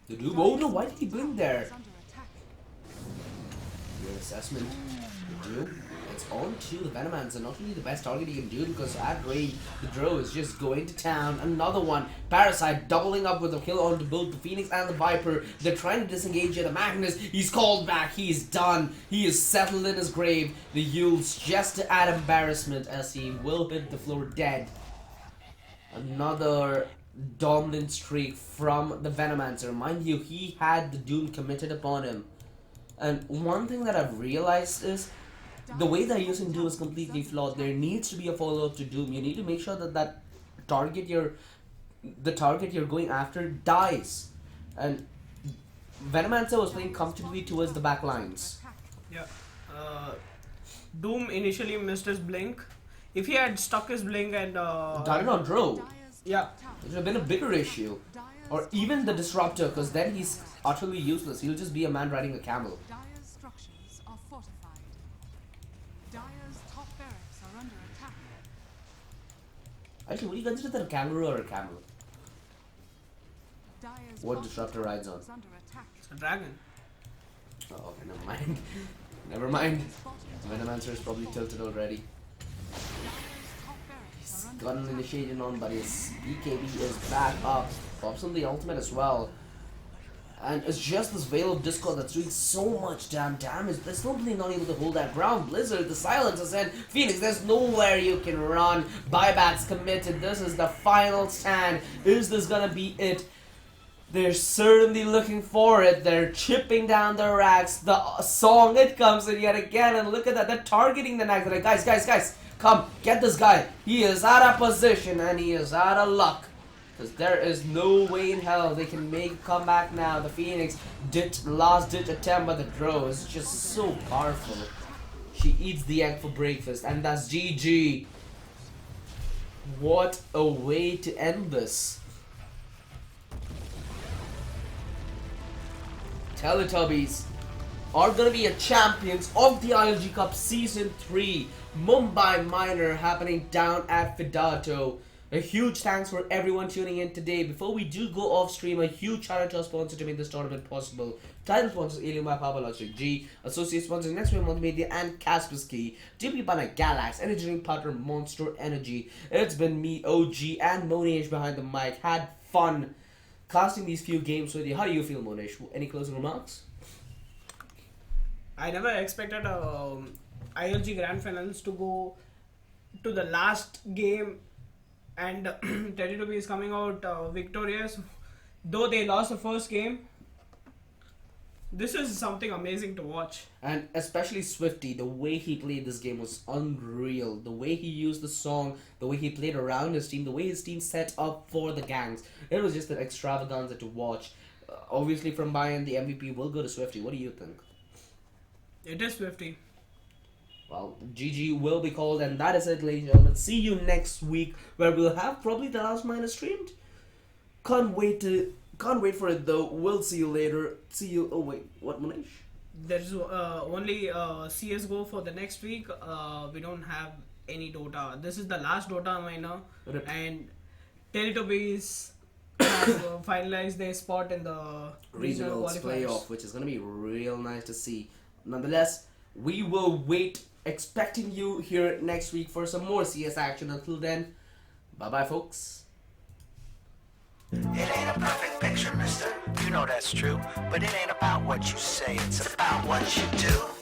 The Doom. Oh no, why did he blink there? Under attack. Your assessment. The Doom. It's on to the Venomancer. Not really the best target he can do because at range, the Drow is just going to town. Another one. Parasite doubling up with a kill onto both the Phoenix and the Viper. They're trying to disengage here. The Magnus, he's called back. He's done. He is settled in his grave. The Yules just to add embarrassment as he will hit the floor dead. Another dominant streak from the Venomancer. Mind you, he had the Doom committed upon him. And one thing that I've realized is the way they're using Doom is completely flawed. There needs to be a follow-up to Doom. You need to make sure that the target you're going after dies. And Venomancer was playing comfortably towards the back lines. Yeah. Doom initially missed his blink. If he had stuck his blink and... Died on Drow. Yeah. It would have been a bigger issue. Or even the Disruptor, because then he's utterly useless. He'll just be a man riding a camel. Dire's structures are fortified. Dire's top barracks are under attack. Actually, would you consider that a kangaroo or a camel? Dire's What bottom Disruptor tower rides on? is under attack. It's a dragon. Oh, okay, never mind. Never mind. Venomancer is probably tilted already. Dire's top barracks are under Got an initiation on, but his BKB is back up. Pops on the ultimate as well. And it's just this Veil of Discord that's doing so much damn damage. They're still not able to hold that ground. Blizzard, the silencer said, Phoenix, there's nowhere you can run. Buybacks committed. This is the final stand. Is this gonna be it? They're certainly looking for it. They're chipping down the racks. The song, it comes in yet again. And look at that. They're targeting the Nags. They're like, guys. Come, get this guy. He is out of position and he is out of luck. Because there is no way in hell they can make a comeback now. The Phoenix last ditch attempt by the Drow is just so powerful. She eats the egg for breakfast and that's GG. What a way to end this. Teletubbies are going to be a champions of the ILG Cup Season 3. Mumbai Minor happening down at Fidato. A huge thanks for everyone tuning in today. Before we do go off stream, a huge shout out to our sponsor to make this tournament possible. Title sponsors Logitech G, associate sponsors Next Wave Multimedia and Kaspersky, GPro partner Galax, energy drink partner Monster Energy. It's been me, OG, and Monish behind the mic. Had fun casting these few games with you. How do you feel, Monish? Any closing remarks? I never expected ILG Grand Finals to go to the last game and Teletubby is coming out victorious, though they lost the first game. This is something amazing to watch. And especially Swifty, the way he played this game was unreal. The way he used the song, the way he played around his team, the way his team set up for the gangs. It was just an extravaganza to watch. Obviously, from my end, the MVP will go to Swifty. What do you think? It is 50. Well, GG will be called, and that is it, ladies and gentlemen. See you next week, where we'll have probably the last miner streamed. Can't wait for it though. We'll see you later. See you. Oh wait, what, Manish? There's only CSGO for the next week. We don't have any Dota. This is the last Dota miner, Rip. and Teletubbies have finalized their spot in the regional Regionals qualifiers. playoff, which is gonna be real nice to see. Nonetheless, we will wait, expecting you here next week for some more CS action. Until then, bye bye, folks. It ain't a perfect picture, mister. You know that's true. But it ain't about what you say, it's about what you do.